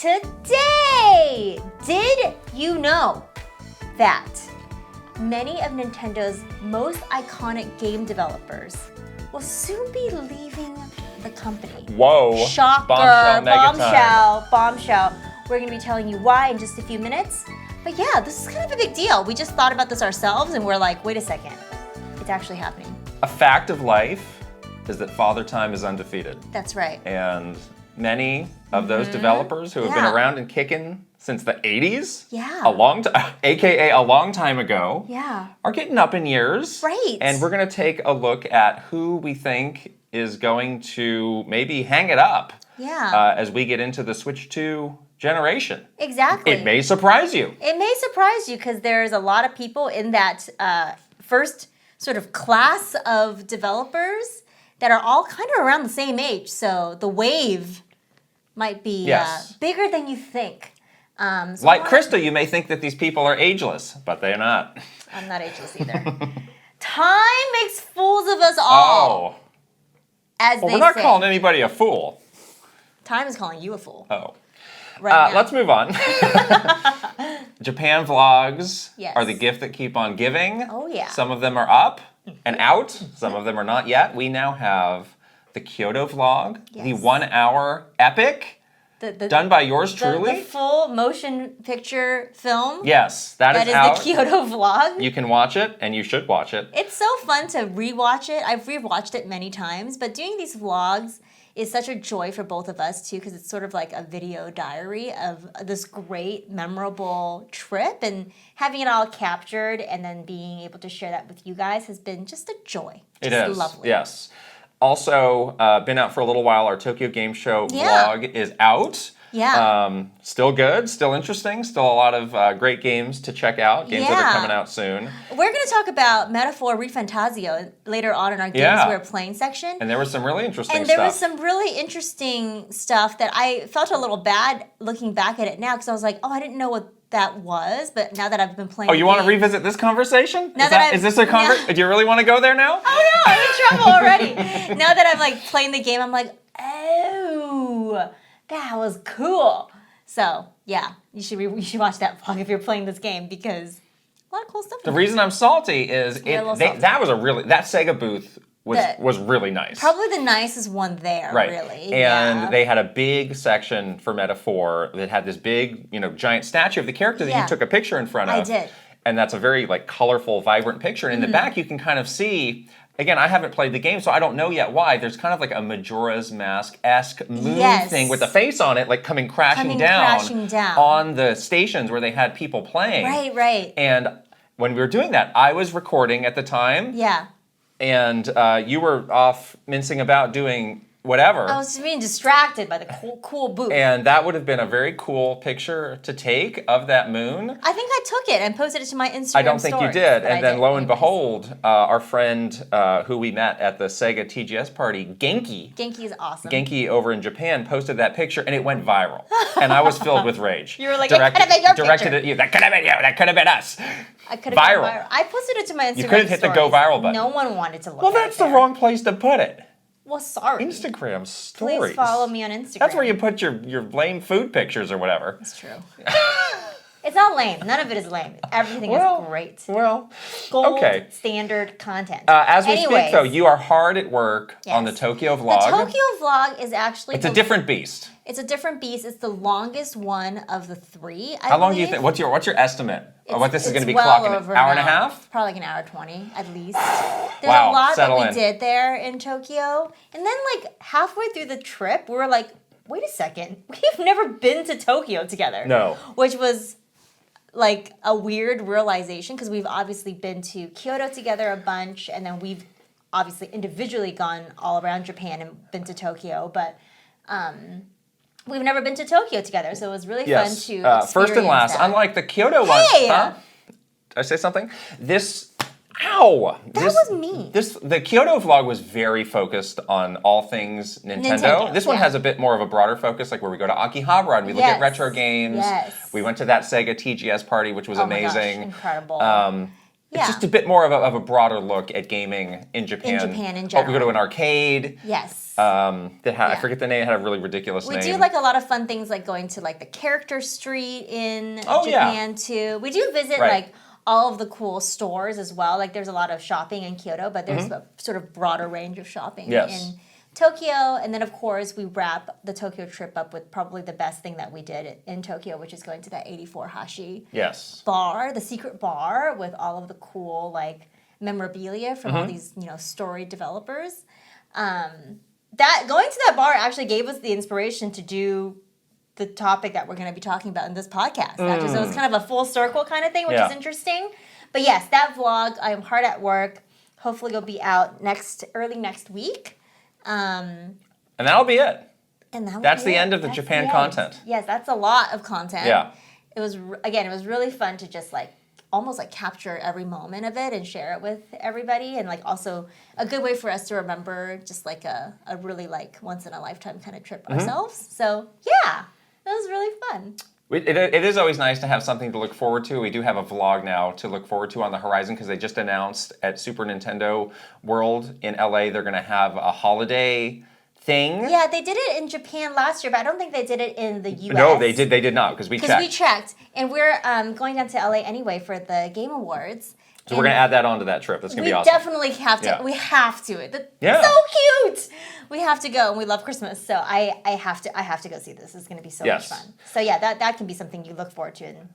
today. Did you know that many of Nintendo's most iconic game developers will soon be leaving the company? Whoa. Shocker, bombshell. We're going to be telling you why in just a few minutes. But yeah, this is kind of a big deal. We just thought about this ourselves and we're like, wait a second, it's actually happening. A fact of life is that Father Time is undefeated. That's right. And many of those developers who have been around and kicking since the 80s, a long time, aka a long time ago, are getting up in years. Right. And we're going to take a look at who we think is going to maybe hang it up as we get into the Switch 2 generation. Exactly. It may surprise you. It may surprise you because there's a lot of people in that first sort of class of developers that are all kind of around the same age. So the wave might be bigger than you think. Like Krysta, you may think that these people are ageless, but they're not. I'm not ageless either. Time makes fools of us all. Oh. As well, they we're not say. calling anybody a fool. Time is calling you a fool. Oh. Right now. Let's move on. Japan vlogs Yes. are the gift that keep on giving. Oh, yeah. Some of them are up and out. Some of them are not yet. We now have the Kyoto vlog, the 1 hour epic, done by yours truly. The full motion picture film. Yes, that is out. out. The Kyoto vlog. You can watch it, and you should watch it. It's so fun to rewatch it. I've rewatched it many times, but doing these vlogs is such a joy for both of us too, because it's sort of like a video diary of this great, memorable trip, and having it all captured and then being able to share that with you guys has been just a joy. It is, lovely. Yes. Also, been out for a little while. Our Tokyo Game Show vlog is out. Yeah. Still good, still interesting, still a lot of great games to check out, games that are coming out soon. We're going to talk about Metaphor ReFantazio later on in our Games We're Playing section. And there was some really interesting stuff. And there was some really interesting stuff that I felt a little bad looking back at it now, because I was like, oh, I didn't know what that was, but now that I've been playing Oh, you want to revisit this conversation? Is this a conversation? Do you really want to go there now? Oh no, I'm in trouble already. Now that I'm like playing the game, I'm like, oh, that was cool. So yeah, you should watch that vlog if you're playing this game, because a lot of cool stuff. The reason I'm salty is that was that Sega booth was really nice. Probably the nicest one there, really. And they had a big section for Metaphor that had this big, giant statue of the character that you took a picture in front of. I did. And that's a very colorful, vibrant picture. And in the back, you can kind of see. Again, I haven't played the game, so I don't know yet why. There's kind of like a Majora's Mask-esque moon thing with a face on it, coming crashing down on the stations where they had people playing. Right. And when we were doing that, I was recording at the time. Yeah. And you were off mincing about doing whatever. I was being distracted by the cool booth. And that would have been a very cool picture to take of that moon. I think I took it and posted it to my Instagram I don't think you did. And then lo and anyways. behold, our friend who we met at the Sega TGS party, Genki. Genki is awesome. Genki over in Japan posted that picture and it went viral. And I was filled with rage. You were like, it could have been your directed picture. at you. That could have been you. That could have been us. I could have viral. viral. I posted it to my Instagram You could have hit the go viral button. No one wanted to look Well, at it. that's the wrong place to put it. Well, sorry. Instagram stories. Please follow me on Instagram. That's where you put your lame food pictures or whatever. That's true. It's not lame. None of it is lame. Everything is great. Well, gold standard content. As we speak, though, you are hard at work on the Tokyo vlog. The Tokyo vlog is actually... It's a different beast. It's a different beast. It's the longest one of the three, I How long believe. do you think? What's your estimate of what this is going to be well clocking? Over hour and a half? Probably like an hour 20 at least. There's a lot that we did there in Tokyo. And then halfway through the trip, we were like, wait a second. We've never been to Tokyo together. No. Which was a weird realization, because we've obviously been to Kyoto together a bunch, and then we've obviously individually gone all around Japan and been to Tokyo, but we've never been to Tokyo together, so it was really fun to experience first and last, that. unlike the Kyoto one. Huh? Did I say something? That was me. The Kyoto vlog was very focused on all things Nintendo. This one has a bit more of a broader focus, where we go to Akihabara and we look at retro games. Yes. We went to that Sega TGS party, which was amazing. My gosh, incredible. It's just a bit more of a broader look at gaming in Japan. In Japan in general. We go to an arcade. Yes. I forget the name. It had a really ridiculous name. We do like a lot of fun things, like going to like the character street in Japan too. We do visit like all of the cool stores as well. Like there's a lot of shopping in Kyoto, but there's a sort of broader range of shopping in Tokyo. And then of course we wrap the Tokyo trip up with probably the best thing that we did in Tokyo, which is going to that 84 Hashi bar, the secret bar with all of the cool like memorabilia from all these, storied developers. That going to that bar actually gave us the inspiration to do the topic that we're going to be talking about in this podcast. Actually, so it's kind of a full circle kind of thing, which is interesting. But yes, that vlog, I'm hard at work. Hopefully it'll be out early next week. And that'll be it. That's the end of the Japan content. Yes, that's a lot of content. Yeah. It was really fun to just like almost like capture every moment of it and share it with everybody, and like also a good way for us to remember just like a really like once in a lifetime kind of trip ourselves. So yeah, that was really fun. It is always nice to have something to look forward to. We do have a vlog now to look forward to on the horizon because they just announced at Super Nintendo World in LA they're going to have a holiday thing. Yeah, they did it in Japan last year, but I don't think they did it in the US. No, they did not because we checked. Because we checked, and we're going down to LA anyway for the Game Awards. So we're going to add that onto that trip. That's going to be awesome. We definitely have to. Yeah. We have to. Yeah. So cute. We have to go, and we love Christmas. So I have to go see this. It's going to be so much fun. So yeah, that can be something you look forward to in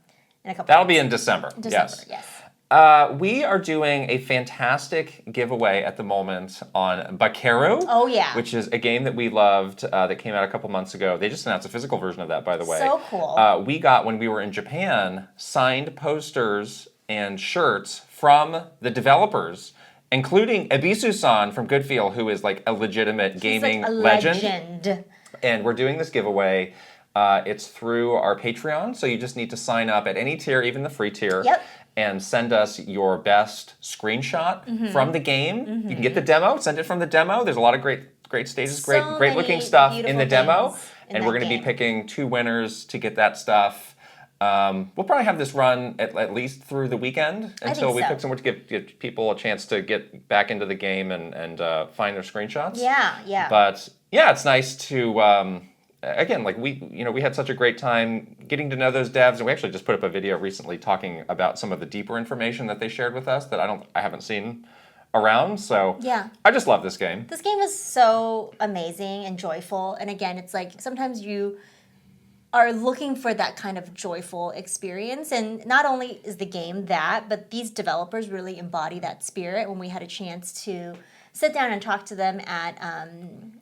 a couple. That'll be in December. Yes. We are doing a fantastic giveaway at the moment on Bakeru. Oh, yeah. Which is a game that we loved that came out a couple months ago. They just announced a physical version of that, by the way. So cool. We got, when we were in Japan, signed posters and shirts from the developers, including Ebisu-san from Goodfeel, who is like a legitimate gaming legend. And we're doing this giveaway. It's through our Patreon, so you just need to sign up at any tier, even the free tier. Yep. And send us your best screenshot from the game. You can get the demo, send it from the demo. There's a lot of great stages, great looking stuff in the demo. And we're going to be picking 2 winners to get that stuff. We'll probably have this run at least through the weekend until we pick somewhere to give people a chance to get back into the game and find their screenshots. Yeah. But yeah, it's nice to... Again, like we had such a great time getting to know those devs, and we actually just put up a video recently talking about some of the deeper information that they shared with us that I haven't seen around. So yeah, I just love this game. This game is so amazing and joyful, and again, it's like sometimes you are looking for that kind of joyful experience, and not only is the game that, but these developers really embody that spirit. When we had a chance to sit down and talk to them at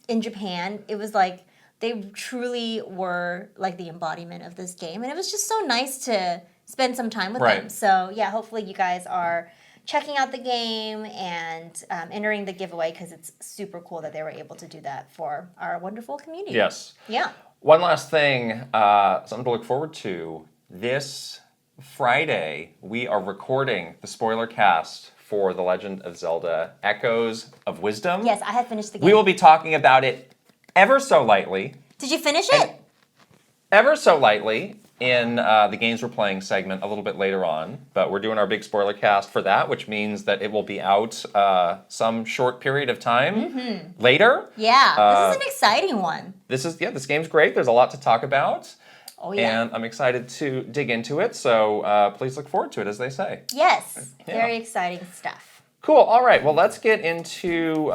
in Japan, it was like they truly were like the embodiment of this game. And it was just so nice to spend some time with them. So yeah, hopefully you guys are checking out the game and entering the giveaway because it's super cool that they were able to do that for our wonderful community. Yes. Yeah. One last thing, something to look forward to. This Friday, we are recording the spoiler cast for The Legend of Zelda Echoes of Wisdom. Yes, I have finished the game. We will be talking about it ever so lightly. Did you finish it? Ever so lightly in the Games We're Playing segment a little bit later on. But we're doing our big spoiler cast for that, which means that it will be out some short period of time later. Yeah, this is an exciting one. This game's great. There's a lot to talk about. Oh, yeah. And I'm excited to dig into it. So please look forward to it, as they say. Yes, very exciting stuff. Cool. All right. Well, let's get into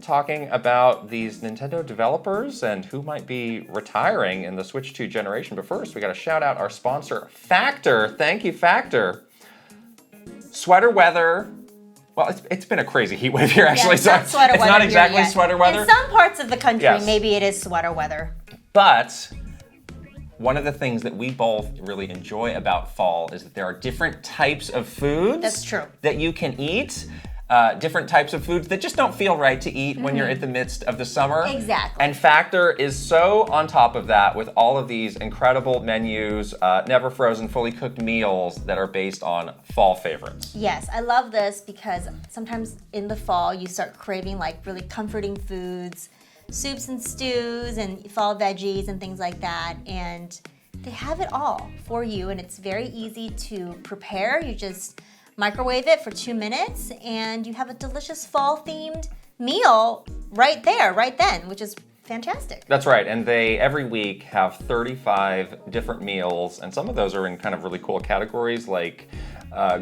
talking about these Nintendo developers and who might be retiring in the Switch 2 generation. But first, we got to shout out our sponsor, Factor. Thank you, Factor. Sweater weather. Well, it's been a crazy heat wave here, actually. Yeah, it's not it's not exactly sweater weather. In some parts of the country, maybe it is sweater weather. But one of the things that we both really enjoy about fall is that there are different types of foods. That's true. That you can eat. Different types of foods that just don't feel right to eat when you're in the midst of the summer. Exactly. And Factor is so on top of that with all of these incredible menus, never frozen, fully cooked meals that are based on fall favorites. Yes, I love this because sometimes in the fall you start craving like really comforting foods, soups and stews and fall veggies and things like that, and they have it all for you, and it's very easy to prepare. You just microwave it for 2 minutes, and you have a delicious fall-themed meal right there, right then, which is fantastic. That's right, and they every week have 35 different meals, and some of those are in kind of really cool categories like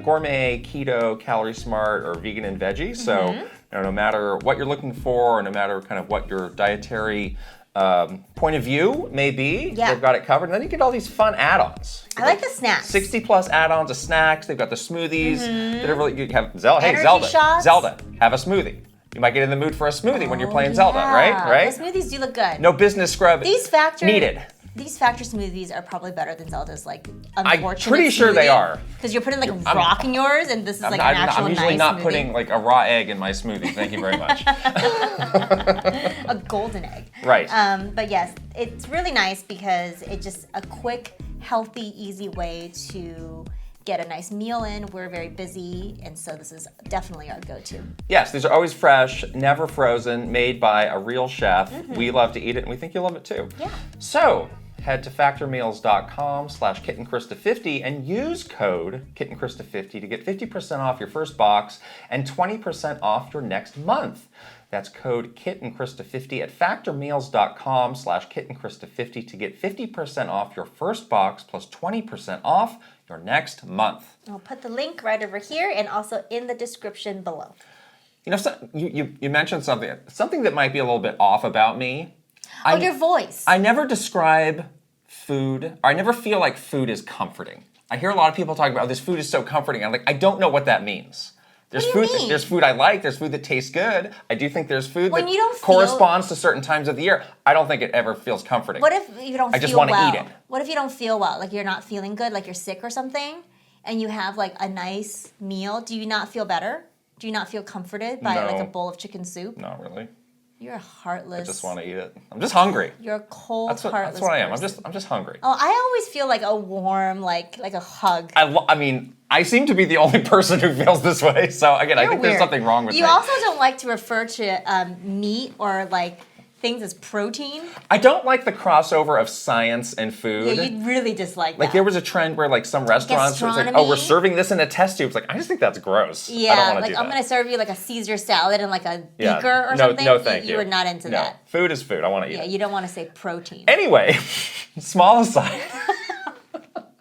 gourmet, keto, calorie smart, or vegan and veggie. So no matter what you're looking for, or no matter kind of what your dietary point of view may be, they've got it covered. And then you get all these fun add-ons. I like the snacks. 60 plus add-ons of snacks. They've got the smoothies that are really, you have Zelda. Hey, Energy shots. Zelda, have a smoothie. You might get in the mood for a smoothie when you're playing Zelda, right? The smoothies do look good. No business scrub needed. These factor smoothies are probably better than Zelda's, like, unfortunate I'm pretty sure they are. Because you're putting, like, a rock in yours, and this is, like, an actual I'm usually nice not smoothie. putting, like, a raw egg in my smoothie. Thank you very much. A golden egg. Right. But yes, it's really nice because it's just a quick, healthy, easy way to get a nice meal in. We're very busy, and so this is definitely our go-to. Yes, these are always fresh, never frozen, made by a real chef. We love to eat it, and we think you'll love it too. Yeah. So, head to factormeals.com/KittenKrysta50 and use code KittenKrysta50to get 50% off your first box and 20% off your next month. That's code KittenKrysta50at factormeals.com/KittenKrysta50 to get 50% off your first box plus 20% off your next month. I'll put the link right over here and also in the description below. You know, you mentioned something that might be a little bit off about me. Your voice. I never describe food, or I never feel like food is comforting. I hear a lot of people talking about, this food is so comforting. I'm like, I don't know what that means. There's There's food I like. There's food that tastes good. I do think there's food that corresponds to certain times of the year. I don't think it ever feels comforting. What if you don't feel well? I just want to eat it. What if you don't feel well? Like you're not feeling good, like you're sick or something, and you have like a nice meal. Do you not feel better? Do you not feel comforted by like a bowl of chicken soup? Not really. You're a heartless. I just want to eat it. I'm just hungry. You're a cold, heartless That's what I am. person. I'm just hungry. Oh, I always feel like a warm, like a hug. I mean, I seem to be the only person who feels this way. So again, I think there's something wrong with me. You also don't like to refer to meat or like things as protein. I don't like the crossover of science and food. Yeah, you really dislike that. Like there was a trend where like some restaurants was like, oh, we're serving this in a test tube. It's like, I just think that's gross. Yeah, I don't want to like do that. I'm going to serve you like a Caesar salad in like a beaker or something. No, thank you. You were not into that. Food is food. I want to eat it. Yeah, you don't want to say protein. Anyway, small aside.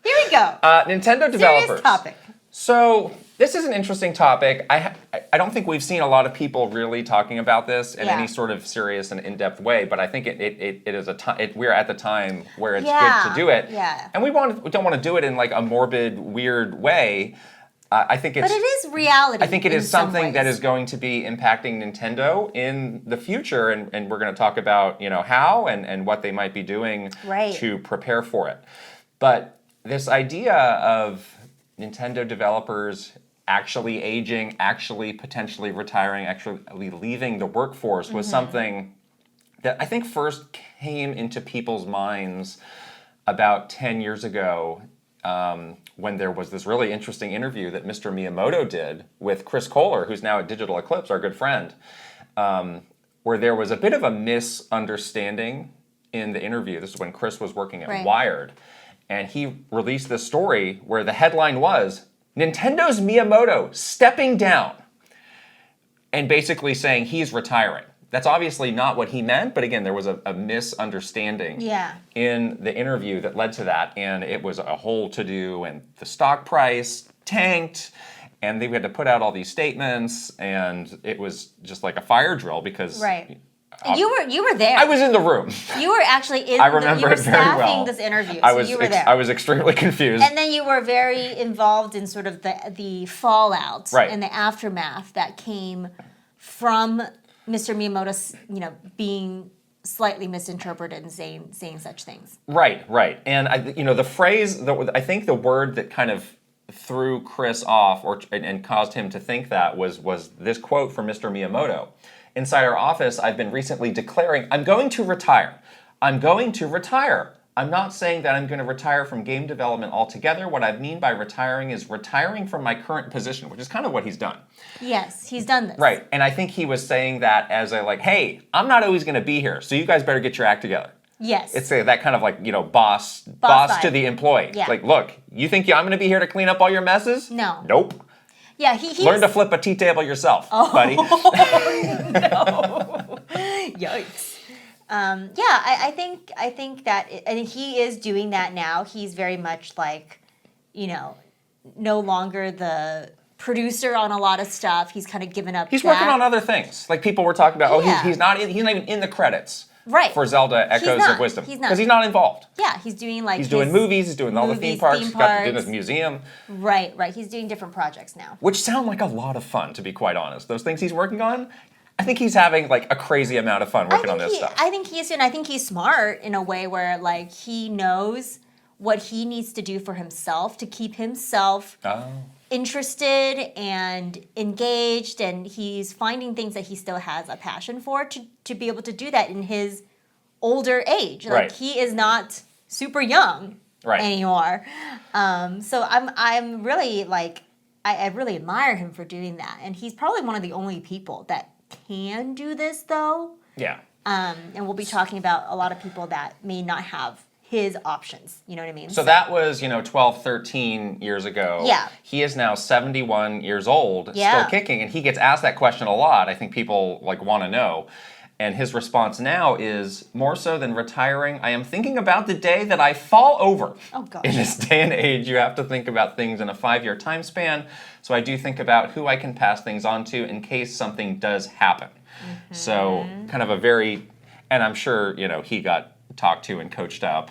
Here we go. Nintendo developers. Serious topic. So this is an interesting topic. I don't think we've seen a lot of people really talking about this in any sort of serious and in-depth way, but I think it is a time. We're at the time where it's good to do it. Yeah. And we don't want to do it in like a morbid, weird way. I think it's. But it is reality. I think it is something that is going to be impacting Nintendo in the future, and we're going to talk about how and what they might be doing to prepare for it. But this idea of Nintendo developers actually aging, actually potentially retiring, actually leaving the workforce was something that I think first came into people's minds about 10 years ago when there was this really interesting interview that Mr. Miyamoto did with Chris Kohler, who's now at Digital Eclipse, our good friend, where there was a bit of a misunderstanding in the interview. This is when Chris was working at Wired. And he released this story where the headline was, Nintendo's Miyamoto stepping down, and basically saying he's retiring. That's obviously not what he meant, but again, there was a misunderstanding in the interview that led to that, and it was a whole to-do, and the stock price tanked, and they had to put out all these statements, and it was just like a fire drill because... You were there. I was in the room. You were actually in. I remember you were it very staffing well. this interview. You were there. I was extremely confused. And then you were very involved in sort of the fallout and the aftermath that came from Mr. Miyamoto, being slightly misinterpreted and saying such things. Right. And the phrase, I think the word that kind of threw Chris off and caused him to think that was this quote from Mr. Miyamoto. Inside our office, I've been recently declaring, I'm going to retire. I'm going to retire. I'm not saying that I'm going to retire from game development altogether. What I mean by retiring is retiring from my current position, which is kind of what he's done. Yes, he's done this. Right, and I think he was saying that as hey, I'm not always going to be here, so you guys better get your act together. Yes. It's that kind of boss to the employee. Yeah. Like, look, you think I'm going to be here to clean up all your messes? No. Nope. Yeah, he Learn to flip a tea table yourself, buddy. No. Yikes. I think that I think he is doing that now. He's very much like, no longer the producer on a lot of stuff. He's kind of given up. He's working on other things. Like people were talking about, Yeah. he's not even in the credits. Right. For Zelda Echoes of Wisdom. He's not. Because he's not involved. Yeah, he's doing He's doing movies, he's doing all the theme parks, he's got doing his museum. Right. He's doing different projects now. Which sound like a lot of fun, to be quite honest. Those things he's working on, I think he's having like a crazy amount of fun working on this stuff. I think he is, and I think he's smart in a way where like he knows what he needs to do for himself to keep himself interested and engaged, and he's finding things that he still has a passion for to be able to do that in his older age. Like he is not super young anymore. So I'm really like I really admire him for doing that, and he's probably one of the only people that can do this though. Yeah. And we'll be talking about a lot of people that may not have his options. You know what I mean? So that was, 12, 13 years ago. Yeah. He is now 71 years old, still kicking, and he gets asked that question a lot. I think people want to know. And his response now is, more so than retiring, I am thinking about the day that I fall over. Oh, gosh. In this day and age, you have to think about things in a 5-year time span. So I do think about who I can pass things on to in case something does happen. Mm-hmm. So kind of a very, and I'm sure, he got talked to and coached up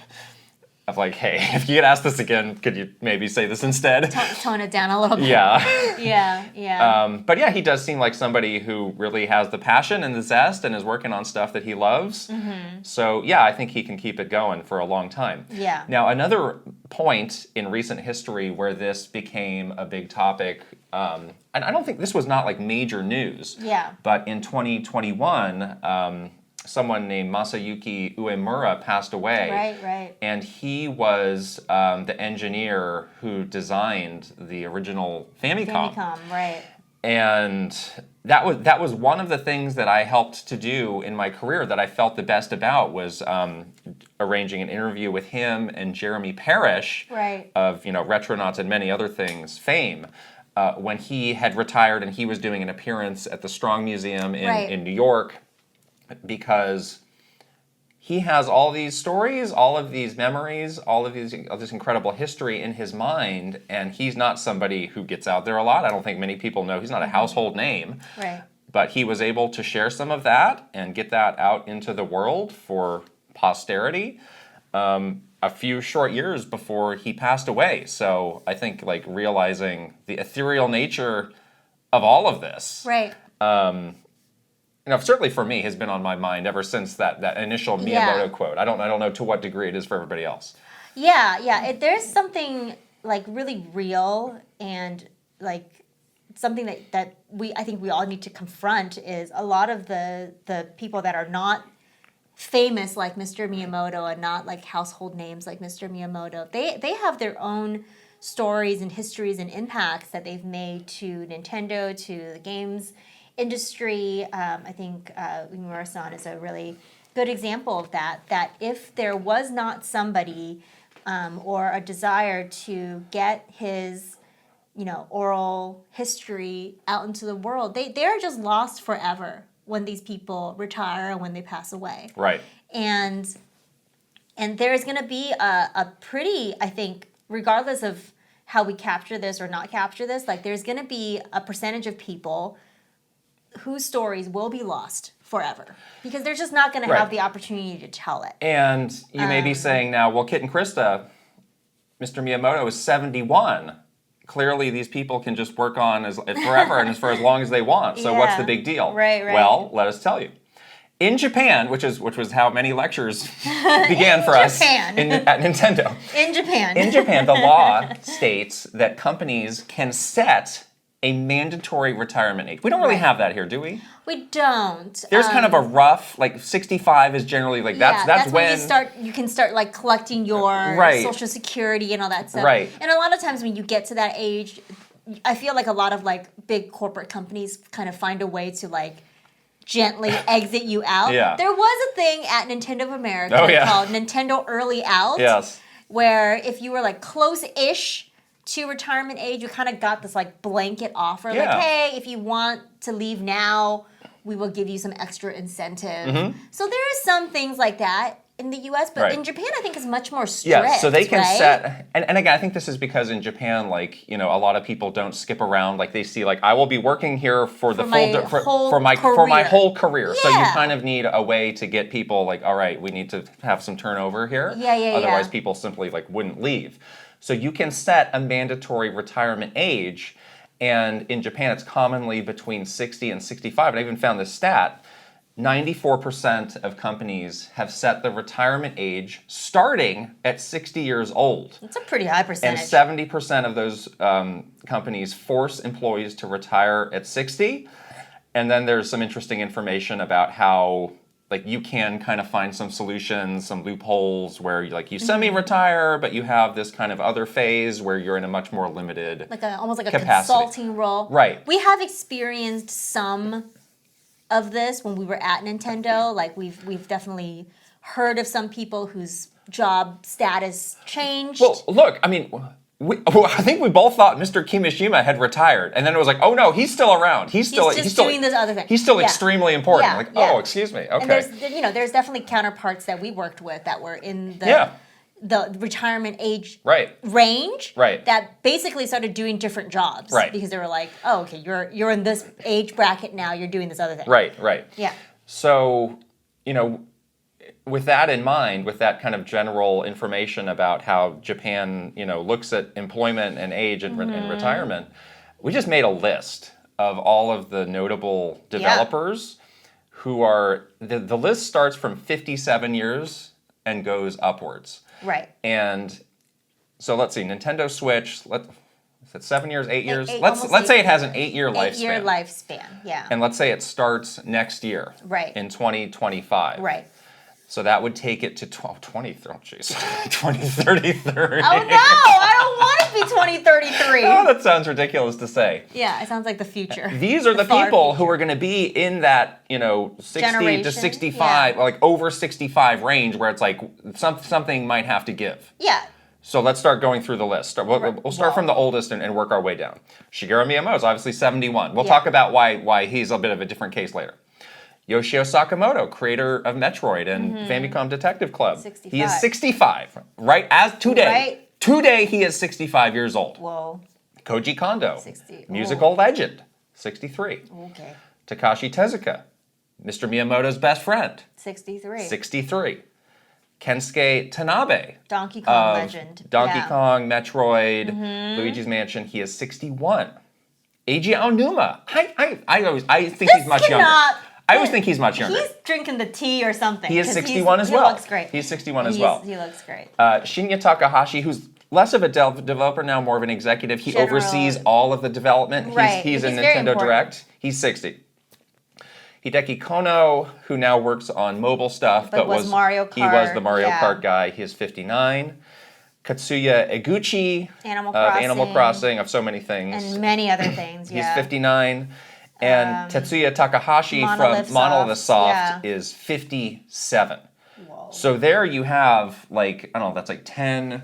of like, hey, if you get asked this again, could you maybe say this instead? Tone it down a little bit. Yeah. Yeah. But yeah, he does seem like somebody who really has the passion and the zest and is working on stuff that he loves. Mm-hmm. So yeah, I think he can keep it going for a long time. Yeah. Now, another point in recent history where this became a big topic, and I don't think this was not like major news. Yeah. But in 2021, someone named Masayuki Uemura passed away. Right. And he was the engineer who designed the original Famicom. Right. And that was one of the things that I helped to do in my career that I felt the best about was arranging an interview with him and Jeremy Parrish of Retronauts and many other things fame. When he had retired and he was doing an appearance at the Strong Museum in New York, because he has all these stories, all of these memories, all of this incredible history in his mind, and he's not somebody who gets out there a lot. I don't think many people know. He's not a household name. Right. But he was able to share some of that and get that out into the world for posterity a few short years before he passed away. So I think realizing the ethereal nature of all of this. Right. Certainly for me, has been on my mind ever since that initial Miyamoto quote. I don't know to what degree it is for everybody else. Yeah. There's something really real and something that I think we all need to confront is a lot of the people that are not famous like Mr. Miyamoto and not household names like Mr. Miyamoto. They have their own stories and histories and impacts that they've made to Nintendo, to the games industry. I think Uemura-san is a really good example of that if there was not somebody or a desire to get his oral history out into the world, they're just lost forever when these people retire and when they pass away. Right. And there's going to be a pretty, I think, regardless of how we capture this or not capture this, there's going to be a percentage of people whose stories will be lost forever because they're just not going to have the opportunity to tell it. And you may be saying now, well, Kit and Krysta, Mr. Miyamoto is 71. Clearly, these people can just work on forever and for as long as they want. So what's the big deal? Right. Well, let us tell you. In Japan, which was how many lectures began for us at Nintendo. In Japan, the law states that companies can set a mandatory retirement age. We don't really have that here, do we? We don't. There's kind of a rough, 65 is generally that's when you can start collecting your Social Security and all that stuff. Right. And a lot of times when you get to that age, I feel like a lot of big corporate companies kind of find a way to gently exit you out. Yeah. There was a thing at Nintendo of America called Nintendo Early Out. Yes. Where if you were close-ish to retirement age, you kind of got this like blanket offer, like, Yeah. hey, if you want to leave now, we will give you some extra incentive. So there are some things like that in the US, but in Japan, I think is much more strict. Yeah, so they can right? set, and again, I think this is because in Japan, like, you know, a lot of people don't skip around. Like, they see, like, I will be working here for the for my whole career. So you kind of need a way to get people like, all right, we need to have some turnover here. Otherwise, people simply like wouldn't leave. So you can set a mandatory retirement age, and in Japan, it's commonly between 60 and 65. And I even found this stat. 94% of companies have set the retirement age starting at 60 years old. That's a pretty high percentage. And 70% of those companies force employees to retire at 60. And then there's some interesting information about how like you can kind of find some solutions, some loopholes where you semi-retire, but you have this kind of other phase where you're in a much more limited almost like a capacity. Consulting role. Right. We have experienced some of this when we were at Nintendo. Like we've definitely heard of some people whose job status changed. Well, look, I mean, I think we both thought Mr. Kimishima had retired, and then it was like, oh no, he's still around. He's still doing this other thing. He's still extremely important. Oh, excuse me. Okay. And there's definitely counterparts that we worked with that were in the retirement age range that basically started doing different jobs because they were like, oh, okay, you're in this age bracket now, you're doing this other thing. Right. Yeah. So, you know, with that in mind, with that kind of general information about how Japan, you know, looks at employment and age and retirement, we just made a list of all of the notable developers who are, the list starts from 57 years and goes upwards. Right. And so let's see, Nintendo Switch, is it 7 years, 8 years? Let's say it has an 8-year lifespan. 8-year lifespan, yeah. And let's say it starts next year. In 2025. Right. So that would take it to 2033. Oh, jeez. 2033. Oh, no! I don't want to be 2033. Oh, that sounds ridiculous to say. Yeah, it sounds like the future. These are the people who are going to be in that, you know, 60 to 65, like over 65 range where it's like something might have to give. Yeah. So let's start going through the list. We'll start from the oldest and work our way down. Shigeru Miyamoto is obviously 71. We'll talk about why he's a bit of a different case later. Yoshio Sakamoto, creator of Metroid and Famicom Detective Club. 65. He is 65, right? As today. Right. Today he is 65 years old. Whoa. Koji Kondo, 60. musical legend, 63. Okay. Takashi Tezuka, Mr. Miyamoto's best friend. 63. 63. Kensuke Tanabe. Donkey Kong legend. Donkey Kong, Metroid, Luigi's Mansion. He is 61. Eiji Aonuma. I think he's much younger. I always think he's much younger. He's drinking the tea or something. He is 61 as well. He looks great. He's 61 as well. He looks great. Shinya Takahashi, who's less of a developer now, more of an executive. He oversees all of the development. He's in Nintendo Direct. He's 60. Hideki Kono, who now works on mobile stuff, but was Mario Kart. He was the Mario Kart guy. He is 59. Katsuya Eguchi of Animal Crossing, of so many things. And many other things, He's 59. And Tetsuya Takahashi from Monolith Soft is 57. Whoa. So there you have, like, I don't know, that's like 10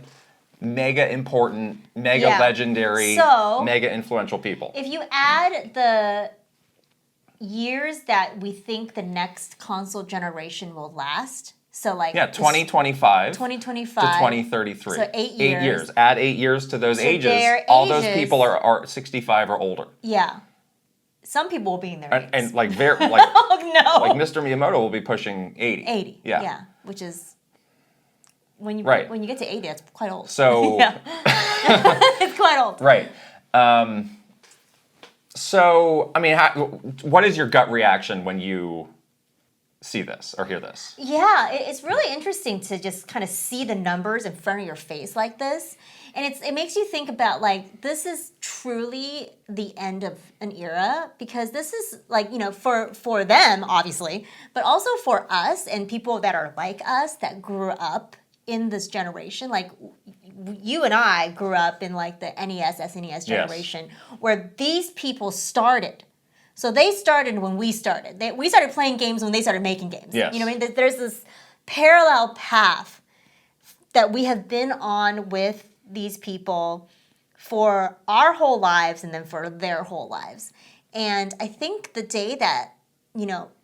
mega important, mega legendary, mega influential people. If you add the years that we think the next console generation will last, so like 2025 to 2033. So 8 years. 8 years. Add 8 years to those ages. All those people are 65 or older. Yeah. Some people will be in their 80s. And like like oh no. Like Mr. Miyamoto will be pushing 80. 80. Yeah. Yeah. Which is when you get to 80, that's quite old. So it's quite old. Right. So I mean, what is your gut reaction when you see this or hear this? Yeah, it's really interesting to just kind of see the numbers in front of your face like this. And it makes you think about, like, this is truly the end of an era, because this is, like, you know, for them, obviously, but also for us and people that are like us that grew up in this generation. Like, you and I grew up in, like, the NES, SNES generation, where these people started. So they started when we started. We started playing games when they started making games. Yes. You know what I mean? There's this parallel path that we have been on with these people for our whole lives and then for their whole lives. And I think the day that,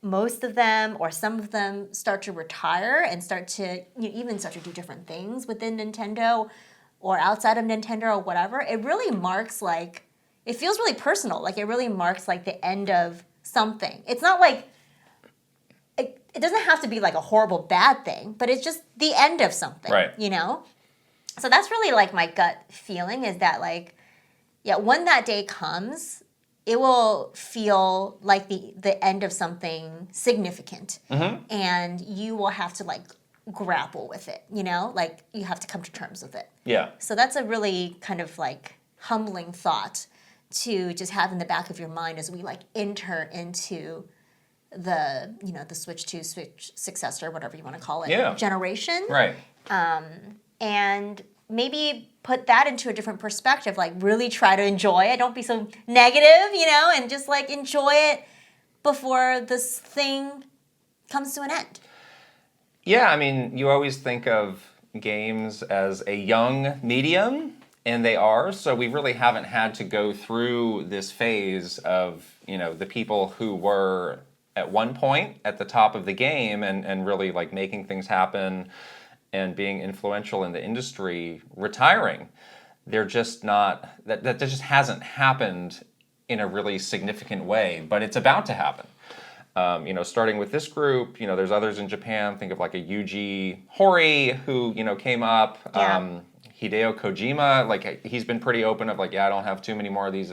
most of them or some of them start to retire and start to even start to do different things within Nintendo or outside of Nintendo or whatever, it really marks it feels really personal. Like it really marks the end of something. It's not like, it doesn't have to be a horrible bad thing, but it's just the end of something, right. So that's really my gut feeling is that when that day comes, it will feel like the end of something significant. Mm-hmm. And you will have to grapple with it, you have to come to terms with it. Yeah. So that's a really kind of humbling thought to just have in the back of your mind as we enter into the the Switch 2, Switch successor, whatever you want to call it, generation. Right. And maybe put that into a different perspective, really try to enjoy it. Don't be so negative, and just enjoy it before this thing comes to an end. Yeah, I mean, you always think of games as a young medium, and they are, so we really haven't had to go through this phase of, the people who were at one point at the top of the game and really making things happen and being influential in the industry retiring. They're just not, that just hasn't happened in a really significant way, but it's about to happen. Starting with this group, there's others in Japan. Think of a Yuji Horii who, came up. Yeah. Hideo Kojima, he's been pretty open of I don't have too many more of these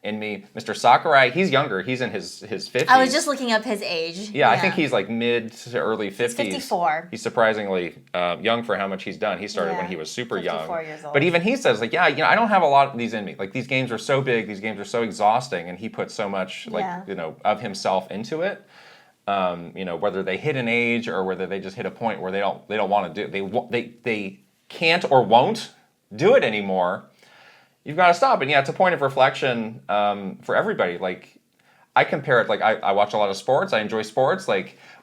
in me. Mr. Sakurai, he's younger. He's in his 50s. I was just looking up his age. Yeah, I think he's mid to early 50s. He's 54. He's surprisingly young for how much he's done. He started when he was super 54 young. years old. But even he says, I don't have a lot of these in me. These games are so big, these games are so exhausting, and he puts so much, of himself into it. Whether they hit an age or whether they just hit a point where they don't want to do it. They can't or won't do it anymore. You've got to stop. And it's a point of reflection for everybody. I compare it, I watch a lot of sports. I enjoy sports.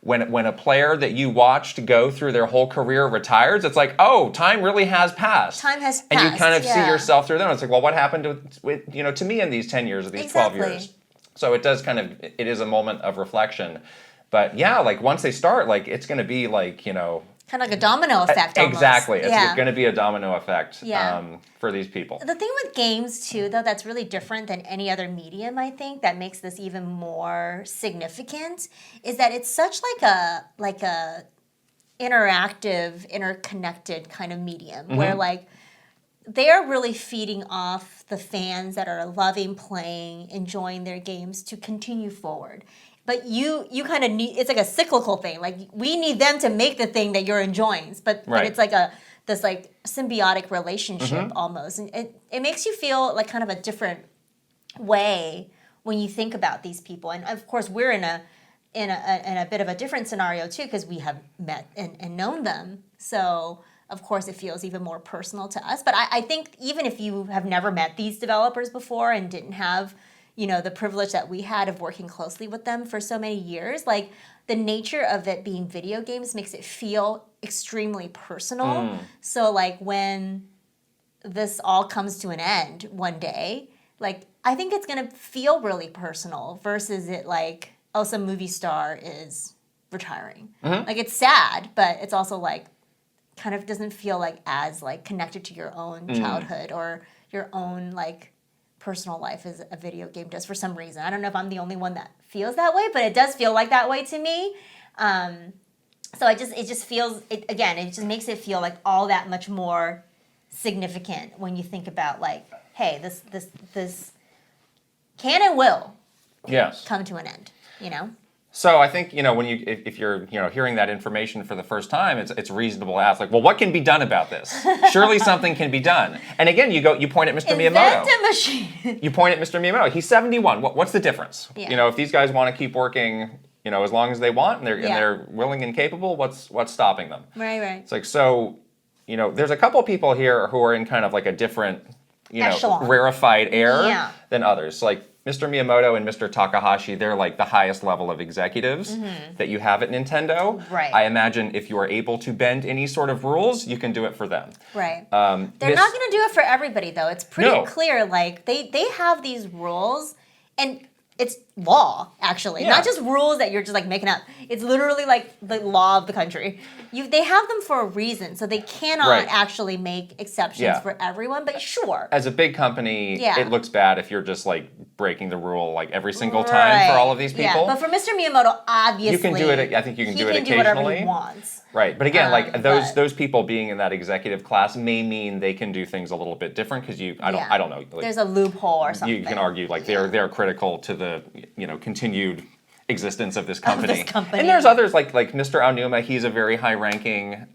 When a player that you watched go through their whole career retires, it's oh, time really has passed. Time has passed, and you kind of see yourself through them. It's well, what happened to me in these 10 years or these 12 years? So it does it is a moment of reflection. But once they start, it's going to be kind of like a domino effect almost. Exactly. It's going to be a domino effect for these people. The thing with games, too, though, that's really different than any other medium, I think, that makes this even more significant, is that it's such a interactive, interconnected kind of medium, where, they're really feeding off the fans that are loving playing, enjoying their games to continue forward. But you kind of need, it's a cyclical thing. We need them to make the thing that you're enjoying. But it's this symbiotic relationship almost. And it makes you feel kind of a different way when you think about these people. And of course, we're in a bit of a different scenario too, because we have met and known them. So of course, it feels even more personal to us. But I think even if you have never met these developers before and didn't have the privilege that we had of working closely with them for so many years, the nature of it being video games makes it feel extremely personal. So when this all comes to an end one day, I think it's going to feel really personal versus it some movie star is retiring. It's sad, but it's also kind of doesn't feel as connected to your own childhood or your own personal life as a video game does for some reason. I don't know if I'm the only one that feels that way, but it does feel that way to me. So it just feels, it just makes it feel all that much more significant when you think about hey, this can and will come to an end, So I think when if you're hearing that information for the first time, it's reasonable to ask well, what can be done about this? Surely something can be done. And again, you point at Mr. Miyamoto. Invent a machine. You point at Mr. Miyamoto. He's 71. What's the difference? Yeah. If these guys want to keep working, as long as they want and they're willing and capable, what's stopping them? Right. It's there's a couple people here who are in kind of a different Echelon. rarefied air than others. Mr. Miyamoto and Mr. Takahashi, they're like the highest level of executives that you have at Nintendo. Right. I imagine if you are able to bend any sort of rules, you can do it for them. Right. They're not going to do it for everybody, though. It's pretty clear. Like, they have these rules, and it's law, actually. Yeah. Not just rules that you're just, like, making up. It's literally, like, the law of the country. They have them for a reason, so they cannot actually make exceptions for everyone, but sure. As a big company, it looks bad if you're just, like, breaking the rule, like, every single time for all of these people. Yeah, but for Mr. Miyamoto, obviously... You can do it, I think you can do it occasionally. He can do whatever he wants. Right, but again, like those people being in that executive class may mean they can do things a little bit different because I don't know. Like, there's a loophole or something. You can argue like they're critical to the continued existence of this company. And there's others like Mr. Aonuma. He's a very high-ranking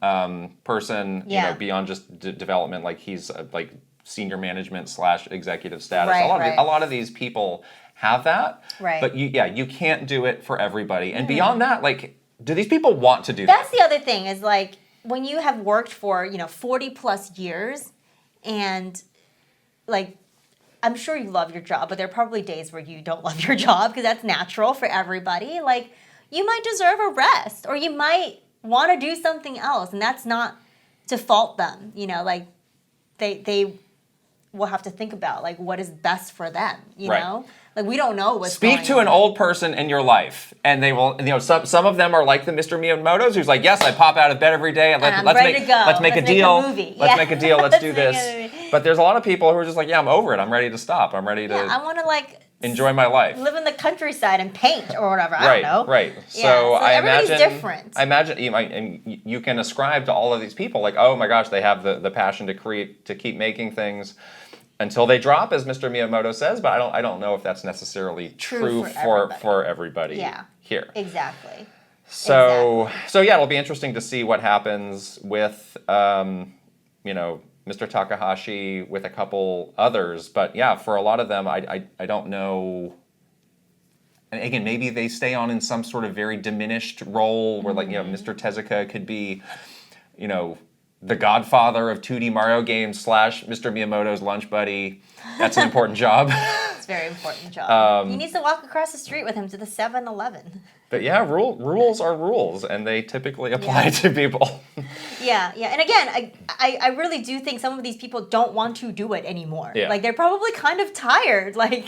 person. Beyond just development. Like he's like senior management / executive status. A lot of these people have that. Right. But you can't do it for everybody. And beyond that, like. Do these people want to do that? That's the other thing is like when you have worked for 40 plus years and like I'm sure you love your job, but there are probably days where you don't love your job because that's natural for everybody. Like you might deserve a rest or you might want to do something else, and that's not to fault them. Like they will have to think about like what is best for them. You know. Like, we don't know what's going on. Speak to an old person in your life, and they will, some of them are like the Mr. Miyamoto's, who's like, yes, I pop out of bed every day, and let's make a deal. Let's make a deal, let's do this. But there's a lot of people who are just like, yeah, I'm over it. I'm ready to stop. I'm ready to I want to, like... enjoy my life. Live in the countryside and paint or whatever. I don't know. Right. So I everybody's imagine... different. I imagine, and you can ascribe to all of these people, like, oh my gosh, they have the passion to keep making things until they drop, as Mr. Miyamoto says, but I don't know if that's necessarily true for everybody here. Exactly. So it'll be interesting to see what happens with Mr. Takahashi, with a couple others, but for a lot of them, I don't know. And again, maybe they stay on in some sort of very diminished role where Mr. Tezuka could be, the godfather of 2D Mario games / Mr. Miyamoto's lunch buddy. That's an important job. It's a very important job. He needs to walk across the street with him to the 7-Eleven. But rules are rules, and they typically apply to people. Yeah. And again, I really do think some of these people don't want to do it anymore. Yeah. Like, they're probably kind of tired. Like,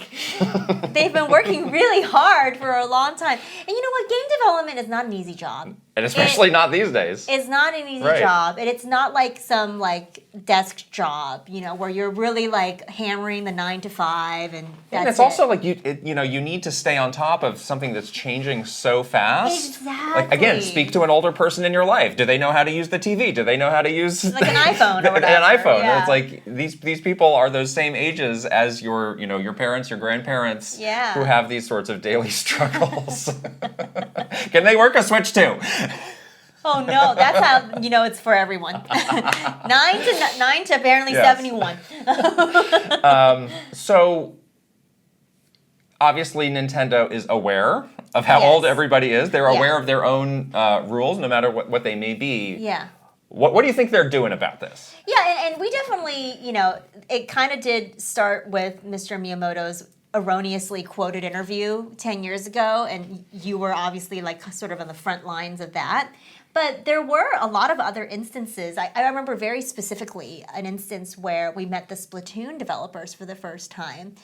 they've been working really hard for a long time. And you know what? Game development is not an easy job. And especially not these days. It's not an easy job. And it's not like some, like, desk job, where you're really, like, hammering the 9 to 5 and that's and it's also like you need to stay on top of something that's changing so fast. Exactly. Like again, speak to an older person in your life. Do they know how to use the TV? Do they know how to use like an iPhone or whatever? An iPhone. Yeah. It's like these people are those same ages as your parents, your grandparents, who have these sorts of daily struggles. Can they work a Switch too? Oh no, that's how it's for everyone. 9 to apparently 71. So obviously Nintendo is aware of how old everybody is. They're aware of their own rules, no matter what they may be. Yeah. What do you think they're doing about this? Yeah, and we definitely, it kind of did start with Mr. Miyamoto's erroneously quoted interview 10 years ago, and you were obviously like sort of on the front lines of that. But there were a lot of other instances. I remember very specifically an instance where we met the Splatoon developers for the first time.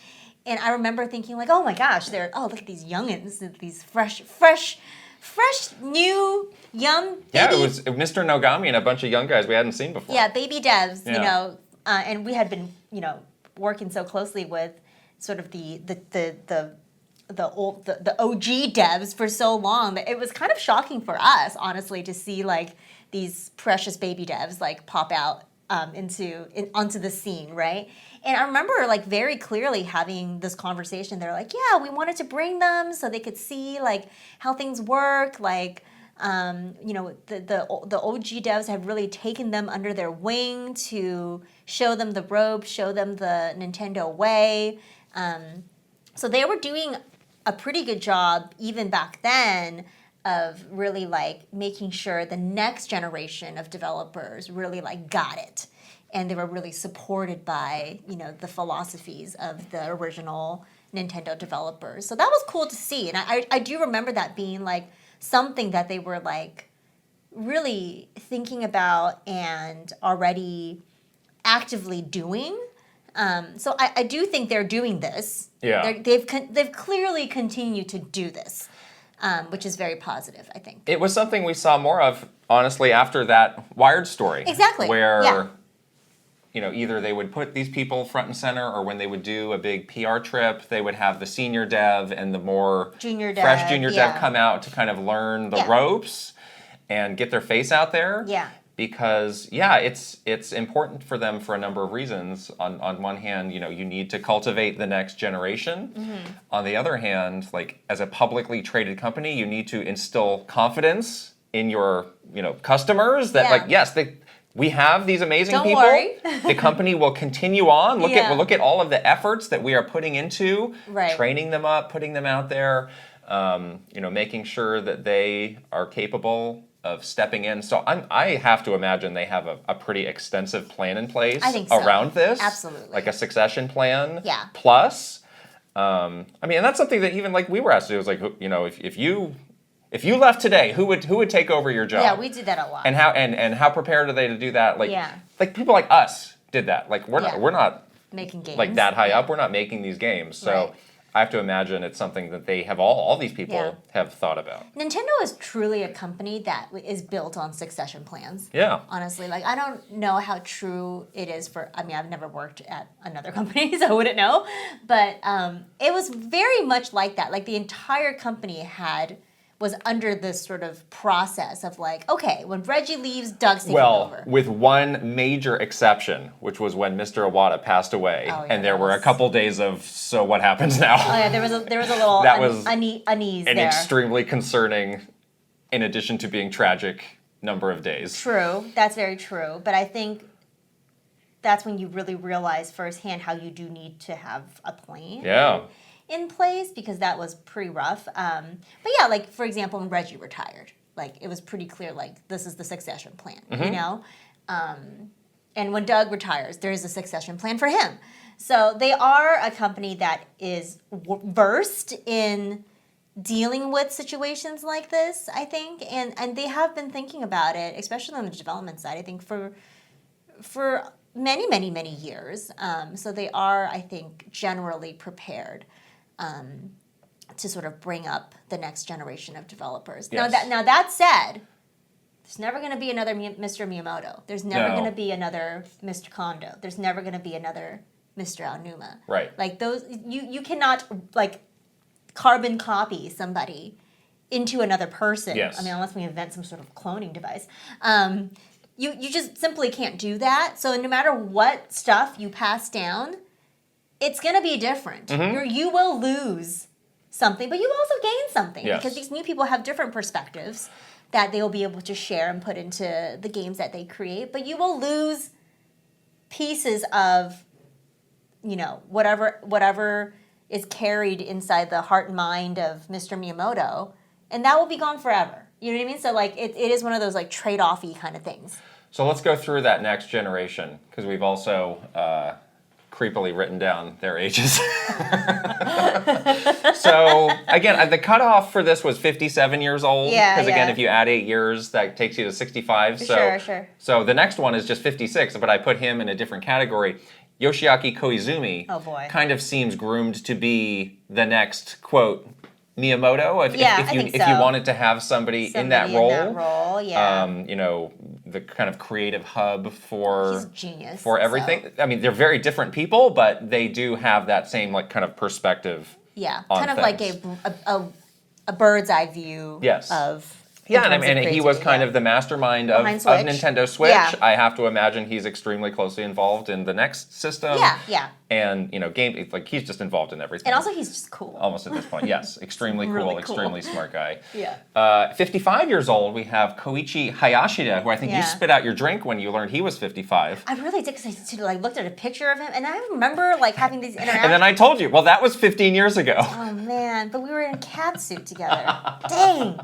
And I remember thinking like, oh my gosh, look at these youngins, these fresh, new, young baby. Yeah, it was Mr. Nogami and a bunch of young guys we hadn't seen before. Yeah, baby devs, and we had been, working so closely with sort of the OG devs for so long that it was kind of shocking for us, honestly, to see like these precious baby devs like pop out onto the scene, right? And I remember like very clearly having this conversation. They're like, yeah, we wanted to bring them so they could see like how things work. Like, the OG devs have really taken them under their wing to show them the ropes, show them the Nintendo way. So they were doing a pretty good job even back then of really like making sure the next generation of developers really like got it. And they were really supported by, the philosophies of the original Nintendo developers. So that was cool to see. And I do remember that being like something that they were like really thinking about and already actively doing. So I do think they're doing this. Yeah. They've clearly continued to do this, which is very positive, I think. It was something we saw more of, honestly, after that Wired story. Exactly. Where, you know, either they would put these people front and center, or when they would do a big PR trip, they would have the senior dev and the more fresh junior dev come out to kind of learn the ropes and get their face out there. Yeah. Because, it's important for them for a number of reasons. On one hand, you know, you need to cultivate the next generation. Mm-hmm. On the other hand, like, as a publicly traded company, you need to instill confidence in your, you know, customers that, like, yes, we have these amazing people. Don't worry. The company will continue on. Look at all of the efforts that we are putting into training them up, putting them out there, you know, making sure that they are capable of stepping in. So I have to imagine they have a pretty extensive plan in place around this. Absolutely. Like a succession plan. Yeah. Plus, I mean, and that's something that even like we were asked to do. It was like, you know, if you left today, who would take over your job? Yeah, we did that a lot. And how prepared are they to do that? Like, like people like us did that. Like we're not making games like that high up. We're not making these games. So I have to imagine it's something that they have all these people have thought about. Nintendo is truly a company that is built on succession plans. Yeah. Honestly, like I don't know how true it is for. I mean, I've never worked at another company, so I wouldn't know. But it was very much like that. Like the entire company was under this sort of process of like, okay, when Reggie leaves, Doug's taking over. Well, with one major exception, which was when Mr. Iwata passed away, and there were a couple days of, so what happens now? Oh yeah, there was a little unease an there. Extremely concerning, in addition to being tragic, number of days. True, that's very true. But I think that's when you really realize firsthand how you do need to have a plan. In place, because that was pretty rough. But yeah, like for example, when Reggie retired, like it was pretty clear, like this is the succession plan, you know? And when Doug retires, there is a succession plan for him. So they are a company that is versed in dealing with situations like this, I think, and they have been thinking about it, especially on the development side, I think for many, many, many years. So they are, I think, generally prepared to sort of bring up the next generation of developers. Yes. Now that said, there's never going to be another Mr. Miyamoto. There's never going to be another Mr. Kondo. There's never going to be another Mr. Aonuma. Right. Like those, you cannot like carbon copy somebody into another person. Yes. I mean, unless we invent some sort of cloning device. You just simply can't do that. So no matter what stuff you pass down, it's going to be different. You will lose something, but you will also gain something because these new people have different perspectives that they will be able to share and put into the games that they create. But you will lose pieces of, you know, whatever is carried inside the heart and mind of Mr. Miyamoto, and that will be gone forever. You know what I mean? So like it is one of those like trade-off-y kind of things. So let's go through that next generation, because we've also creepily written down their ages. So again, the cutoff for this was 57 years old. Because again, if you add 8 years, that takes you to 65. Sure. So the next one is just 56, but I put him in a different category. Yoshiaki Koizumi kind of seems groomed to be the next, quote, Miyamoto, if you wanted to have somebody in that role, you know, the kind of creative hub for everything. So. I mean, they're very different people, but they do have that same like kind of perspective. Yeah, kind of things. Like a bird's eye view of. Yeah, and he was kind of the mastermind of Nintendo Switch. Yeah. I have to imagine he's extremely closely involved in the next system. Yeah. And, you know, game, like, he's just involved in everything. And also he's just cool. Almost at this point, yes. Extremely cool, extremely smart guy. Yeah. 55 years old, we have Koichi Hayashida, who I think you spit out your drink when you learned he was 55. I really did, because I looked at a picture of him, and I remember, like, having these interactions. And then I told you, well, that was 15 years ago. Oh, man. But we were in a cat suit together. Dang.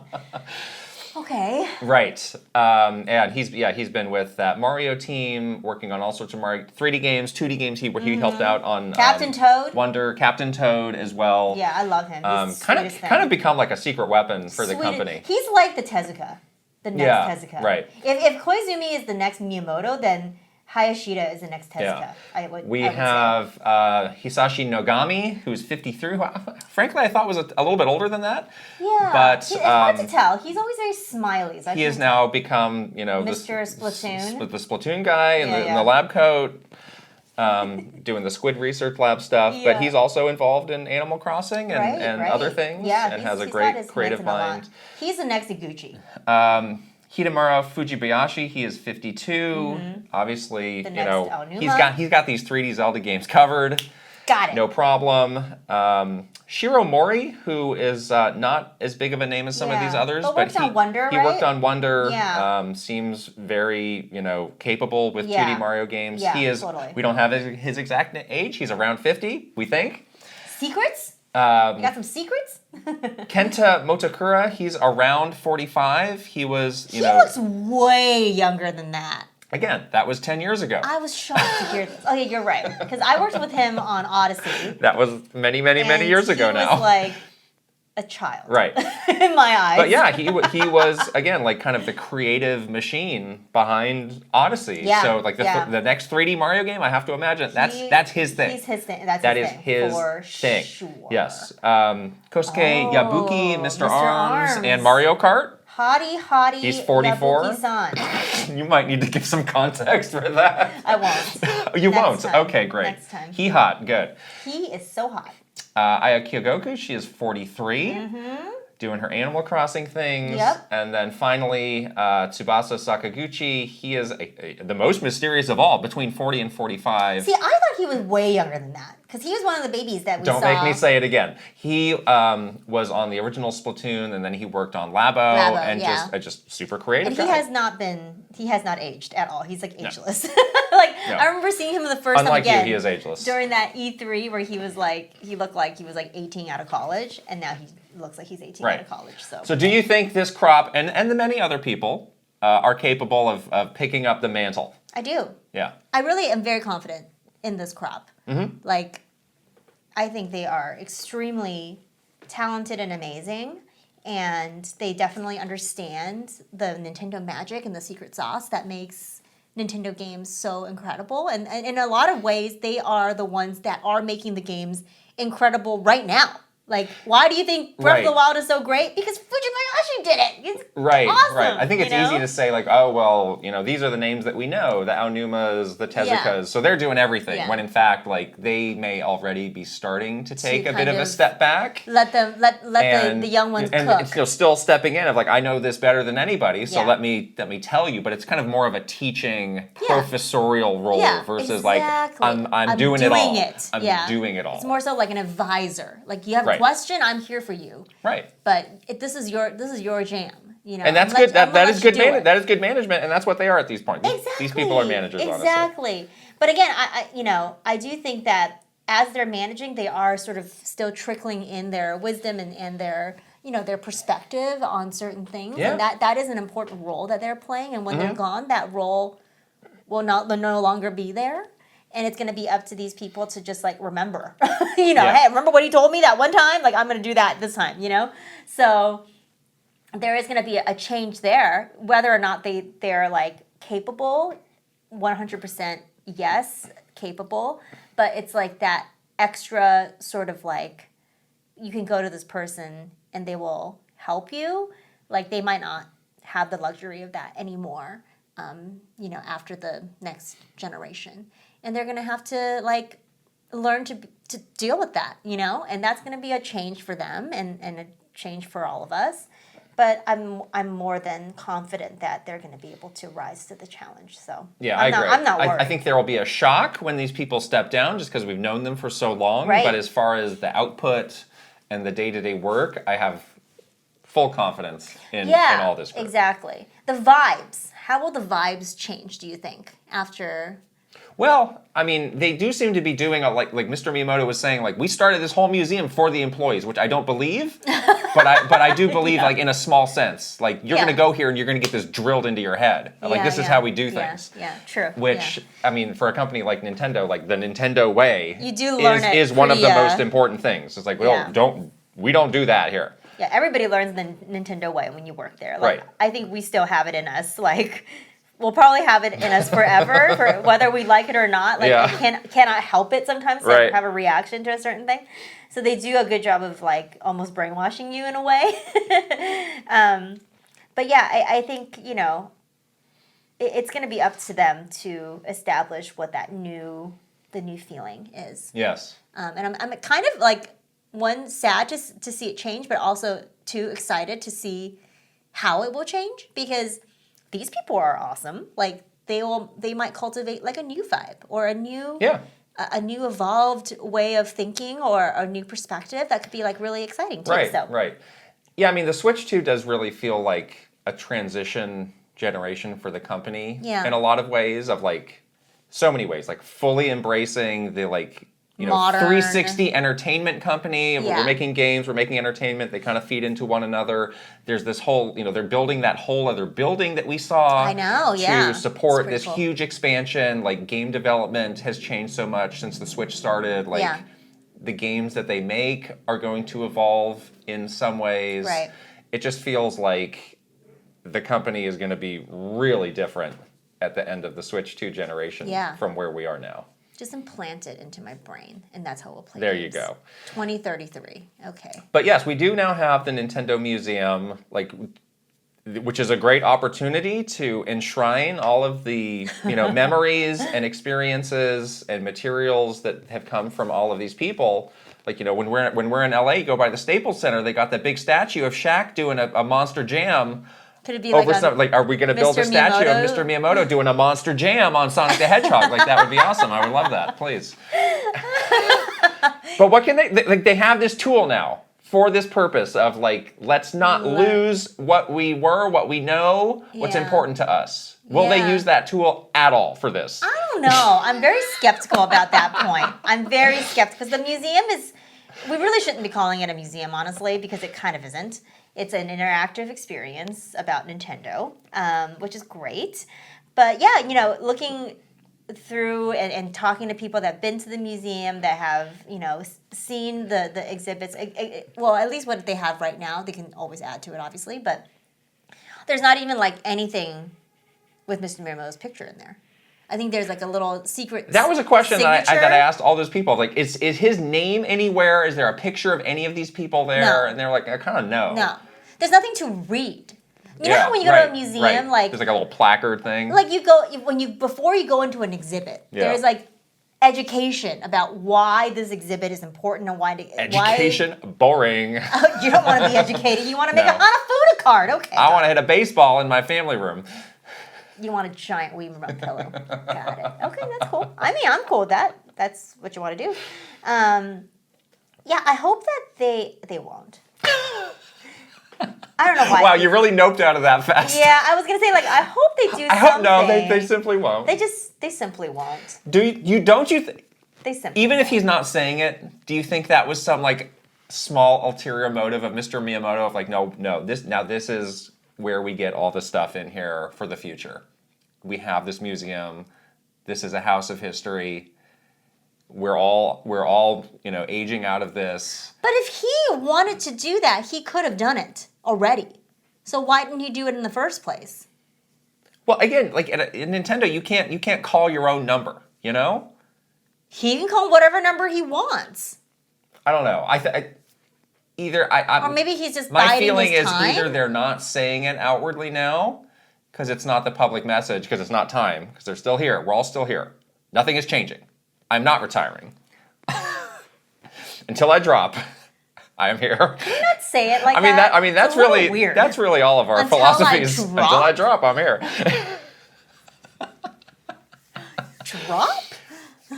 Okay. Right. And he's been with that Mario team, working on all sorts of Mario 3D games, 2D games. He helped out on Captain Toad. Wonder, Captain Toad as well. Yeah, I love him. He's the kind of become like a secret weapon for the company. He's like the Tezuka, the next Tezuka. Right. If Koizumi is the next Miyamoto, then Hayashida is the next Tezuka. Yeah. We have Hisashi Nogami, who's 53, who frankly I thought was a little bit older than that. Yeah, but it's hard to tell. He's always very smiley. So he has now become, Mr. Splatoon. the Splatoon guy in the lab coat, doing the squid research lab stuff. Yeah. But he's also involved in Animal Crossing and other things, and has a great creative mind. He's the next Iguchi. Hidemura Fujibayashi, he is 52. Obviously, The next Aonuma. he's got these 3D Zelda games covered. Got it. No problem. Shiro Mori, who is not as big of a name as some of these others, but he worked on Wonder. Yeah. Seems very capable with 2D Yeah. Mario games. Yeah, He is. totally. We don't have his exact age. He's around 50, we think. Secrets? You got some secrets? Kenta Motokura, he's around 45. He was, He looks way younger than that. Again, that was 10 years ago. I was shocked to hear this. Oh, yeah, you're right. Because I worked with him on Odyssey. That was many years ago now. He was like a child. Right. In my eyes. But yeah, he was, again, like kind of the creative machine behind Odyssey. Yeah, So like the next 3D Mario game, I have to imagine, that's his thing. He's his thing. That's That his is thing. his For thing. Sure. Yes. Kosuke Yabuki, Mr. Arms, Arms. and Mario Kart. Hottie. He's 44. Yabuki-san. You might need to give some context for that. I won't. You Next won't? time. Okay, great. Next time. He hot, good. He is so hot. Aya Kyogoku, she is 43. Doing her Animal Crossing things. Yep. And then finally, Tsubasa Sakaguchi, he is the most mysterious of all, between 40 and 45. See, I thought he was way younger than that. Because he was one of the babies that we saw. Don't make me say it again. He was on the original Splatoon, and then he worked on Labo, and just super creative And guy. he has not aged at all. He's like ageless. I remember seeing him the first Unlike time again. you, he is ageless. During that E3 where he looked like he was like 18 out of college, and now he looks like he's 18 out of college. So do you think this crop, and the many other people, are capable of picking up the mantle? I do. Yeah. I really am very confident in this crop. Like, I think they are extremely talented and amazing, and they definitely understand the Nintendo magic and the secret sauce that makes Nintendo games so incredible. And in a lot of ways, they are the ones that are making the games incredible right now. Like, why do you think Breath of the Wild is so great? Because Fujibayashi did it. It's awesome. Right. I think it's easy to say, like, oh, well, these are the names that we know, the Aonumas, the Tezukas, so they're doing everything, when in fact, like, they may already be starting to take a bit of a step back. Let the young ones cook. And still stepping in of, like, I know this better than anybody, so let me tell you, but it's kind of more of a teaching, professorial role versus, like, I'm doing it all. I'm doing it all. It's more so like an advisor. Like, you have a question, I'm here for you. Right. But this is your jam. And that's good. That is good. That is good management, and that's what they are at these points. Exactly. These people are managers. Exactly. Honestly. But again, I do think that as they're managing, they are sort of still trickling in their wisdom and their their perspective on certain things, and that is an important role that they're playing. And when they're gone, that role will no longer be there. And it's going to be up to these people to just, like, remember. Hey, remember what he told me that one time? Like, I'm going to do that this time, So there is going to be a change there. Whether or not they're, like, capable, 100% yes, capable. But it's, like, that extra sort of, like, you can go to this person and they will help you. Like, they might not have the luxury of that anymore, after the next generation. And they're going to have to, like, learn to deal with that, And that's going to be a change for them and a change for all of us. But I'm more than confident that they're going to be able to rise to the challenge. So I agree. I'm not worried. I think there will be a shock when these people step down just because we've known them for so long. Right. But as far as the output and the day-to-day work, I have full confidence in all this work. Exactly. The vibes. How will the vibes change, do you think, after... Well, I mean, they do seem to be doing like Mr. Miyamoto was saying, like, we started this whole museum for the employees, which I don't believe, but I do believe like in a small sense, like you're gonna go here and you're gonna get this drilled into your head, like this is how we do things. Yeah, true. Which I mean, for a company like Nintendo, like the Nintendo way, you do learn is one of the most important things. It's like we don't do that here. Yeah, everybody learns the Nintendo way when you work there. Like, right. I think we still have it in us. Like, we'll probably have it in us forever, for whether we like it or not. Like, I cannot help it sometimes to have a reaction to a certain thing. So they do a good job of like almost brainwashing you in a way. But yeah, I think it's going to be up to them to establish what the new feeling is. Yes. And I'm kind of like sad to see it change, but also too excited to see how it will change, because these people are awesome. Like they might cultivate like a new vibe or a new evolved way of thinking or a new perspective that could be like really exciting too. Right. Yeah, I mean the Switch 2 does really feel like a transition generation for the company in a lot of ways, of like so many ways, like fully embracing the like modern 360 entertainment company. We're making games, we're making entertainment. They kind of feed into one another. There's this whole, they're building that whole other building that we saw. I know, to support this huge expansion. Like game development has changed so much since the Switch started. Like the games that they make are going to evolve in some ways. Right. It just feels like the company is going to be really different at the end of the Switch 2 generation from where we are now. Just implant it into my brain, and that's how we'll play There games. you go. 2033. Okay. But yes, we do now have the Nintendo Museum, which is a great opportunity to enshrine all of the memories and experiences and materials that have come from all of these people. Like when we're in LA, you go by the Staples Center, they got that big statue of Shaq doing a Monster Jam. Could it be like are we going to build a statue of Mr. Miyamoto doing a Monster Jam on Sonic the Hedgehog? Like, that would be awesome. I would love that, please. But what can they have this tool now for this purpose of like, let's not lose what we were, what we know, what's important to us. Will they use that tool at all for this? I don't know. I'm very skeptical about that point. I'm very skeptical because the museum we really shouldn't be calling it a museum, honestly, because it kind of isn't. It's an interactive experience about Nintendo, which is great. But yeah, looking through and talking to people that have been to the museum, that have, seen the exhibits, well, at least what they have right now, they can always add to it, obviously, but there's not even like anything with Mr. Miyamoto's picture in there. I think there's like a little secret. That was a question that I asked all those people. Like, is his name anywhere? Is there a picture of any of these people there? No. And they're like, I kind of know. No. There's nothing to read. You know how when you go to a museum, like there's like a little placard thing. Like before you go into an exhibit, there's like education about why this exhibit is important and Education, boring. You don't want to be educated. You want to make a Hanafuda card. Okay. I want to hit a baseball in my family room. You want a giant Wii remote pillow. Got it. Okay, that's cool. I mean, I'm cool with that. That's what you want to do. Yeah, I hope that they won't. I don't know why. Wow, you really noped out of that fast. Yeah, I was gonna say, like, I hope they do something. I hope no, they simply won't. They simply won't. Don't you think? They simply even won't. if he's not saying it, do you think that was some like small ulterior motive of Mr. Miyamoto of like, no, this is where we get all the stuff in here for the future. We have this museum. This is a house of history. We're all aging out of this. But if he wanted to do that, he could have done it already. So why didn't he do it in the first place? Well, again, like in Nintendo, you can't call your own number. He can call whatever number he wants. I don't know. Or maybe he's just my biding feeling his is time. Either they're not saying it outwardly now because it's not the public message, because it's not time, because they're still here. We're all still here. Nothing is changing. I'm not retiring. Until I drop, I am here. Can you not say it like that? I mean that's really weird. That's really all of our philosophies. Until I drop, I'm here. Drop?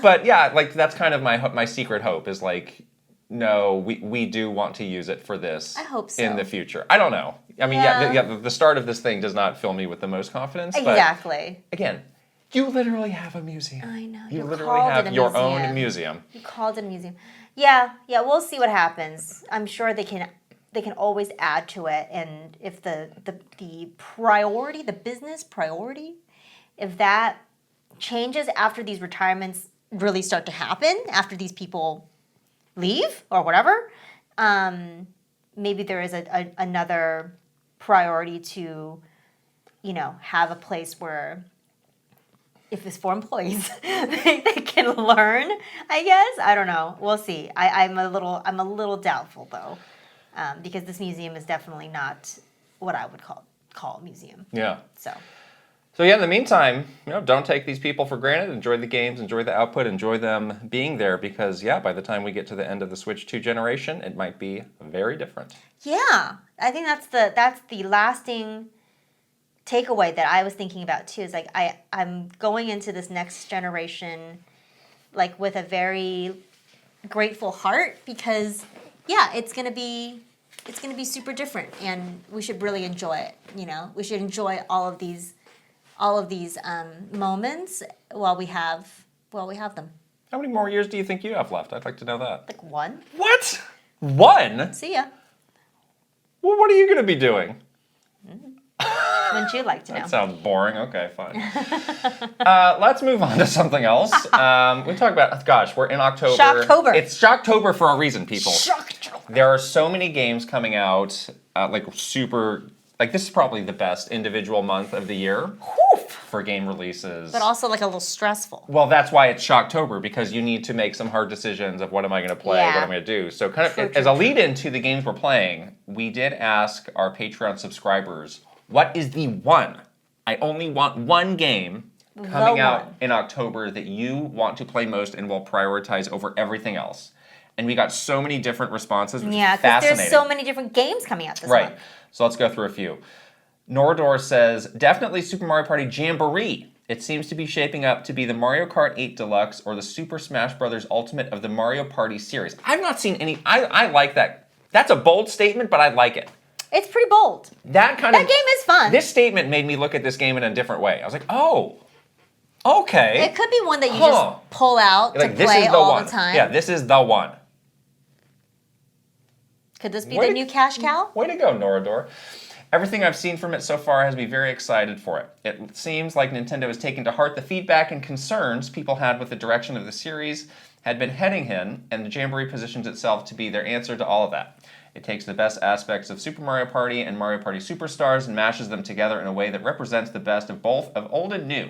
But yeah, like that's kind of my secret hope is like, no, we do want to use it for this. I hope so. In the future. I don't know. I mean, the start of this thing does not fill me with the most confidence. Exactly. But again, You literally have a museum. I know. You literally have your own museum. You called it a museum. Yeah, we'll see what happens. I'm sure they can always add to it, and if the priority, the business priority, if that changes after these retirements really start to happen, after these people leave or whatever, maybe there is another priority to, have a place where, if it's for employees, they can learn, I guess. I don't know. We'll see. I'm a little doubtful though, because this museum is definitely not what I would call a museum. Yeah. So yeah, in the meantime, don't take these people for granted. Enjoy the games, enjoy the output, enjoy them being there, because by the time we get to the end of the Switch 2 generation, it might be very different. Yeah, I think that's the lasting takeaway that I was thinking about too. Is like I'm going into this next generation like with a very grateful heart, because it's gonna be super different, and we should really enjoy it. We should enjoy all of these moments while we have them. How many more years do you think you have left? I'd like to know that. Like 1. What? 1? See ya. Well, what are you going to be doing? Wouldn't you like to know? That sounds boring. Okay, fine. Let's move on to something else. We talk about, we're in October. Shocktober. It's Shocktober for a reason, people. Shocktober. There are so many games coming out, this is probably the best individual month of the year for game releases. But also like a little stressful. Well, that's why it's Shocktober, because you need to make some hard decisions of what am I going to play, what am I going to do. So as a lead-in to the games we're playing, we did ask our Patreon subscribers, what is the one? I only want one game coming out in October that you want to play most and will prioritize over everything else. And we got so many different responses, which is fascinating. Because there's so many different games coming out this month. So let's go through a few. Norador says, definitely Super Mario Party Jamboree. It seems to be shaping up to be the Mario Kart 8 Deluxe or the Super Smash Bros. Ultimate of the Mario Party series. I've not seen any. I like that. That's a bold statement, but I like it. It's pretty bold. That game is fun. This statement made me look at this game in a different way. I was like, oh, okay. It could be one that you just pull out to play all the time. Yeah, this is the one. Could this be the new cash cow? Way to go, Norador. Everything I've seen from it so far has me very excited for it. It seems like Nintendo has taken to heart the feedback and concerns people had with the direction of the series had been heading in, and the Jamboree positions itself to be their answer to all of that. It takes the best aspects of Super Mario Party and Mario Party Superstars and mashes them together in a way that represents the best of both of old and new.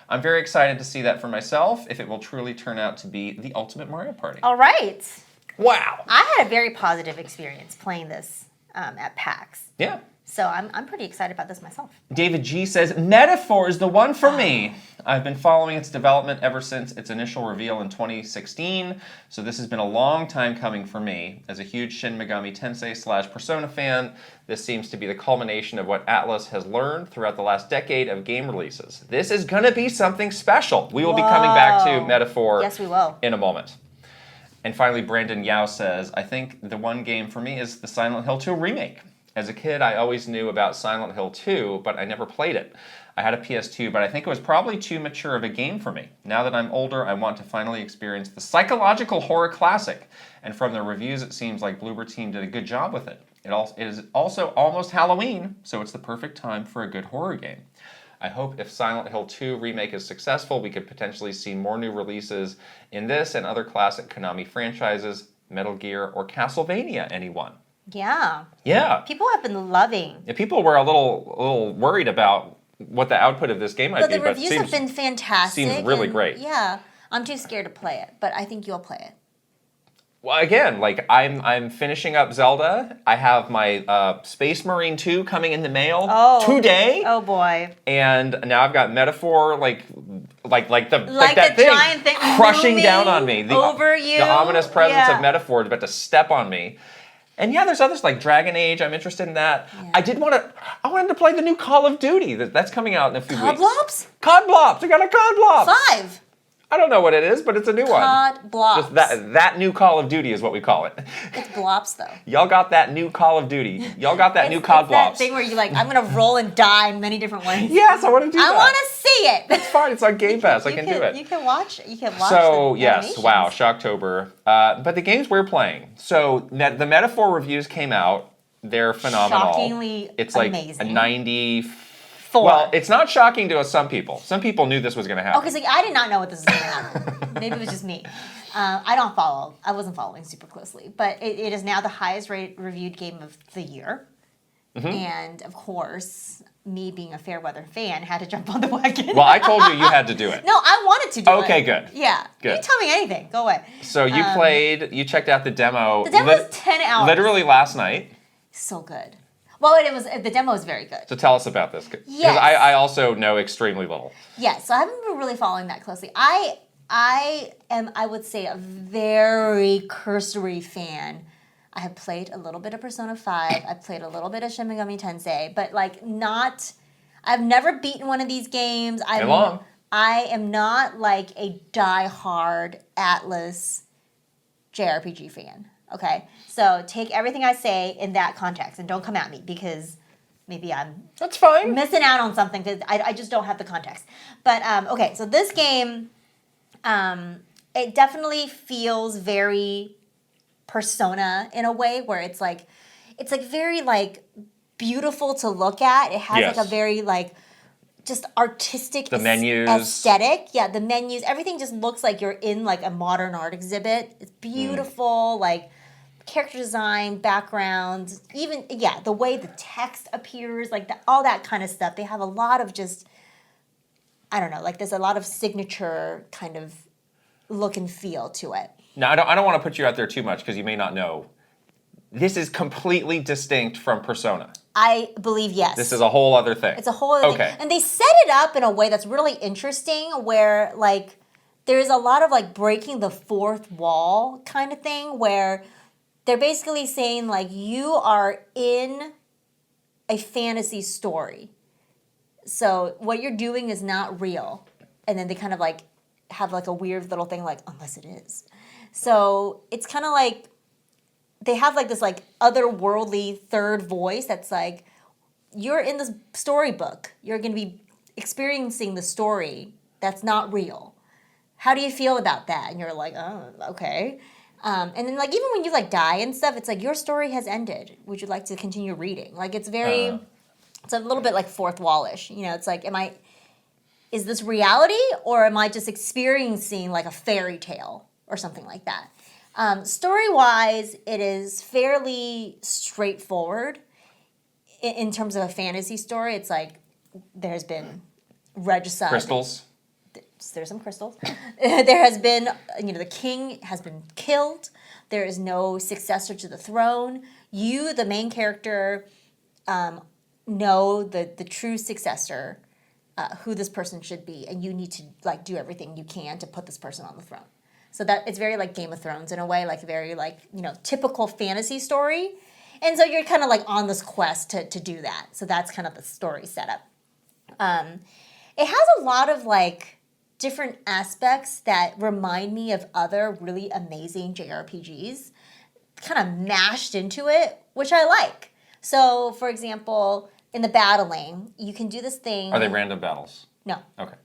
I'm very excited to see that for myself, if it will truly turn out to be the ultimate Mario Party. All right. Wow. I had a very positive experience playing this at PAX. Yeah. So I'm pretty excited about this myself. David G says, Metaphor is the one for me. I've been following its development ever since its initial reveal in 2016, so this has been a long time coming for me. As a huge Shin Megami Tensei / Persona fan, this seems to be the culmination of what Atlus has learned throughout the last decade of game releases. This is going to be something special. We will be coming back to Metaphor in a moment. And finally, Brandon Yao says, I think the one game for me is the Silent Hill 2 remake. As a kid, I always knew about Silent Hill 2, but I never played it. I had a PS2, but I think it was probably too mature of a game for me. Now that I'm older, I want to finally experience the psychological horror classic. And from the reviews, it seems like Bloober Team did a good job with it. It is also almost Halloween, so it's the perfect time for a good horror game. I hope if Silent Hill 2 remake is successful, we could potentially see more new releases in this and other classic Konami franchises, Metal Gear, or Castlevania, anyone. Yeah. Yeah. People have been loving. Yeah, people were a little worried about what the output of this game might be. But the reviews have been fantastic. Seems really great. Yeah. I'm too scared to play it, but I think you'll play it. Well, again, I'm finishing up Zelda. I have my Space Marine 2 coming in the mail today. Oh boy! And now I've got Metaphor, like that the giant thing crushing down on me. Over you. The ominous presence of Metaphor is about to step on me. And yeah, there's others like Dragon Age. I'm interested in that. Yeah. I wanted to play the new Call of Duty that's coming out in a few weeks. Cod Blops? Cod Blops. I got a Cod Blops. 5. I don't know what it is, but it's a new one. COD Blops. Just that new Call of Duty is what we call it. It's Blops, though. Y'all got that new Call of Duty. Y'all got that new COD Blops. That thing where you like, I'm going to roll and die in many different ways. Yes, I want to do that. I want to see it. It's fine. It's on Game Pass. I can do it. You can watch. So, the yes, animations. wow, Shocktober. But the games we're playing. So, the Metaphor reviews came out. They're phenomenal. Shockingly it's like amazing. a 90. 4. Well, it's not shocking to some people. Some people knew this was going to happen. Oh, because I did not know what this was going to happen. Maybe it was just me. I wasn't following super closely. But it is now the highest reviewed game of the year. Mm-hmm. And, of course, me being a Fairweather fan had to jump on the wagon. Well, I told you had to do it. No, I wanted to do it. Okay, good. Yeah. Good. You can tell me anything. Go away. So you checked out the demo. The demo was 10 hours. Literally last night. So good. Well, the demo was very good. So tell us about this. Because Yes. I also know extremely little. Yes, so I haven't been really following that closely. I am, I would say, a very cursory fan. I have played a little bit of Persona 5. I've played a little bit of Shin Megami Tensei, but I've never beaten one of these games. I am not like a die-hard Atlas JRPG fan. Okay, so take everything I say in that context and don't come at me because maybe That's fine. missing out on something because I just don't have the context. But okay, so this game, it definitely feels very Persona in a way where it's like very like beautiful to look at. It has like a very like just artistic menus. aesthetic. Yeah, the menus, everything just looks like you're in like a modern art exhibit. It's beautiful, like character design, background, even the way the text appears, like all that kind of stuff. They have a lot of just, I don't know, like there's a lot of signature kind of look and feel to it. Now, I don't want to put you out there too much because you may not know. This is completely distinct from Persona. I believe yes. This is a whole other thing. It's a whole other thing. And they set it up in a way that's really interesting where like there's a lot of like breaking the fourth wall kind of thing where they're basically saying like you are in a fantasy story. So what you're doing is not real. And then they kind of like have like a weird little thing like unless it is. So it's kind of like they have like this like otherworldly third voice that's like you're in this storybook. You're going to be experiencing the story that's not real. How do you feel about that? And you're like, oh, okay. And then like even when you like die and stuff, it's like your story has ended. Would you like to continue reading? Like it's very, it's a little bit like fourth wallish. You know, it's like, is this reality or am I just experiencing like a fairy tale or something like that? Story-wise, it is fairly straightforward in terms of a fantasy story. It's like there's been regicide. Crystals. There's some crystals. There has been, the king has been killed. There is no successor to the throne. You, the main character, know the true successor, who this person should be, and you need to like do everything you can to put this person on the throne. So that it's very like Game of Thrones in a way, like very like, typical fantasy story. And so you're kind of like on this quest to do that. So that's kind of the story setup. It has a lot of like different aspects that remind me of other really amazing JRPGs kind of mashed into it, which I like. So, for example, in the battling, you can do this thing. Are they random battles? No. Okay.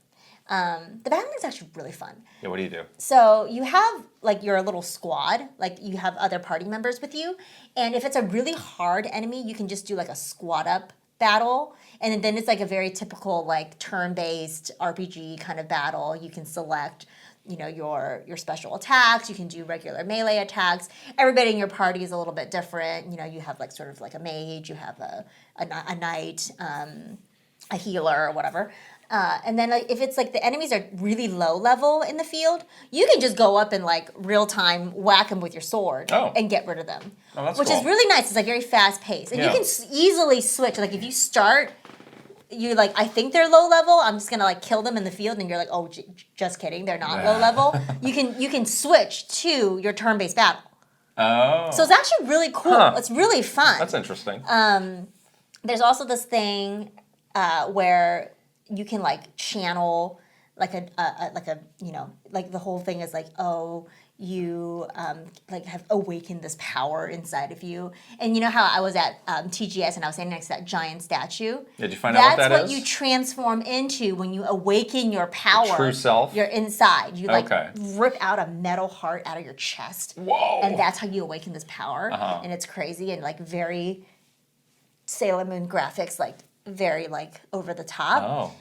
The battling is actually really fun. Yeah, what do you do? So you have like your little squad, like you have other party members with you, and if it's a really hard enemy, you can just do like a squad up battle, and then it's like a very typical like turn-based RPG kind of battle. You can select, your special attacks. You can do regular melee attacks. Everybody in your party is a little bit different. You have like sort of like a mage, you have a knight, a healer or whatever. And then like, if it's like the enemies are really low level in the field, you can just go up and like real time whack them with your sword and get rid of them. Oh, that's which cool. is really nice. It's like very fast paced. And you can easily switch. Like if you start, you're like, I think they're low level. I'm just going to like kill them in the field. And you're like, oh, just kidding. They're not low level. You can switch to your turn based battle. Oh. So it's actually really cool. Huh. It's really fun. That's interesting. There's also this thing where you can like channel like like the whole thing is like, oh, you like have awakened this power inside of you. And you know how I was at TGS and I was standing next to that giant statue? Did you find out what that is? That's what you transform into when you awaken your power. The true self? You're inside. You like Okay. rip out a metal heart out of your chest. Whoa. And that's how you awaken this power. Uh-huh. And it's crazy and like very Sailor Moon graphics, like very like over the top. Oh.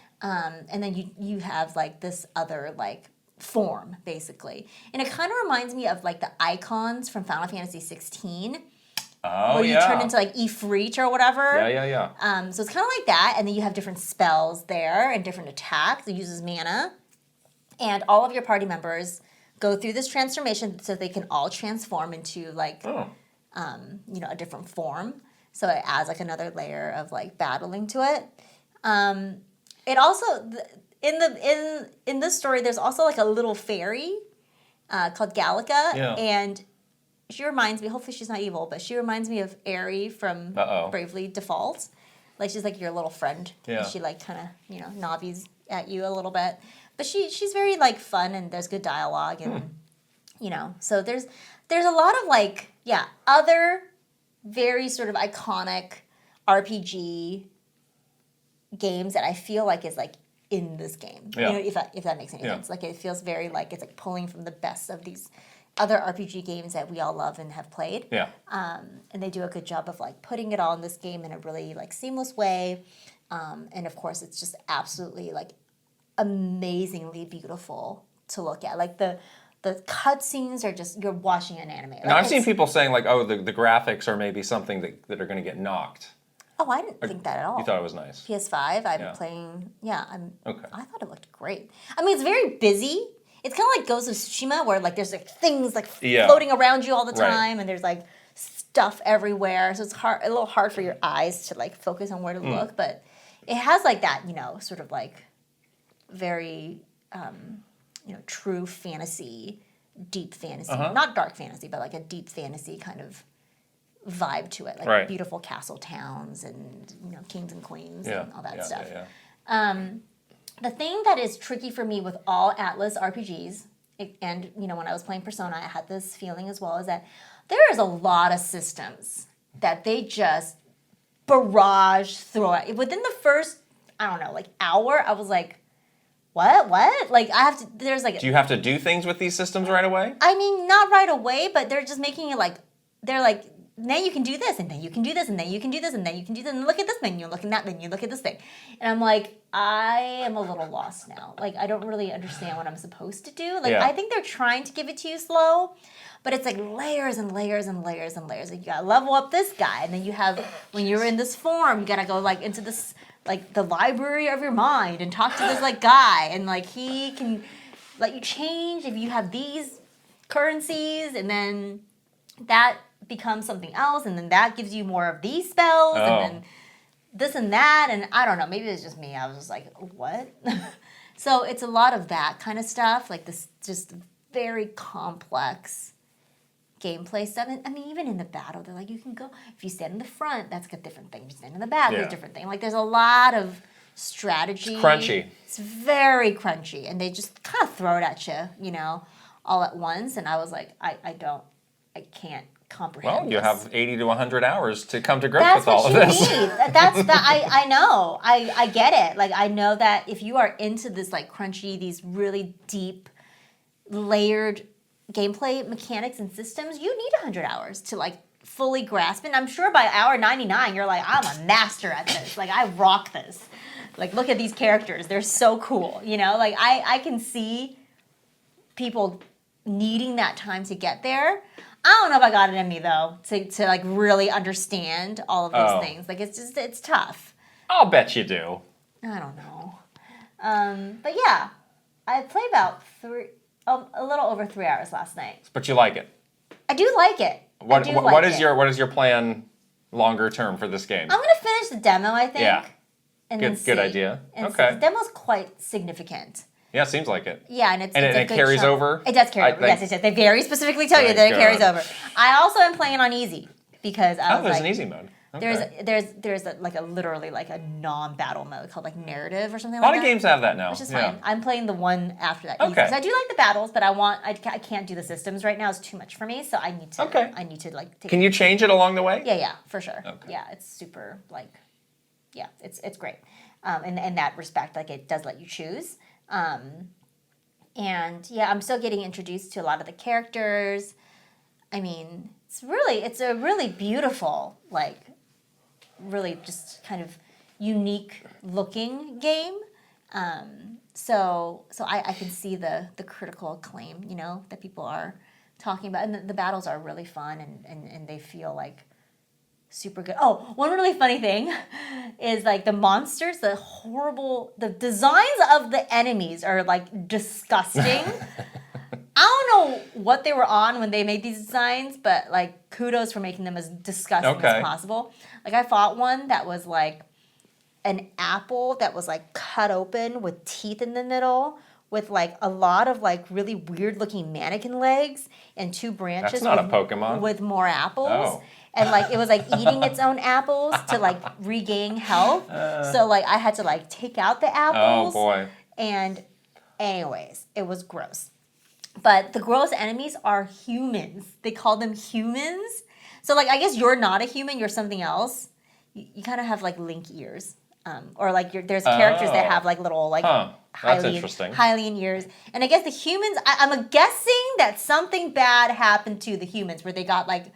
And then you have like this other like form basically, and it kind of reminds me of like the icons from Final Fantasy 16. Oh, where you turn into like Ifrit or whatever. Yeah. So it's kind of like that, and then you have different spells there and different attacks. It uses mana, and all of your party members go through this transformation so they can all transform into like a different form. So it adds like another layer of like battling to it. It also in this story there's also like a little fairy called Gallica, and she reminds me. Hopefully she's not evil, but she reminds me of Aerie from Bravely Default. Like she's like your little friend. Yeah. And she like kind of navies at you a little bit, but she's very like fun and there's good dialogue and so there's a lot of like other very sort of iconic RPG games that I feel like is like in this game. Yeah. If that makes any sense. Like it feels very like it's like pulling from the best of these other RPG games that we all love and have played. Yeah. And they do a good job of like putting it all in this game in a really like seamless way. And of course it's just absolutely like amazingly beautiful to look at. Like the cutscenes are just, you're watching an anime. Like Now I've seen people saying like, oh, the graphics are maybe something that are going to get knocked. Oh, I didn't think that at all. You thought it was nice. PS5, I've been playing. Yeah, Okay. I thought it looked great. I mean, it's very busy. It's kind of like Ghost of Tsushima, where like there's like things like floating around you all the time, and there's like stuff everywhere. So it's a little hard for your eyes to like focus on where to look. But it has like that, sort of like very, true fantasy, deep fantasy, not dark fantasy, but like a deep fantasy kind of vibe to it, like beautiful castle towns and kings and queens and all that stuff. The thing that is tricky for me with all Atlas RPGs, and when I was playing Persona, I had this feeling as well, is that there is a lot of systems that they just barrage through it. Within the first, hour, I was like, what? Like I have to. There's like. Do you have to do things with these systems right away? I mean, not right away, but they're just making it like they're like. Now you can do this, and then you can do this, and then you can do this, and then you can do this, and look at this menu, look at that menu, look at this thing. And I'm like, I am a little lost now. Like, I don't really understand what I'm supposed to do. Like, I think they're trying to give it to you slow, but it's like layers and layers and layers and layers. Like, you gotta level up this guy, and then you have, when you're in this form, you gotta go, like, into this, like, the library of your mind and talk to this, like, guy, and, like, he can let you change if you have these currencies, and then that becomes something else, and then that gives you more of these spells, and then this and that, and I don't know, maybe it's just me. I was just like, what? So it's a lot of that kind of stuff, like this just very complex gameplay stuff. And I mean, even in the battle, they're like, you can go, if you stand in the front, that's a different thing. If you stand in the back, it's a different thing. Like there's a lot of strategy. It's crunchy. It's very crunchy, and they just kind of throw it at you, all at once, and I was like, I can't comprehend. Well, you have 80 to 100 hours to come to grips That's with all of this. That's what you need. I know. I get it. Like, I know that if you are into this, like, crunchy, these really deep, layered gameplay mechanics and systems, you need 100 hours to, like, fully grasp it. And I'm sure by hour 99, you're like, I'm a master at this. Like, I rock this. Like, look at these characters. They're so cool, Like, I can see people needing that time to get there. I don't know if I got it in me though to like really understand all of those things. Like it's tough. I'll bet you do. I don't know. But yeah, I played about a little over 3 hours last night. But you like it. I do like it. What is your plan longer term for this game? I'm gonna finish the demo, I think. Yeah. And good idea. And okay. The demo's quite significant. Yeah, seems like it. Yeah, and it's it a good carries chunk. over? It does carry over. Yes, it does. They very specifically tell you that it carries over. I also am playing on easy because I was there's like, an easy mode. Okay. There's like a literally like a non-battle mode called like narrative or something A like lot that. of games have that now. Which is yeah. fine. I'm playing the one after that. Okay. Because I do like the battles, but I can't do the systems right now. It's too much for me. So I need to. Okay. I need to like. Can you change it along the way? Yeah, for sure. Okay. Yeah, it's super like. Yeah, it's great. In that respect, like it does let you choose. And yeah, I'm still getting introduced to a lot of the characters. I mean, it's a really beautiful, like, really just kind of unique looking game. So I can see the critical acclaim, that people are talking about. And the battles are really fun and they feel like super good. Oh, one really funny thing is like the monsters, the designs of the enemies are like disgusting. I don't know what they were on when they made these designs, but like kudos for making them as disgusting as possible. Like I fought one that was like an apple that was like cut open with teeth in the middle with like a lot of like really weird looking mannequin legs and two branches. That's not a Pokemon. With more apples. Oh. And like it was like eating its own apples to like regain health. So like I had to like take out the apples. Oh boy. And anyways, it was gross. But the gross enemies are humans. They call them humans. So like I guess you're not a human, you're something else. You kind of have like Link ears. Or like there's characters that have like little like That's interesting. Hylian ears. And I guess the humans, I'm guessing that something bad happened to the humans where they got like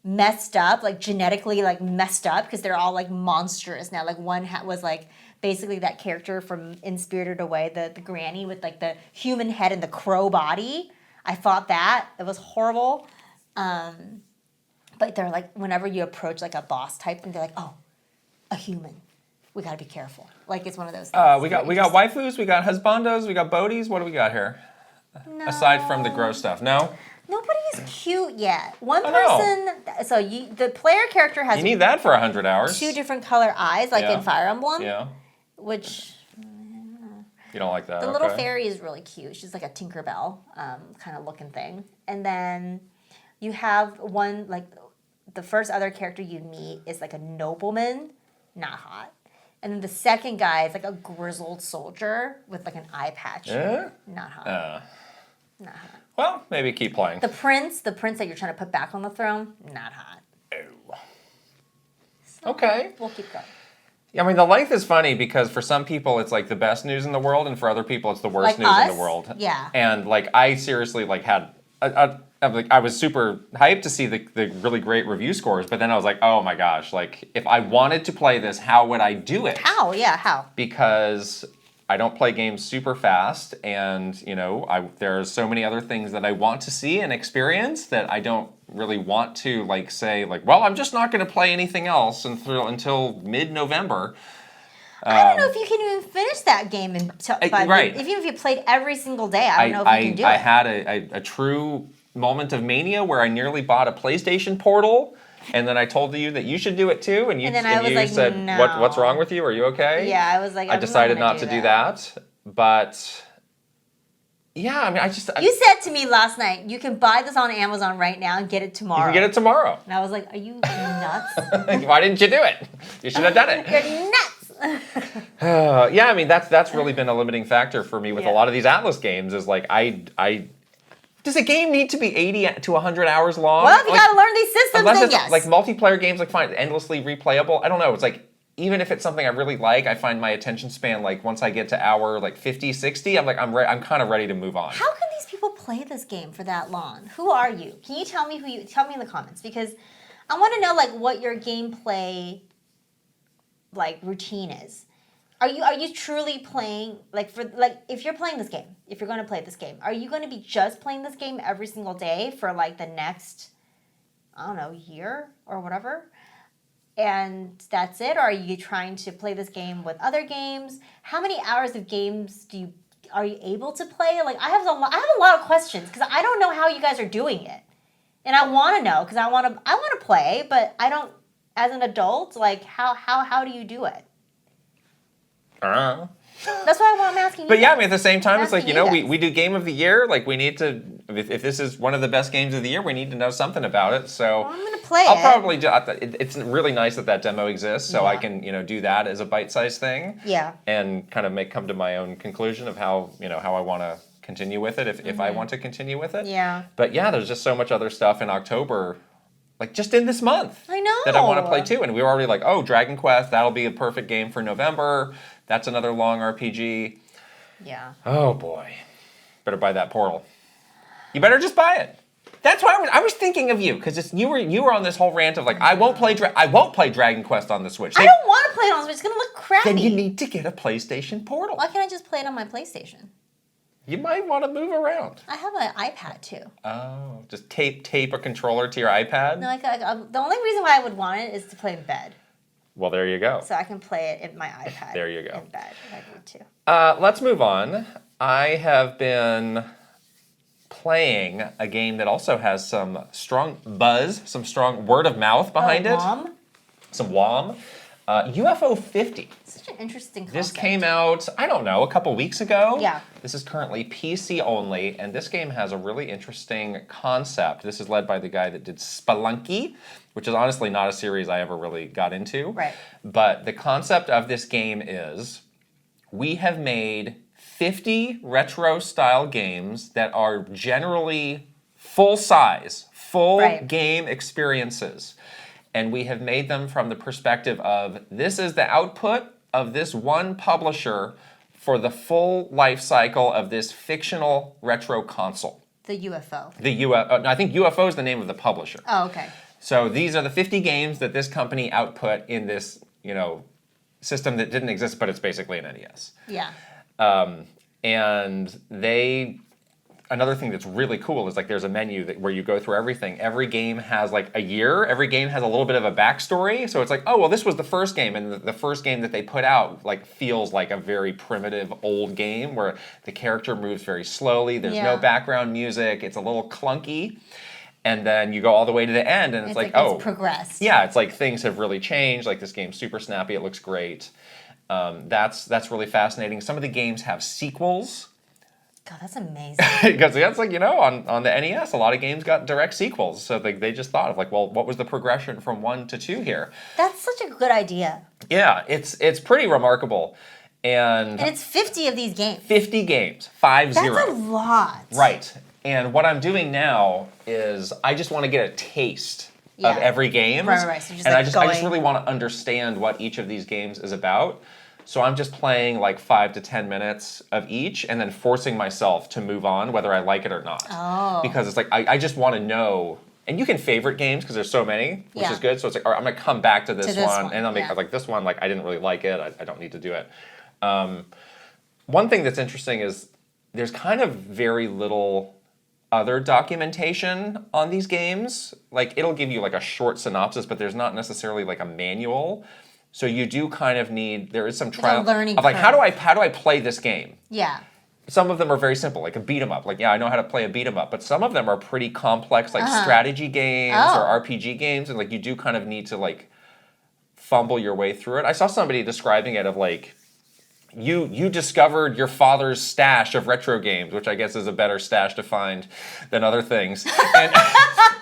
messed up, like genetically like messed up because they're all like monstrous now. Like one was like basically that character from In Spirited Away, the granny with like the human head and the crow body. I fought that. It was horrible. But they're like, whenever you approach like a boss type thing, they're like, oh, a human. We gotta be careful. Like it's one of those things. We got waifus, we got husbandos, we got bodis. What do we got here? No. Aside from the gross stuff, no. Nobody's cute yet. One I person. So the player character has. You need that for 100 hours. Two different color eyes, like in Fire Emblem. Yeah. Which. You don't like that. The little fairy is really cute. She's like a Tinkerbell kind of looking thing. And then you have one like the first other character you meet is like a nobleman, not hot. And then the second guy is like a grizzled soldier with like an eye patch. Not hot. Not hot. Well, maybe keep playing. The prince that you're trying to put back on the throne, not hot. Oh. So Okay. We'll keep going. I mean, the length is funny because for some people it's like the best news in the world, and for other people it's the worst Like news us? in the world. Yeah. And like I seriously like had I was super hyped to see the really great review scores, but then I was like, oh my gosh, like if I wanted to play this, how would I do it? How? Yeah, how? Because I don't play games super fast, and there are so many other things that I want to see and experience that I don't really want to like say like, well, I'm just not going to play anything else until mid-November. I don't know if you can even finish that game right. Even if you played every single day, I don't know if you can do it. I had a true moment of mania where I nearly bought a PlayStation Portal, and then I told you that you should do it too, and you like, said, no. What's wrong with you? Are you okay? Yeah, I was like, I decided not to do that, but yeah, I mean, You said to me last night, you can buy this on Amazon right now and get it tomorrow. You can get it tomorrow. And I was like, are you nuts? Why didn't you do it? You should have done it. You're nuts. Yeah, I mean that's really been a limiting factor for me with a lot of these Atlas games. Is like does a game need to be 80 to 100 hours long? Well, if you gotta learn these systems, unless then it's yes. like multiplayer games, like fine, endlessly replayable. I don't know. It's like even if it's something I really like, I find my attention span like once I get to hour like 50, 60, I'm kind of ready to move on. How can these people play this game for that long? Who are you? Can you tell me tell me in the comments, because I want to know like what your gameplay like routine is. Are you truly playing if you're playing this game, if you're going to play this game, are you going to be just playing this game every single day for like the next, I don't know, year or whatever? And that's it? Or are you trying to play this game with other games? How many hours of games are you able to play? Like I have a lot of questions because I don't know how you guys are doing it. And I want to know because I want to play, but I don't, as an adult, like how do you do it? That's why I'm asking you. But yeah, I mean, at the same time, it's like, asking you guys. we do game of the year. Like, we need to, if this is one of the best games of the year, we need to know something about it. So Well, I'm going to play I'll it. probably do it's really nice that demo exists, so I Yeah. can, do that as a bite-sized thing. Yeah. And kind of come to my own conclusion of how I want to continue with it, if I want to continue with it. Yeah. But yeah, there's just so much other stuff in October, like just in this month. I know. That I want to play too. And we were already like, oh, Dragon Quest, that'll be a perfect game for November. That's another long RPG. Yeah. Oh boy. Better buy that Portal. You better just buy it. That's why I was thinking of you, because you were on this whole rant of like, I won't play Dragon Quest on the Switch. I don't want to play it on Switch. It's going to look crappy. Then you need to get a PlayStation Portal. Why can't I just play it on my PlayStation? You might want to move around. I have an iPad too. Oh, just tape a controller to your iPad? No, the only reason why I would want it is to play in bed. Well, there you go. So I can play it in my iPad. There you go. In bed if I need to. Let's move on. I have been playing a game that also has some strong buzz, some strong word of mouth behind it. Mom? Some WOM. UFO 50. Such an interesting concept. This came out, I don't know, a couple weeks ago. Yeah. This is currently PC only, and this game has a really interesting concept. This is led by the guy that did Spelunky, which is honestly not a series I ever really got into. Right. But the concept of this game is we have made 50 retro-style games that are generally full-size, full Right. game experiences. And we have made them from the perspective of this is the output of this one publisher for the full life cycle of this fictional retro console. The UFO. I think UFO is the name of the publisher. Oh, okay. So these are the 50 games that this company output in this, system that didn't exist, but it's basically an NES. Yeah. And another thing that's really cool is like there's a menu where you go through everything. Every game has like a year. Every game has a little bit of a backstory. So it's like, oh, well, this was the first game. And the first game that they put out like feels like a very primitive old game where the character moves very slowly. There's no background music. It's a little clunky. And then you go all the way to the end and it's like, oh. It's progressed. Yeah, it's like things have really changed. Like this game's super snappy. It looks great. That's really fascinating. Some of the games have sequels. God, that's amazing. Because that's like, on the NES, a lot of games got direct sequels. So they just thought of like, well, what was the progression from 1 to 2 here? That's such a good idea. Yeah, it's pretty remarkable. And it's 50 of these games. 50 games, 50. That's a lot. Right. And what I'm doing now is I just want to get a taste of every game. Right. So I just really want to understand what each of these games is about. So I'm just playing like 5 to 10 minutes of each and then forcing myself to move on whether I like it or not. Oh. Because it's like I just want to know. And you can favorite games because there's so many, which is good. So it's like, all right, I'm going to come back to this one. And I'll make like this one, like I didn't really like it. I don't need to do it. One thing that's interesting is there's kind of very little other documentation on these games. Like it'll give you like a short synopsis, but there's not necessarily like a manual. So you do kind of need, there is some trial learning of like, curve. how do I play this game? Yeah. Some of them are very simple, like a beat 'em up. Like, yeah, I know how to play a beat 'em up, but some of them are pretty complex, like strategy games or RPG games, and like you do kind of need to like fumble your way through it. I saw somebody describing it of like, you discovered your father's stash of retro games, which I guess is a better stash to find than other things.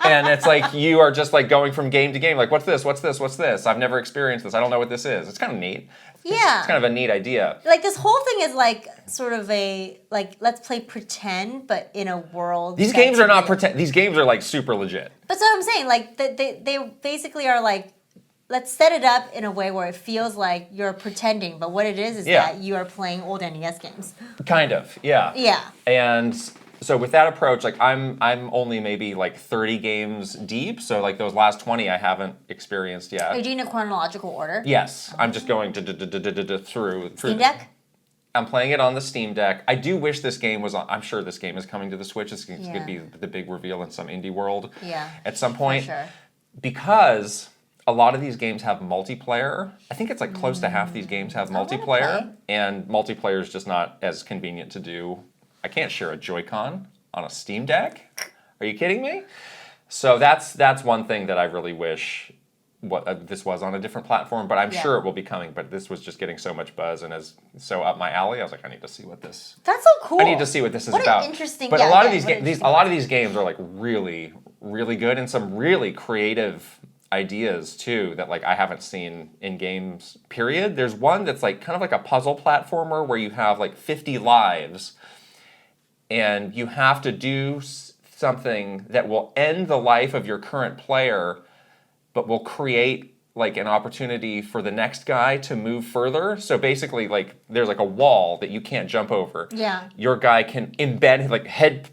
And it's like you are just like going from game to game, like what's this? What's this? What's this? I've never experienced this. I don't know what this is. It's kind of neat. Yeah. It's kind of a neat idea. Like this whole thing is like sort of a like let's play pretend, but in a world. These games are not pretend. These games are like super legit. But that's what I'm saying. Like they basically are like, let's set it up in a way where it feels like you're pretending, but what it is that you are playing old NES games. Kind of, yeah. Yeah. And so with that approach, like I'm only maybe like 30 games deep, so like those last 20 I haven't experienced yet. Are you doing a chronological order? Yes, I'm just going through. Steam Deck? I'm playing it on the Steam Deck. I do wish this game was on. I'm sure this game is coming to the Switch. It's going to be the big reveal in some indie world at some point. For sure. Because a lot of these games have multiplayer. I think it's like close to half these games have multiplayer, and multiplayer is just not as convenient to do. I can't share a Joy-Con on a Steam Deck. Are you kidding me? So that's one thing that I really wish what this was on a different platform, but I'm sure it will be coming. But this was just getting so much buzz and is so up my alley. I was like, I need to see what this. That's so cool. I need to see what this is about. An interesting. But a lot of these games are like really, really good and some really creative ideas too that like I haven't seen in games. Period. There's one that's like kind of like a puzzle platformer where you have like 50 lives, and you have to do something that will end the life of your current player, but will create like an opportunity for the next guy to move further. So basically, like there's like a wall that you can't jump over. Yeah. Your guy can embed like head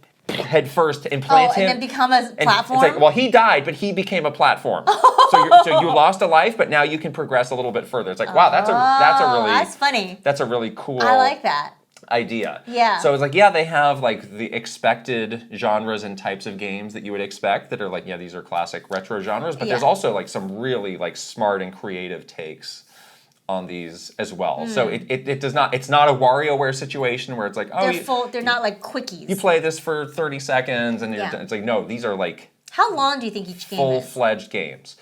first to implant him. And then become a platform? It's like, well, he died, but he became a platform. So you lost a life, but now you can progress a little bit further. It's like, wow, that's funny. That's a really cool. I like that. Idea. Yeah. So it's like, yeah, they have like the expected genres and types of games that you would expect that are like, yeah, these are classic retro genres, but there's also like some really like smart and creative takes on these as well. So it does not, it's not a WarioWare situation where it's like, oh, they're not like quickies. You play this for 30 seconds and it's like, no, these are like how long do you think each game is? Full-fledged games.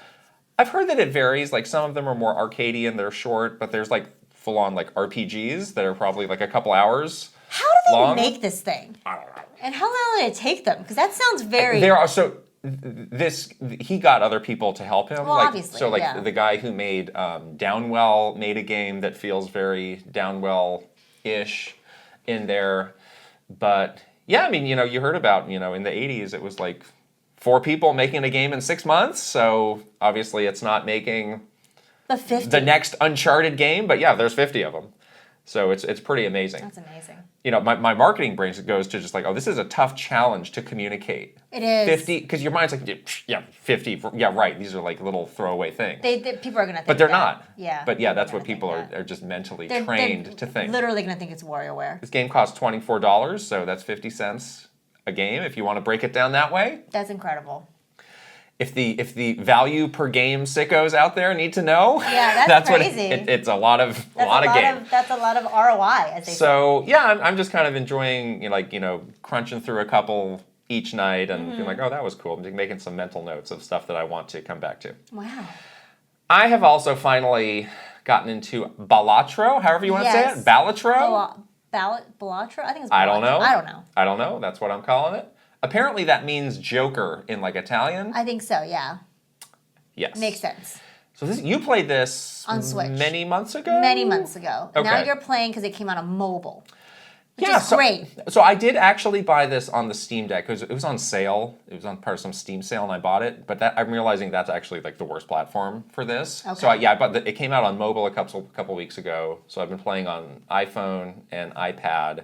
I've heard that it varies. Like some of them are more arcadey and they're short, but there's like full-on like RPGs that are probably like a couple hours. How do they long. Make this thing? I don't know. And how long did it take them? Because that sounds very. There are he got other people to help him. Well, like, obviously, so like the guy who made Downwell made a game that feels very Downwell-ish in there. But yeah, I mean, you know, you heard about, you know, in the 80s it was like 4 people making a game in 6 months. So obviously it's not making the next Uncharted game, but yeah, there's 50 of them. So it's pretty amazing. That's amazing. You know, my marketing brain goes to just like, oh, this is a tough challenge to communicate. It is. 50, because your mind's like, yeah, 50, yeah, right, these are like little throwaway things. People are going to think but they're that. not. Yeah. But yeah, that's what people are just mentally trained to think. Literally going to think it's WarioWare. This game costs $24, so that's 50 cents a game if you want to break it down that way. That's incredible. If the value per game sickos out there need to know, yeah, that's crazy. What it's a lot of game. That's a lot of ROI, as they say. So yeah, I'm just kind of enjoying, you know, crunching through a couple each night and being like, oh, that was cool. I'm just making some mental notes of stuff that I want to come back to. Wow. I have also finally gotten into Balatro, however you want to say it. Balatro. Balatro. I think it's. Balatro. I don't know. I don't know. That's what I'm calling it. Apparently that means Joker in like Italian. I think so, yeah. Yes. Makes sense. So you played this on Switch many months ago? Many months ago. Okay. Now you're playing because it came out on mobile. Which is great. So I did actually buy this on the Steam Deck because it was on sale. It was on part of some Steam sale and I bought it. But I'm realizing that's actually like the worst platform for this. Okay. So I bought it came out on mobile a couple weeks ago. So I've been playing on iPhone and iPad.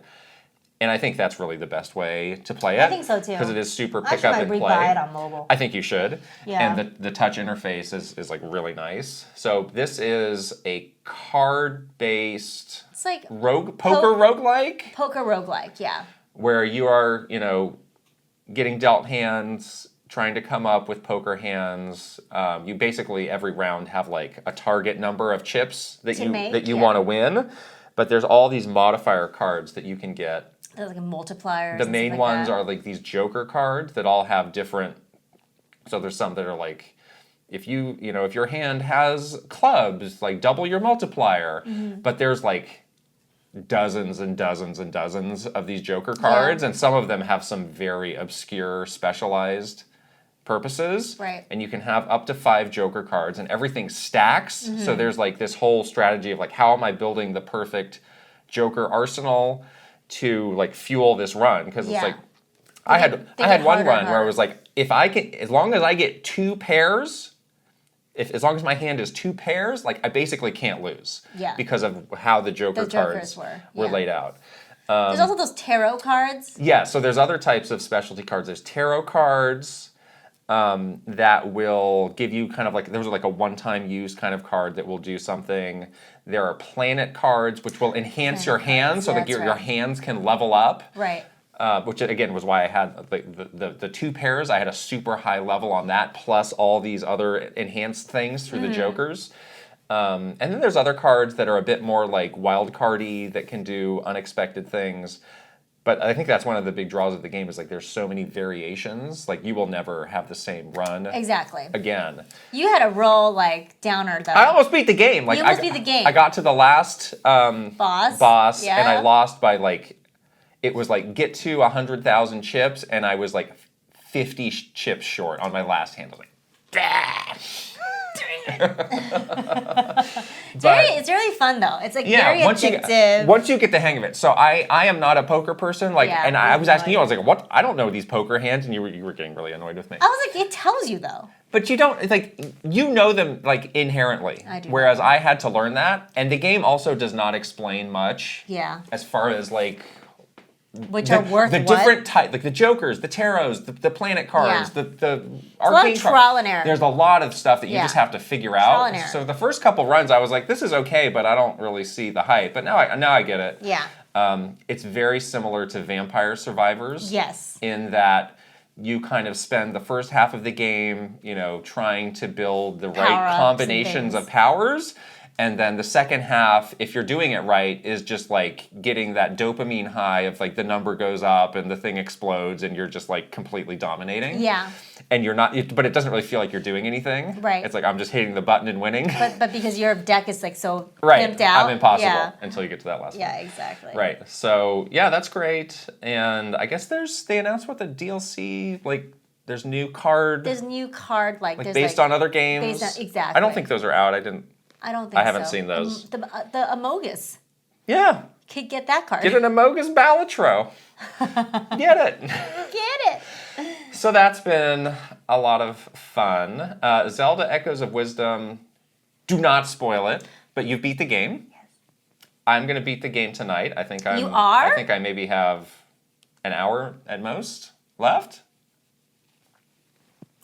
And I think that's really the best way to play it. I think so too. Because it is super pick up and play. Buy it on mobile. I think you should. Yeah. And the touch interface is like really nice. So this is a card-based. It's like poker roguelike. Poker roguelike, yeah. Where you are, you know, getting dealt hands, trying to come up with poker hands. You basically every round have like a target number of chips that you want to win. But there's all these modifier cards that you can get. There's like a multiplier. The main ones are like these Joker cards that all have different. So there's some that are like, if your hand has clubs, like double your multiplier. Mm-hmm. But there's like dozens and dozens and dozens of these Joker cards, and some of them have some very obscure, specialized purposes. Right. And you can have up to 5 Joker cards, and everything stacks. Mm-hmm. So there's like this whole strategy of like, how am I building the perfect Joker arsenal to like fuel this run? Because it's like I had one run where I was like, as long as I get 2 pairs, as long as my hand is 2 pairs, like I basically can't lose. Yeah. Because of how the Joker cards were laid out. There's also those tarot cards. Yeah. So there's other types of specialty cards. There's tarot cards. That will give you kind of like, there's like a one-time use kind of card that will do something. There are planet cards which will enhance your hands so that your hands can level up. Right. Which again was why I had the 2 pairs. I had a super high level on that, plus all these other enhanced things through the Jokers. And then there's other cards that are a bit more like wild cardy that can do unexpected things. But I think that's one of the big draws of the game is like there's so many variations. Like you will never have the same run Exactly. again. You had a real like downer though. I almost beat the game. Like you almost beat the game. I got to the last boss, Yeah. and I lost by like it was like get to 100,000 chips, and I was like 50 chips short on my last hand. I was like, "Dah!" It's really fun though. It's like very addictive. Once you get the hang of it. So I am not a poker person. Like, Yeah, and I was asking you, I was like, what? I don't know these poker hands, and you were getting really annoyed with me. I was like, it tells you though. But you don't like you know them like inherently. I do. Whereas I had to learn that, and the game also does not explain much. Yeah. As far as like Which are worth the what? different type, like the jokers, the tarots, the planet cards, Yeah. the a lot arcane of trial and error. There's a lot of stuff that you Yeah. just have to figure Trial out. and error. So the first couple runs, I was like, this is okay, but I don't really see the hype. But now I get it. Yeah. It's very similar to Vampire Survivors. Yes. In that you kind of spend the first half of the game, you know, trying to build the right Power-ups combinations and of powers. And then the second half, if you're doing it right, is just like getting that dopamine high of like the number goes up and the thing explodes and you're just like completely dominating. Yeah. And you're not, but it doesn't really feel like you're doing anything. Right. It's like I'm just hitting the button and winning. But because your deck is like so Right. pimped out. I'm impossible Yeah. until you get to that last one. Yeah, exactly. Right. So yeah, that's great. And I guess they announced what the DLC, like there's new card. There's new card like there's based like, on other games. based on, exactly. I don't think those are out. I don't think I haven't so. seen those. The Amogus. Yeah. Could get that card. Get an Amogus Balatro. Get it. Get it. So that's been a lot of fun. Zelda Echoes of Wisdom, do not spoil it, but you beat the game. Yes. I'm going to beat the game tonight. I think You are? I think I maybe have an hour at most left.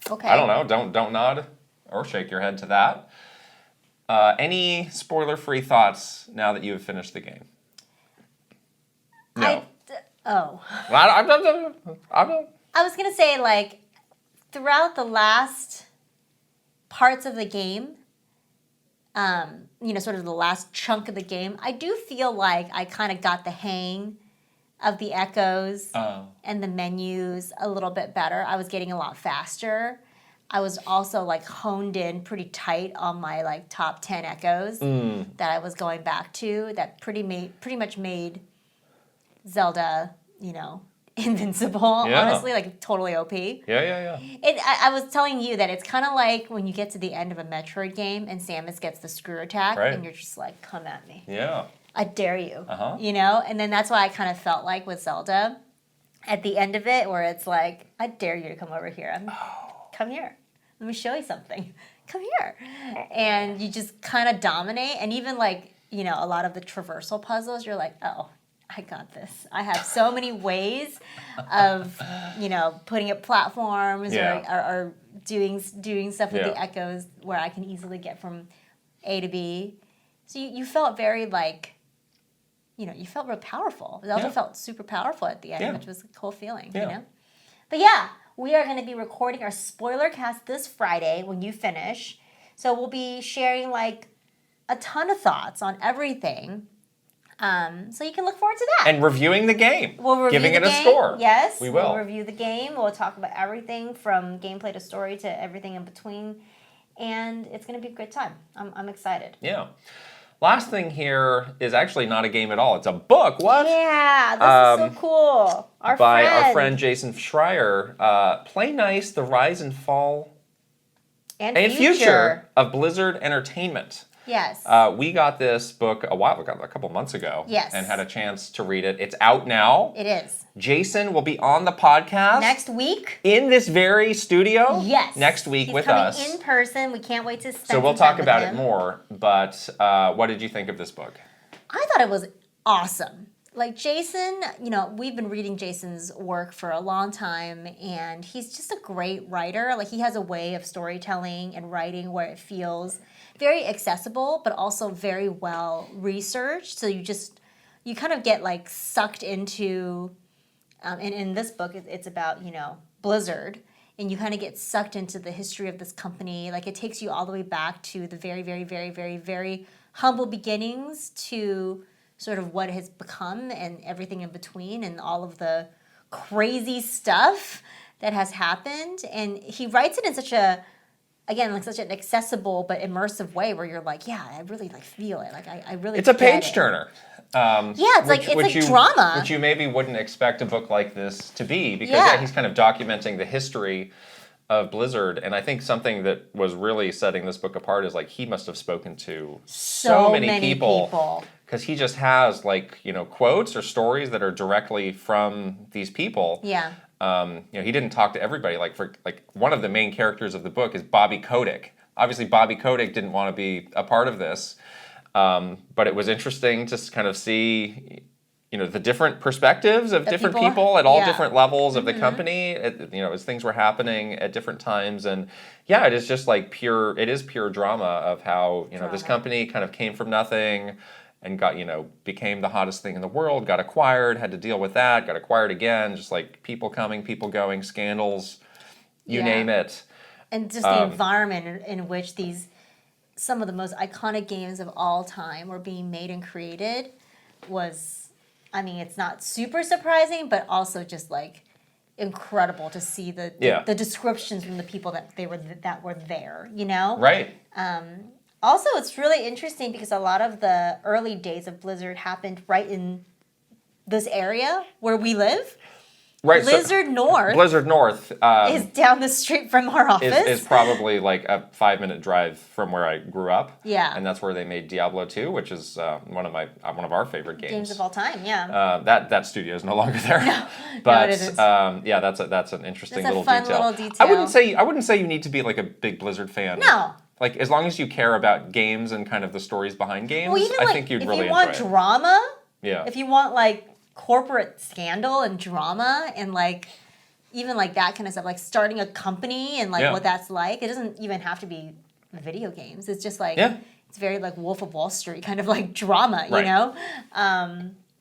Okay. I don't know. Don't nod or shake your head to that. Any spoiler-free thoughts now that you have finished the game? No. I'm done. I was gonna say like throughout the last parts of the game, sort of the last chunk of the game, I do feel like I kind of got the hang of the echoes and the menus a little bit better. I was getting a lot faster. I was also like honed in pretty tight on my like top 10 echoes that I was going back to that pretty much made Zelda, invincible, honestly, like totally OP. Yeah. I was telling you that it's kind of like when you get to the end of a Metroid game and Samus gets the screw attack and you're just like, come at me. Yeah. I dare you. Uh-huh. And then that's why I kind of felt like with Zelda at the end of it where it's like, I dare you to come over here. Come here. Let me show you something. Come here. And you just kind of dominate. And even like, a lot of the traversal puzzles, you're like, oh, I got this. I have so many ways of, putting up platforms or doing stuff with the echoes where I can easily get from A to B. So you felt very like, you felt real powerful. It also felt super powerful at the end, which was a cool feeling, But yeah, we are going to be recording our spoiler cast this Friday when you finish. So we'll be sharing like a ton of thoughts on everything. So you can look forward to that. And reviewing the game. We'll review giving the it a game. score. Yes, we will. We'll review the game. We'll talk about everything from gameplay to story to everything in between. And it's going to be a great time. I'm excited. Yeah. Last thing here is actually not a game at all. It's a book. What? Yeah, this is so cool. Our friend Jason Schreier. Play Nice, The Rise and Fall and Future of Blizzard Entertainment. Yes. We got this book a couple months ago. Yes. And had a chance to read it. It's out now. It is. Jason will be on the podcast next week in this very studio. Yes. Next week He's with coming us. in person. We can't wait to spend So we'll some time talk about with it him. more. But what did you think of this book? I thought it was awesome. Like Jason, we've been reading Jason's work for a long time, and he's just a great writer. Like he has a way of storytelling and writing where it feels very accessible, but also very well researched. So you kind of get like sucked into, and in this book, it's about, Blizzard, and you kind of get sucked into the history of this company. Like it takes you all the way back to the very, very, very, very, very humble beginnings to sort of what it has become and everything in between and all of the crazy stuff that has happened. And he writes it in such a, again, like such an accessible but immersive way where you're like, yeah, I really like feel it. Like I really It's a get page it. turner. Yeah, it's like drama. Which you maybe wouldn't expect a book like this to be, because Yeah. he's kind of documenting the history of Blizzard, and I think something that was really setting this book apart is like he must have spoken to so many people. Because he just has like, you know, quotes or stories that are directly from these people. Yeah. You know, he didn't talk to everybody. Like one of the main characters of the book is Bobby Kotick. Obviously, Bobby Kotick didn't want to be a part of this, but it was interesting to kind of see, you know, the different perspectives of different people at all different levels of the company. You know, as things were happening at different times, and yeah, it is just like pure. It is pure drama of how, you know, this company kind of came from nothing and got, you know, became the hottest thing in the world, got acquired, had to deal with that, got acquired again, just like people coming, people going, scandals, you name it. And just the environment in which some of the most iconic games of all time were being made and created was, I mean, it's not super surprising, but also just like incredible to see the descriptions from the people that were there, you know? Right. Also, it's really interesting because a lot of the early days of Blizzard happened right in this area where we live. Right. Blizzard North is down the street from our office. Is probably like a 5-minute drive from where I grew up. Yeah. And that's where they made Diablo 2, which is one of our favorite games of all time. Yeah. That studio is no longer there. No, but it isn't. Yeah, that's an interesting little fun detail. little detail. I wouldn't say you need to be like a big Blizzard fan. No. Like, as long as you care about games and kind of the stories behind games, well, even I like, think you'd really enjoy it. If you want drama, yeah. If you want like corporate scandal and drama and like even like that kind of stuff, like starting a company and like what that's like, it doesn't even have to be video games. It's just like it's very like Wolf of Wall Street kind of like drama, you know?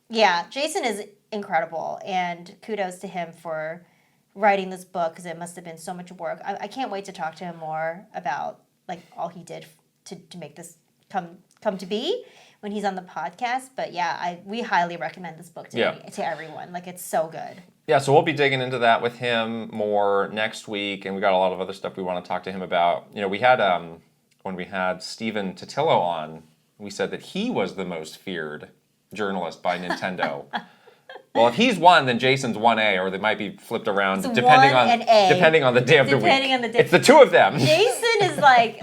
Yeah, Jason is incredible, and kudos to him for writing this book because it must have been so much work. I can't wait to talk to him more about like all he did to make this come to be when he's on the podcast. But yeah, we highly recommend this book to everyone. Like, it's so good. Yeah, so we'll be digging into that with him more next week, and we got a lot of other stuff we want to talk to him about. You know, we had when we had Stephen Totillo on, we said that he was the most feared journalist by Nintendo. Well, if he's one, then Jason's 1A, or they might be flipped around depending on the day of the week. It's the two of them. Jason is like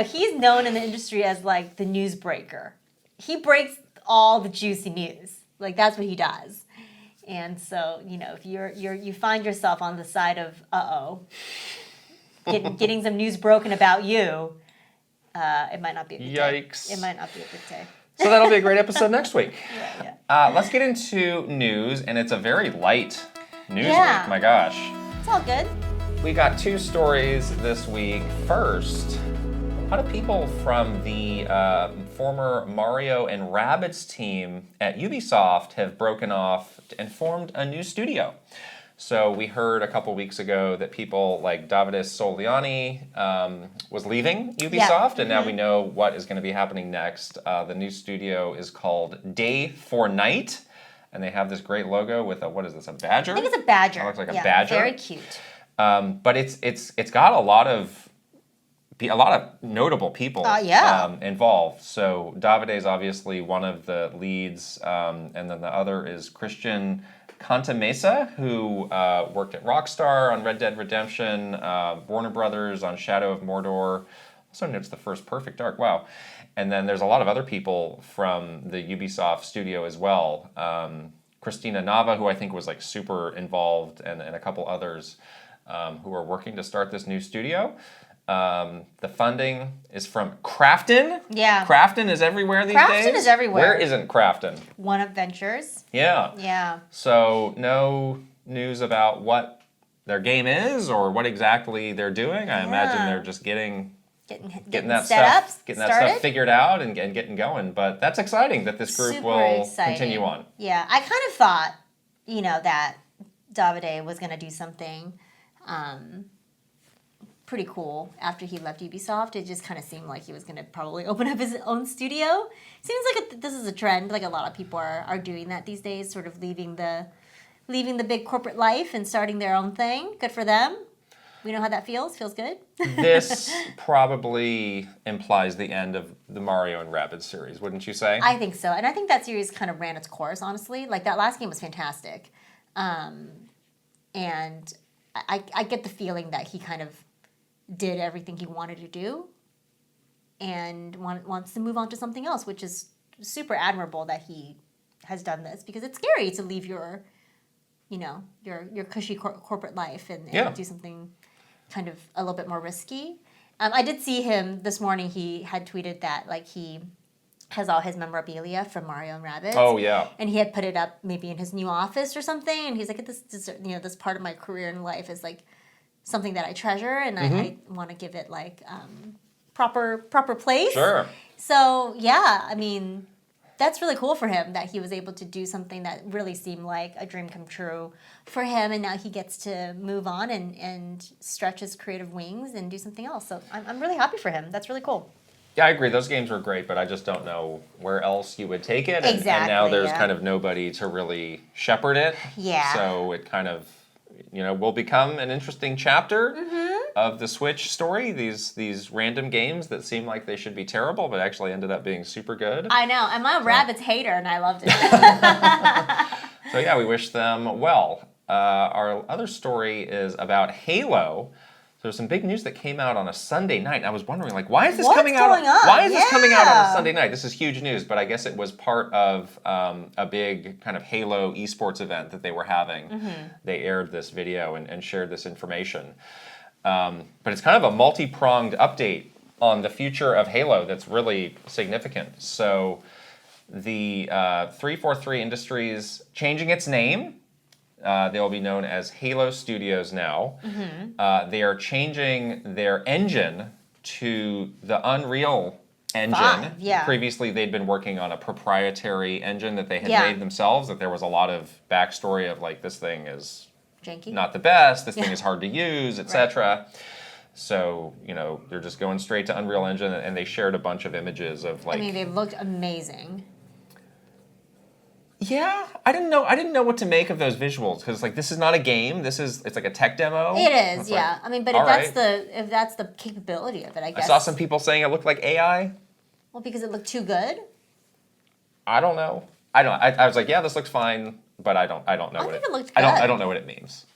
he's known in the industry as like the newsbreaker. He breaks all the juicy news. Like, that's what he does. And so, you know, if you find yourself on the side of getting some news broken about you, it might not be a good day. Yikes. It might not be a good day. So that'll be a great episode next week. Yeah. Let's get into news, and it's a very light news week. My gosh. It's all good. We got 2 stories this week. First, a lot of people from the former Mario and Rabbids team at Ubisoft have broken off and formed a new studio. So we heard a couple weeks ago that people like Davide Soliani was leaving Ubisoft, and now we know what is going to be happening next. The new studio is called Day for Night, and they have this great logo with a, what is this, a badger? I think it's a badger. It looks like a badger. Very cute. But it's got a lot of notable people involved. So Davide is obviously one of the leads, and then the other is Christian Cantamesa, who worked at Rockstar on Red Dead Redemption, Warner Brothers on Shadow of Mordor. Also notes the first Perfect Dark. Wow. And then there's a lot of other people from the Ubisoft studio as well. Christina Nava, who I think was like super involved, and a couple others who are working to start this new studio. The funding is from Crafton. Yeah. Crafton is everywhere these days. Crafton is everywhere. Where isn't Crafton? One of Ventures. Yeah. Yeah. So no news about what their game is or what exactly they're doing. I imagine they're just getting that stuff figured out and getting going. But that's exciting that this group will continue on. Yeah, I kind of thought, that Davide was going to do something pretty cool after he left Ubisoft. It just kind of seemed like he was going to probably open up his own studio. Seems like this is a trend. Like a lot of people are doing that these days, sort of leaving the big corporate life and starting their own thing. Good for them. We know how that feels. Feels good. This probably implies the end of the Mario and Rabbids series, wouldn't you say? I think so. And I think that series kind of ran its course, honestly. Like, that last game was fantastic. And I get the feeling that he kind of did everything he wanted to do and wants to move on to something else, which is super admirable that he has done this, because it's scary to leave your cushy corporate life and do something kind of a little bit more risky. I did see him this morning. He had tweeted that like he has all his memorabilia from Mario and Rabbids. Oh yeah. And he had put it up maybe in his new office or something. And he's like, this part of my career in life is like something that I treasure, and I want to give it like proper place. Sure. So yeah, I mean, that's really cool for him that he was able to do something that really seemed like a dream come true for him, and now he gets to move on and stretch his creative wings and do something else. So I'm really happy for him. That's really cool. Yeah, I agree. Those games were great, but I just don't know where else you would take it. And, Exactly, and now there's yeah. kind of nobody to really shepherd it. Yeah. So it kind of, will become an interesting chapter of the Switch story. These random games that seem like they should be terrible, but actually ended up being super good. I know. I'm a Rabbids hater, and I loved it. So yeah, we wish them well. Our other story is about Halo. There's some big news that came out on a Sunday night. And I was wondering, like, why is this coming out? Why is this coming out on a Sunday night? This is huge news, but I guess it was part of a big kind of Halo esports event that they were having. They aired this video and shared this information. But it's kind of a multi-pronged update on the future of Halo that's really significant. So the 343 Industries changing its name. They will be known as Halo Studios now. They are changing their engine to the Unreal Engine. Yeah. Previously, they'd been working on a proprietary engine that they had made themselves, that there was a lot of backstory of, like, this thing is Janky. not the best, this thing is hard to use, etc. So, they're just going straight to Unreal Engine, and they shared a bunch of images of, like... I mean, they looked amazing. Yeah, I didn't know what to make of those visuals, because like this is not a game. It's like a tech demo. It is, it's yeah. Like, I mean, but if that's the capability of it, I guess. I saw some people saying it looked like AI. Well, because it looked too good. I don't know. I was like, yeah, this looks fine, but I don't know what think it looked I good. don't know what it means.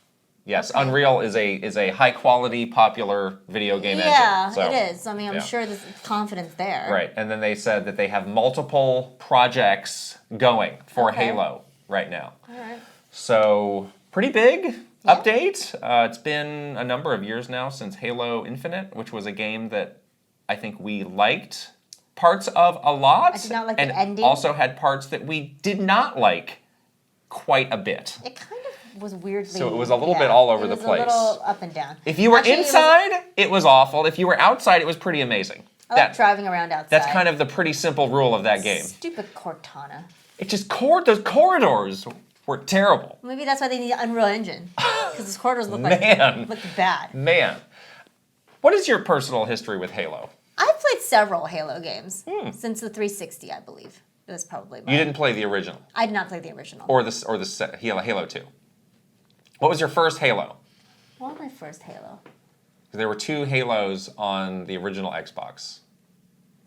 Yes, Okay. Unreal is a high quality, popular video game engine. Yeah, So, it is. I mean, I'm sure there's confidence there. Right, and then they said that they have multiple projects going for Halo right now. All right. So, pretty big update. It's been a number of years now since Halo Infinite, which was a game that I think we liked parts of a lot. I did not like and the ending. Also had parts that we did not like quite a bit. It kind of was weirdly... So it was a little bit all over the place. It was a little up and down. If you were Actually, inside, it was awful. If you were outside, it was pretty amazing. I like driving around outside. That's kind of the pretty simple rule of that game. Stupid Cortana. It just those corridors were terrible. Maybe that's why they need an Unreal Engine. Because those corridors look bad. Man. What is your personal history with Halo? I've played several Halo games since the 360, I believe. It was probably mine. You didn't play the original? I did not play the original. Or the Halo 2? What was your first Halo? What was my first Halo? There were 2 Halos on the original Xbox.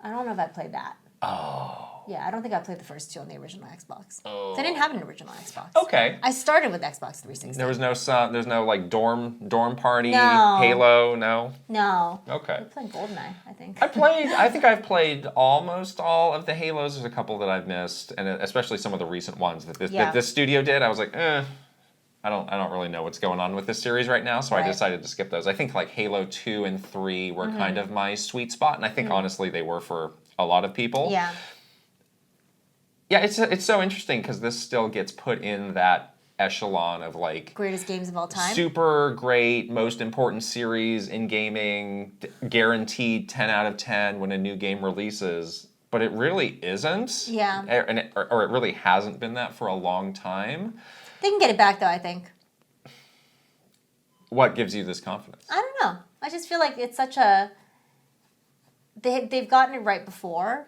I don't know if I played that. Oh. Yeah, I don't think I played the first 2 on the original Xbox. Oh. So I didn't have an original Xbox. Okay. I started with Xbox 360. There's no like dorm party No. Halo, no? No. Okay. I played GoldenEye, I think. I think I've played almost all of the Halos. There's a couple that I've missed, and especially some of the recent ones that this studio did. I was like, I don't really know what's going on with this series right now, so I decided to skip those. I think like Halo 2 and 3 were kind of my sweet spot, and I think honestly they were for a lot of people. Yeah. Yeah, it's so interesting because this still gets put in that echelon of like Greatest games of all time. super great, most important series in gaming, guaranteed 10 out of 10 when a new game releases, but it really isn't. Yeah. Or it really hasn't been that for a long time. They can get it back, though, I think. What gives you this confidence? I don't know. I just feel like it's such a... They've gotten it right before,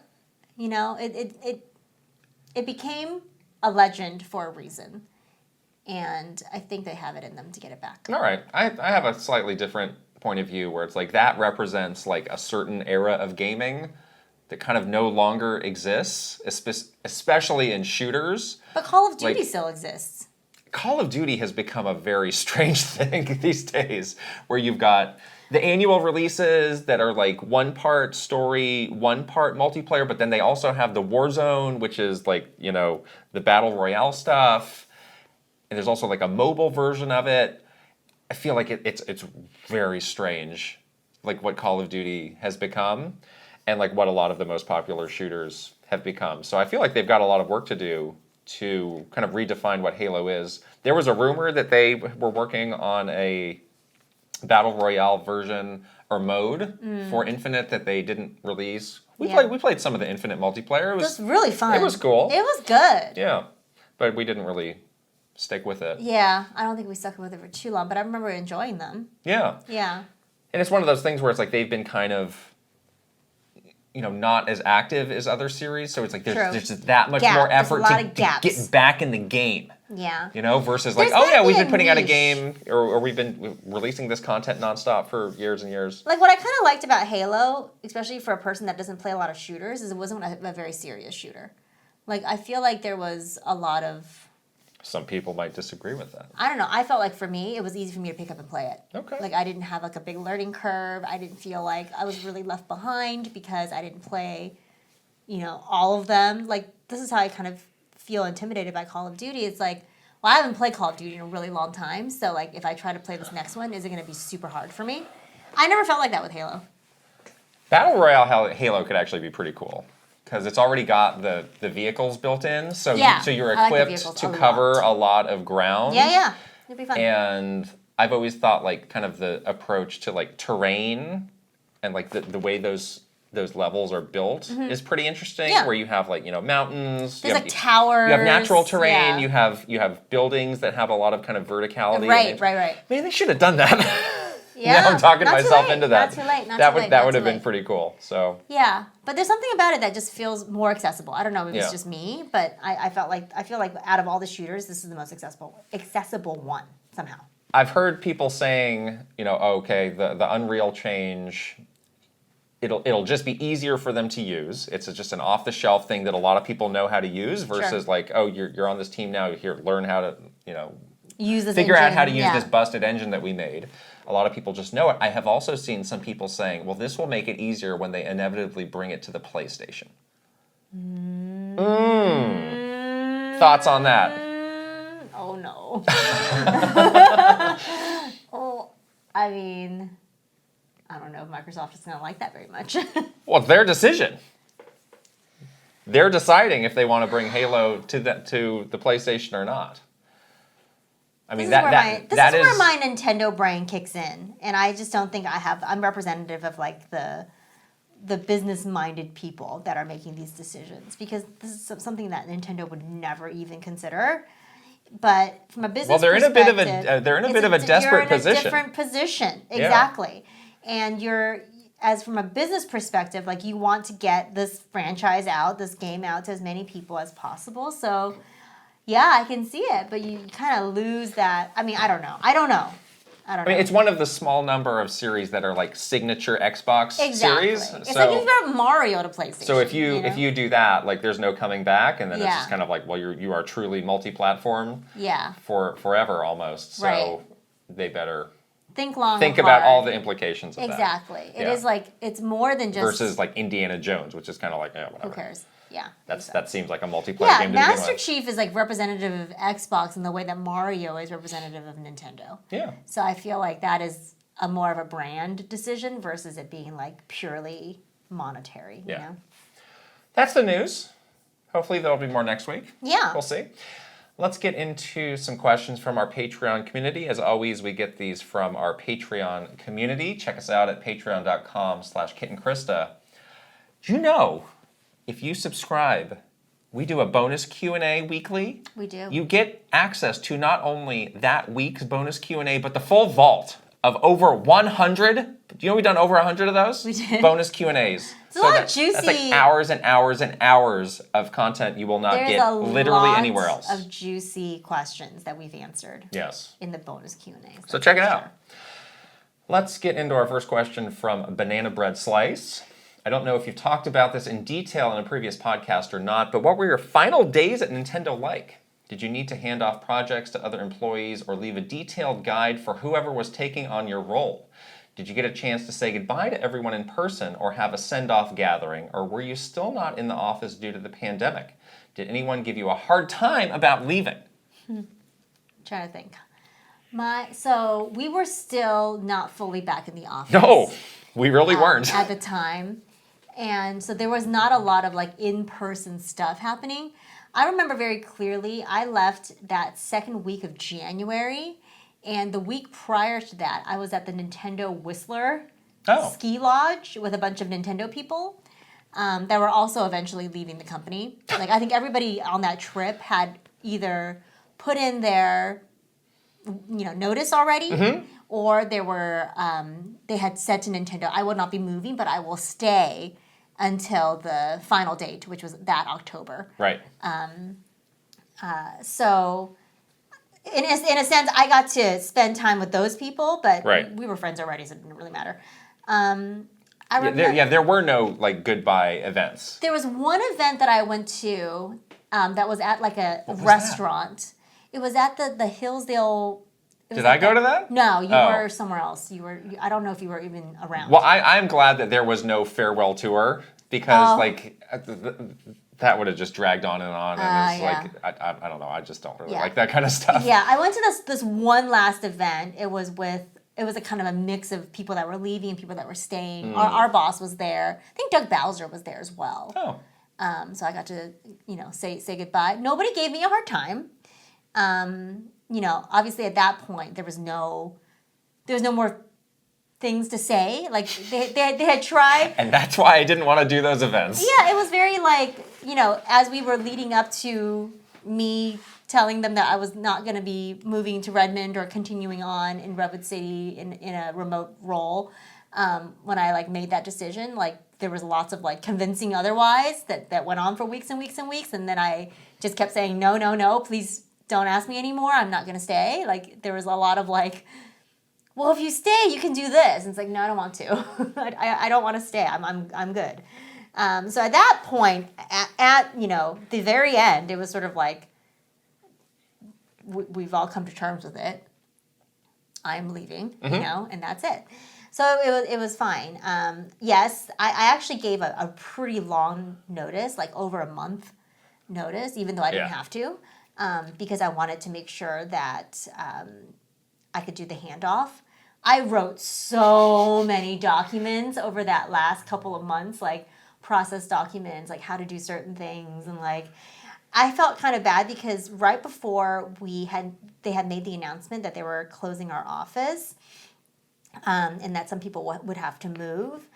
you know? It became a legend for a reason. And I think they have it in them to get it back. All right. I have a slightly different point of view where it's like that represents like a certain era of gaming that kind of no longer exists, especially in shooters. But Call of Duty still exists. Call of Duty has become a very strange thing these days, where you've got the annual releases that are like one part story, one part multiplayer, but then they also have the Warzone, which is like, you know, the Battle Royale stuff. And there's also like a mobile version of it. I feel like it's very strange, like what Call of Duty has become and like what a lot of the most popular shooters have become. So I feel like they've got a lot of work to do to kind of redefine what Halo is. There was a rumor that they were working on a Battle Royale version or mode for Infinite that they didn't release. We played some of the Infinite multiplayer. It was really fun. It was cool. It was good. Yeah, but we didn't really stick with it. Yeah, I don't think we stuck with it for too long, but I remember enjoying them. Yeah. Yeah. And it's one of those things where it's like they've been kind of, you know, not as active as other series, so it's like there's just that much more effort to get back in the game. Yeah. You know, versus like, we've been putting out a game, or we've been releasing this content nonstop for years and years. Like, what I kind of liked about Halo, especially for a person that doesn't play a lot of shooters, is it wasn't a very serious shooter. Like, I feel like there was a lot of... Some people might disagree with that. I don't know. I felt like for me, it was easy for me to pick up and play it. Okay. Like, I didn't have like a big learning curve. I didn't feel like I was really left behind because I didn't play, you know, all of them. Like, this is how I kind of feel intimidated by Call of Duty. It's like, well, I haven't played Call of Duty in a really long time, so like if I try to play this next one, is it going to be super hard for me? I never felt like that with Halo. Battle Royale Halo could actually be pretty cool. Because it's already got the vehicles built in, so you're equipped to cover a lot of ground. Yeah, it'd be fun. And I've always thought like kind of the approach to like terrain and like the way those levels are built is pretty interesting. Yeah. Where you have like, you know, mountains, there's like towers, you have natural terrain, you have buildings that have a lot of kind of verticality. Right. Man, they should have done that. Yeah, now I'm talking myself into that. Not too late. That would have been pretty cool. So yeah, but there's something about it that just feels more accessible. I don't know if it's just me, but I feel like out of all the shooters, this is the most accessible one somehow. I've heard people saying, you know, okay, the Unreal change, it'll just be easier for them to use. It's just an off the shelf thing that a lot of people know how to use versus like, oh, you're on this team now. Here, learn how to, you know, figure out how to use this busted engine that we made. A lot of people just know it. I have also seen some people saying, well, this will make it easier when they inevitably bring it to the PlayStation. Thoughts on that? Oh, no. Oh, I mean, I don't know if Microsoft is going to like that very much. Well, it's their decision. They're deciding if they want to bring Halo to the PlayStation or not. I mean, this is where my Nintendo brain kicks in, and I just don't think I'm representative of like the business-minded people that are making these decisions, because this is something that Nintendo would never even consider. But from a business perspective, they're in a bit of a desperate position. You're in a different position, exactly. And from a business perspective, like you want to get this franchise out, this game out to as many people as possible. So. Yeah, I can see it, but you kind of lose that. I mean, I don't know. I mean, it's one of the small number of series that are like signature Xbox series. It's like if you brought Mario to PlayStation. So if you do that, like there's no coming back, and then it's just kind of like, well, you are truly multi-platform. Yeah. For forever almost. So they better think long. Think about all the implications of that. Exactly. It is like it's more than just versus like Indiana Jones, which is kind of like whatever. Who cares? Yeah. That seems like a multiplayer game to begin with. Master Chief is like representative of Xbox in the way that Mario is representative of Nintendo. Yeah. So I feel like that is a more of a brand decision versus it being like purely monetary, you know? That's the news. Hopefully there'll be more next week. Yeah. We'll see. Let's get into some questions from our Patreon community. As always, we get these from our Patreon community. Check us out at patreon.com/KitandKrysta. Do you know, if you subscribe, we do a bonus Q&A weekly. We do. You get access to not only that week's bonus Q&A, but the full vault of over 100. Do you know we've done over 100 of those? We did. Bonus Q&As. It's a lot of juicy. That's like hours and hours and hours of content you will not get literally anywhere else. Of juicy questions that we've answered. Yes. In the bonus Q&As. So check it out. Let's get into our first question from Banana Bread Slice. I don't know if you've talked about this in detail in a previous podcast or not, but what were your final days at Nintendo like? Did you need to hand off projects to other employees or leave a detailed guide for whoever was taking on your role? Did you get a chance to say goodbye to everyone in person or have a send-off gathering, or were you still not in the office due to the pandemic? Did anyone give you a hard time about leaving? Trying to think. So we were still not fully back in the office. No, we really weren't. At the time. And so there was not a lot of like in-person stuff happening. I remember very clearly, I left that second week of January, and the week prior to that, I was at the Nintendo Whistler ski lodge with a bunch of Nintendo people that were also eventually leaving the company. Like, I think everybody on that trip had either put in their, notice already, or they had said to Nintendo, I will not be moving, but I will stay until the final date, which was that October. Right. So, in a sense, I got to spend time with those people, but we were friends already, so it didn't really matter. I remember, there were no like goodbye events. There was one event that I went to that was at like a restaurant. It was at the Hillsdale. Did I go to that? No, you were somewhere else. I don't know if you were even around. Well, I'm glad that there was no farewell tour because that would have just dragged on and on. And it's like, I don't know. I just don't really like that kind of stuff. Yeah, I went to this one last event. It was a kind of a mix of people that were leaving and people that were staying. Our boss was there. I think Doug Bowser was there as well. Oh. So I got to, say goodbye. Nobody gave me a hard time. Obviously at that point there was no more things to say. Like they had tried. And that's why I didn't want to do those events. Yeah, it was very like, as we were leading up to me telling them that I was not going to be moving to Redmond or continuing on in Redwood City in a remote role, when I like made that decision, like there was lots of like convincing otherwise that went on for weeks and weeks and weeks, and then I just kept saying no, please don't ask me anymore. I'm not going to stay. Like, there was a lot of like, well, if you stay, you can do this. And it's like, no, I don't want to. I don't want to stay. I'm good. So at that point, at the very end, it was sort of like, we've all come to terms with it. I'm leaving, and that's it. So it was fine. Yes, I actually gave a pretty long notice, like over a month notice, even though I didn't have to. Because I wanted to make sure that I could do the handoff. I wrote so many documents over that last couple of months, like process documents, like how to do certain things, and like I felt kind of bad because right before they had made the announcement that they were closing our office, and that some people would have to move.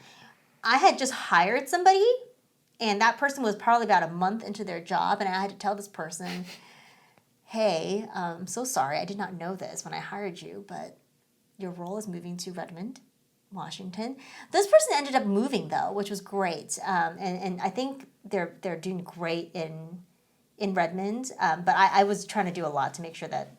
I had just hired somebody, and that person was probably about a month into their job, and I had to tell this person, hey, I'm so sorry, I did not know this when I hired you, but your role is moving to Redmond, Washington. This person ended up moving though, which was great, and I think they're doing great in Redmond. But I was trying to do a lot to make sure that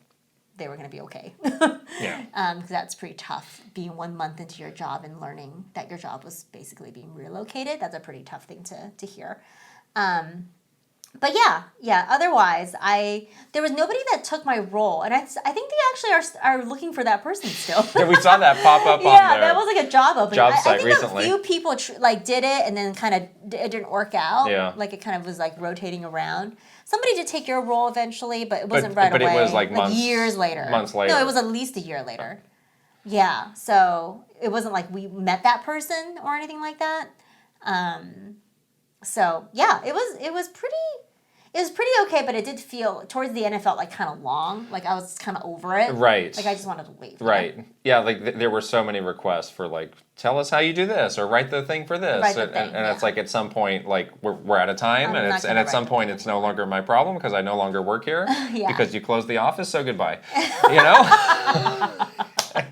they were going to be okay. Because that's pretty tough, being 1 month into your job and learning that your job was basically being relocated. That's a pretty tough thing to hear. But yeah. Otherwise, there was nobody that took my role, and I think they actually are looking for that person still. Yeah, we saw that pop up on their that was like a job opening. Job site I think recently. A few people did it, and then kind of it didn't work out. Yeah. Like it kind of was like rotating around. Somebody did take your role eventually, but it wasn't right away. But it was like months, years later. Months later. No, it was at least a year later. Yeah, so it wasn't like we met that person or anything like that. So yeah, it was pretty okay, but it did feel, towards the end, it felt like kind of long. Like I was kind of over it. Right. Like I just wanted to leave. Right. Yeah, like there were so many requests for like, tell us how you do this, or write the thing for this. And it's like at some point, like we're out of time, and at some point it's no longer my problem because I no longer work here because you closed the office, so goodbye.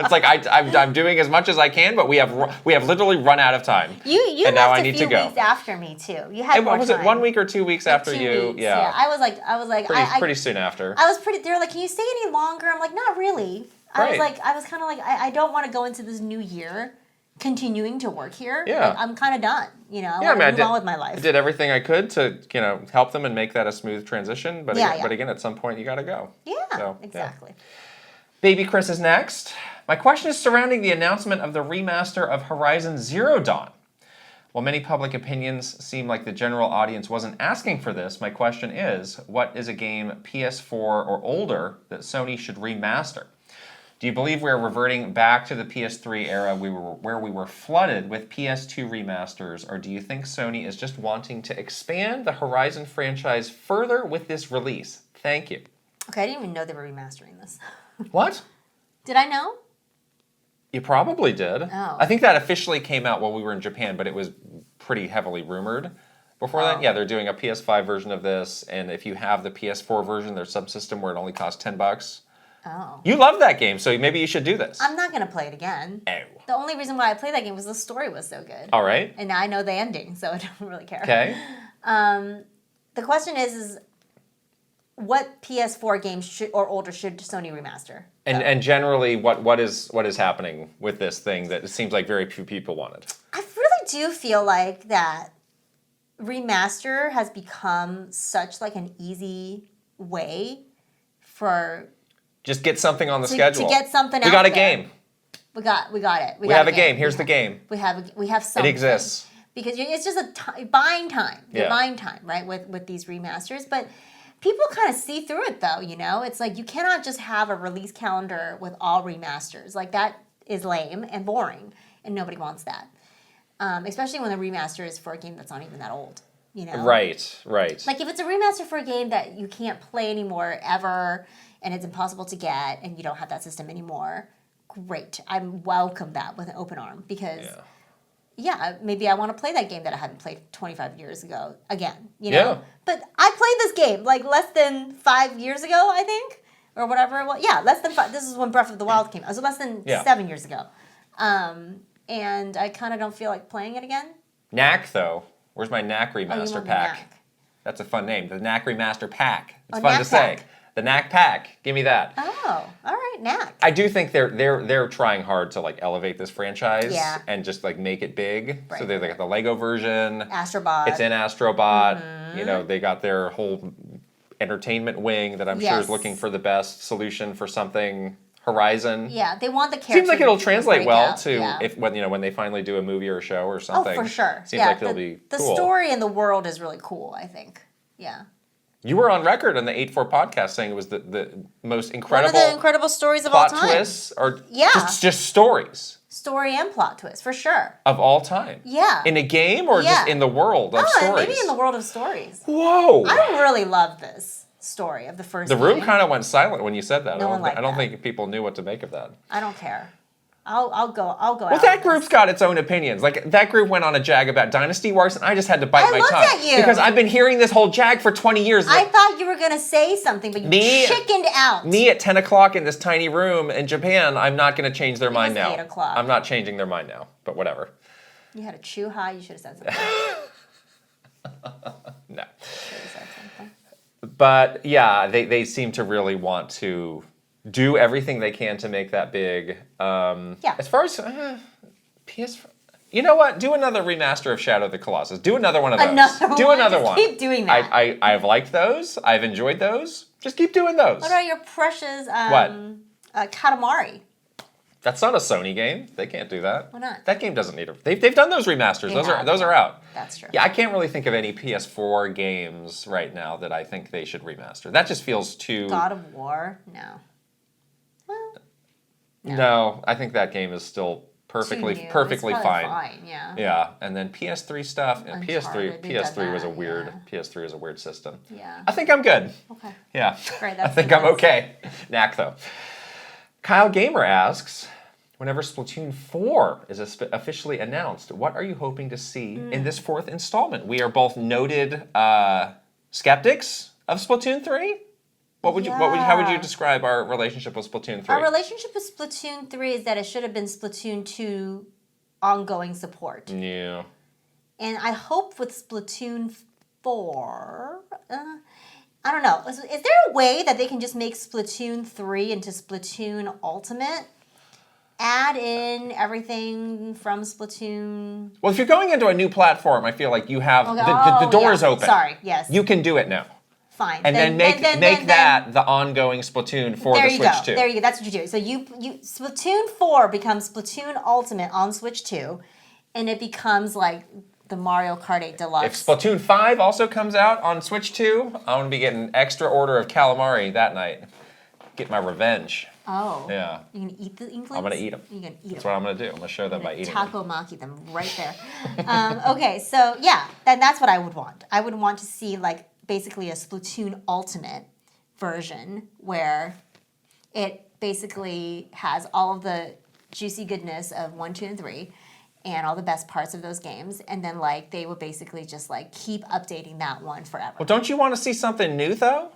It's like I'm doing as much as I can, but we have literally run out of time. You and now left I need a few to go. weeks after me too. You had more Was time. it 1 week or 2 weeks Like after 2 you? weeks, Yeah. I was like, Pretty soon after. I was pretty. They were like, "Can you stay any longer?" I'm like, "Not really." Right. I was kind of like, I don't want to go into this new year continuing to work here. Yeah. Like, I'm kind of done. I Yeah, want to move on with my life. I did everything I could to help them and make that a smooth transition. But Yeah, but again, at some point you got to go. Yeah, So, exactly. Yeah. Baby Chris is next. My question is surrounding the announcement of the remaster of Horizon Zero Dawn. While many public opinions seem like the general audience wasn't asking for this, my question is, what is a game PS4 or older that Sony should remaster? Do you believe we're reverting back to the PS3 era where we were flooded with PS2 remasters, or do you think Sony is just wanting to expand the Horizon franchise further with this release? Thank you. Okay, I didn't even know they were remastering this. What? Did I know? You probably did. Oh. I think that officially came out while we were in Japan, but it was pretty heavily rumored. Before that, yeah, they're doing a PS5 version of this, and if you have the PS4 version, their subsystem where it only costs $10. Oh. You love that game, so maybe you should do this. I'm not going to play it again. Oh. The only reason why I played that game was the story was so good. All right. And now I know the ending, so I don't really care. Okay. The question is what PS4 games or older should Sony remaster? And generally, what is happening with this thing that it seems like very few people wanted? I really do feel like that remaster has become such like an easy way for Just get something on the schedule. to get something out We got a there. game. We got it. We have a game. Here's the game. We have something. It exists. Because it's just buying time. You're Yeah. buying time, right, with these remasters. But people kind of see through it, though, It's like you cannot just have a release calendar with all remasters. Like, that is lame and boring, and nobody wants that. Especially when the remaster is for a game that's not even that old, Right. Like, if it's a remaster for a game that you can't play anymore ever, and it's impossible to get, and you don't have that system anymore, great. I welcome that with an open arm, because... Yeah, maybe I want to play that game that I hadn't played 25 years ago again, Yeah. But I played this game like less than 5 years ago, I think, or whatever it was. Yeah, less than 5. This is when Breath of the Wild came out. It was less than 7 years ago. And I kind of don't feel like playing it again. Knack, though. Where's my Knack Remaster want the pack? Knack. That's a fun name. The Knack Remaster pack. It's fun Knack to say. pack. The Knack pack. Give me that. Oh, all right, Knack. I do think they're trying hard to like elevate this franchise and just like make it big. Right. So they got the Lego version. Astrobot. It's in Astrobot. They got their whole entertainment wing that I'm sure is looking for the best solution for something. Horizon. Yeah, they want the character. Seems like it'll to translate break well out. to if when they finally do a movie or a show or something. Oh, for sure. Seems like it'll be the cool. story and the world is really cool, I think. Yeah. You were on record on the 8-4 podcast saying it was the most incredible One of the incredible stories of all plot time. twists or Yeah. just stories Story and plot twist, for sure. of all time. Yeah. In a game or just in the world of stories? Maybe in the world of stories. Whoa. I really love this story of the first The room game. kind of went silent when you said that. No one liked I don't that. think people knew what to make of that. I don't care. I'll go out. Well, that group's got its own opinions. Like, that group went on a jag about Dynasty Wars, and I just had to bite my looked tongue. at you. Because I've been hearing this whole jag for 20 years. I thought you were going to say something, but you chickened out. Me at 10 o'clock in this tiny room in Japan, I'm not going to change their mind was now. 8 o'clock. I'm not changing their mind now, but whatever. You had a chew high. You should have said something. No. Should have said something. But yeah, they seem to really want to do everything they can to make that big. Yeah. As far as PS, you know what? Do another remaster of Shadow of the Colossus. Do another one of those. Do another Just one. keep doing that. I've liked those. I've enjoyed those. Just keep doing those. What about your precious What? Katamari? That's not a Sony game. They can't do that. Why not? That game doesn't need a. They've done those remasters. Those are out. That's true. Yeah, I can't really think of any PS4 games right now that I think they should remaster. That just feels too. God of War? No. Well, No, I think that game is still perfectly too new. perfectly It's fine. probably fine. Yeah. Yeah, and then PS3 stuff. And Uncharted, they've PS3 done was a that, weird. PS3 was a weird system. Yeah. I think I'm good. Okay. Yeah. Great, I that's think the I'm best. okay. Knack though. Kyle Gamer asks, whenever Splatoon 4 is officially announced, what are you hoping to see in this fourth installment? We are both noted skeptics of Splatoon 3. How would you describe our relationship with Splatoon 3? Our relationship with Splatoon 3 is that it should have been Splatoon 2 ongoing support. Yeah. And I hope with Splatoon 4, I don't know. Is there a way that they can just make Splatoon 3 into Splatoon Ultimate? Add in everything from Splatoon. Well, if you're going into a new platform, I feel like you have the doors open. Sorry, yes. You can do it now. Fine. And then make that the ongoing Splatoon for the Switch 2. There you go. That's what you do. So you Splatoon 4 becomes Splatoon Ultimate on Switch 2, and it becomes like the Mario Kart 8 Deluxe. If Splatoon 5 also comes out on Switch 2, I'm going to be getting an extra order of calamari that night. Get my revenge. Oh. Yeah. You're going to eat the inklings? I'm going to eat them. You're going to eat That's what I'm going to do. I'm going to show them by eating them. Taco maki them right there. Okay, so yeah, then that's what I would want. I would want to see like basically a Splatoon Ultimate version where it basically has all of the juicy goodness of 1, 2, and 3 and all the best parts of those games, and then like they would basically just like keep updating that one forever. Well, don't you want to see something new though?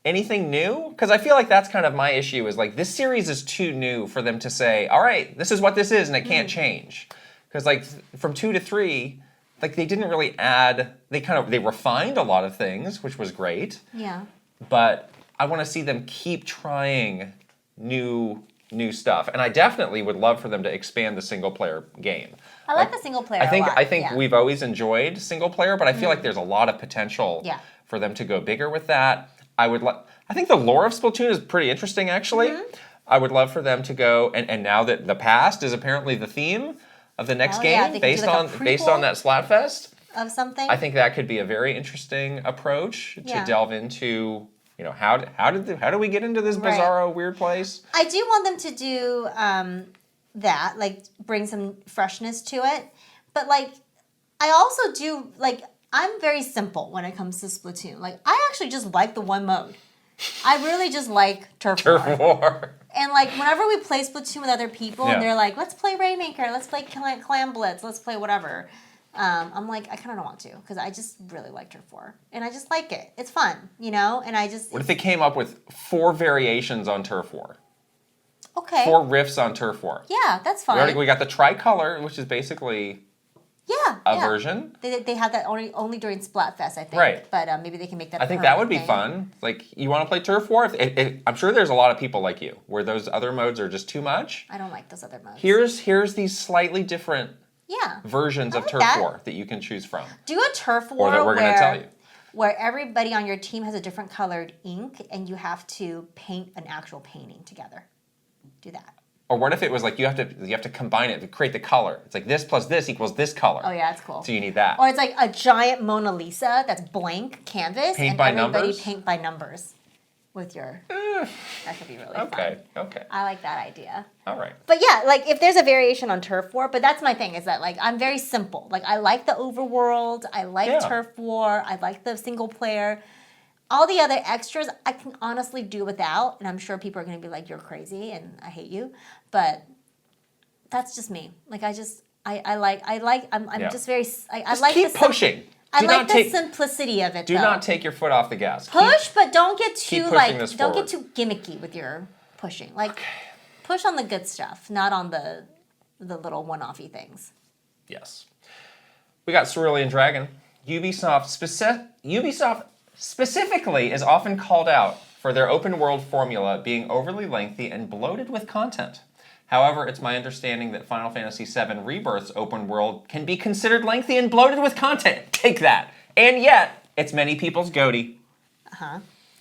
Anything new? Because I feel like that's kind of my issue is like this series is too new for them to say, all right, this is what this is and it can't change. Because like from 2 to 3, like they didn't really add, they refined a lot of things, which was great. Yeah. But I want to see them keep trying new stuff. And I definitely would love for them to expand the single player game. I like the single player a lot. I think we've always enjoyed single player, but I feel like there's a lot of potential for them to go bigger with that. I think the lore of Splatoon is pretty interesting, actually. I would love for them to go, and now that the past is apparently the theme of the next game, based on that Splatfest of something. I think that could be a very interesting approach to delve into. You know, how do we get into this bizarro weird place? I do want them to do that, like bring some freshness to it, but like I also do like. I'm very simple when it comes to Splatoon. Like, I actually just like the one mode. I really just like Turf War. And, like, whenever we play Splatoon with other people, and they're like, let's play Rainmaker, let's play Clam Blitz, let's play whatever. I'm like, I kind of don't want to, because I just really like Turf War. And I just like it. It's fun, you know? And I just... What if they came up with 4 variations on Turf War? Okay. 4 riffs on Turf War. Yeah, that's fine. We got the tricolor, which is basically... a version. They had that only during Splatfest, I think. Right. But maybe they can make that I think that would be fun. Like, you want to play Turf War? I'm sure there's a lot of people like you, where those other modes are just too much. I don't like those other modes. Here's these slightly different versions of Turf War that you can choose from. Do a Turf War or that we're going to tell you. Where everybody on your team has a different colored ink, and you have to paint an actual painting together. Do that. Or what if it was like you have to combine it to create the color? It's like this plus this equals this color. Oh yeah, that's cool. So you need that. Or it's like a giant Mona Lisa that's blank canvas, paint by numbers. Paint by numbers with your. That could be really fun. Okay. I like that idea. All right. But yeah, like if there's a variation on Turf War, but that's my thing is that like I'm very simple. Like I like the overworld, I like Turf War, I like the single player. All the other extras I can honestly do without, and I'm sure people are going to be like, you're crazy and I hate you, but that's just me. Like I'm just very, I like keep pushing. I like the simplicity of it. Do not take your foot off the gas. But don't get too don't get too gimmicky with your pushing. Like push on the good stuff, not on the little one-offy things. Yes. We got Cerulean Dragon. Ubisoft specifically is often called out for their open world formula being overly lengthy and bloated with content. However, it's my understanding that Final Fantasy VII Rebirth's open world can be considered lengthy and bloated with content. Take that. And yet, it's many people's goatee.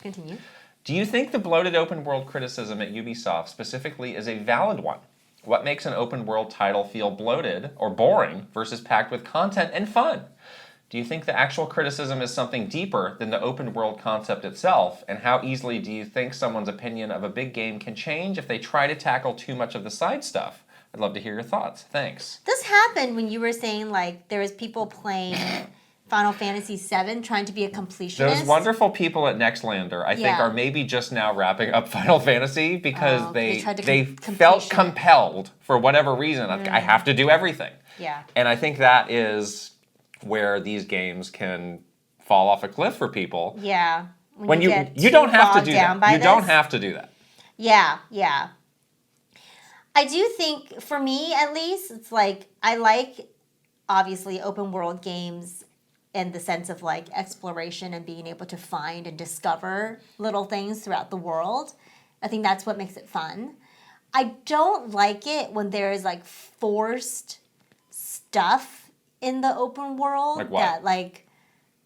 Continue. Do you think the bloated open world criticism at Ubisoft specifically is a valid one? What makes an open world title feel bloated or boring versus packed with content and fun? Do you think the actual criticism is something deeper than the open world concept itself? And how easily do you think someone's opinion of a big game can change if they try to tackle too much of the side stuff? I'd love to hear your thoughts. Thanks. This happened when you were saying like there was people playing Final Fantasy VII trying to be a completionist. Those wonderful people at Nextlander, I think, are maybe just now wrapping up Final Fantasy because they felt compelled for whatever reason. I have to do everything. Yeah. And I think that is where these games can fall off a cliff for people. Yeah. When you get you don't too have to bogged do down that. by You don't this. have to do that. Yeah, yeah. I do think, for me at least, it's like I like obviously open world games in the sense of like exploration and being able to find and discover little things throughout the world. I think that's what makes it fun. I don't like it when there is like forced stuff in the open world Like what?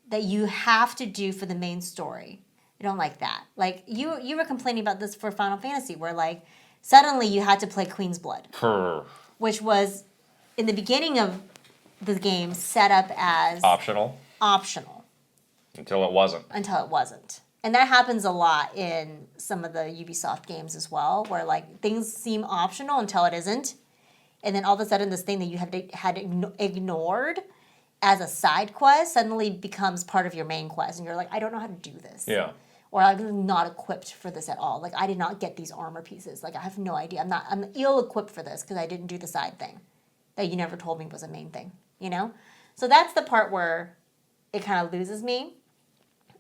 that you have to do for the main story. I don't like that. Like you were complaining about this for Final Fantasy, where like suddenly you had to play Queen's Blood, which was in the beginning of the game set up as Optional optional until it wasn't. And that happens a lot in some of the Ubisoft games as well, where like things seem optional until it isn't, and then all of a sudden this thing that you had ignored as a side quest suddenly becomes part of your main quest, and you're like, I don't know how to do this. Yeah. Or I'm not equipped for this at all. Like I did not get these armor pieces. Like I have no idea. I'm ill-equipped for this because I didn't do the side thing that you never told me was a main thing. You know, so that's the part where it kind of loses me.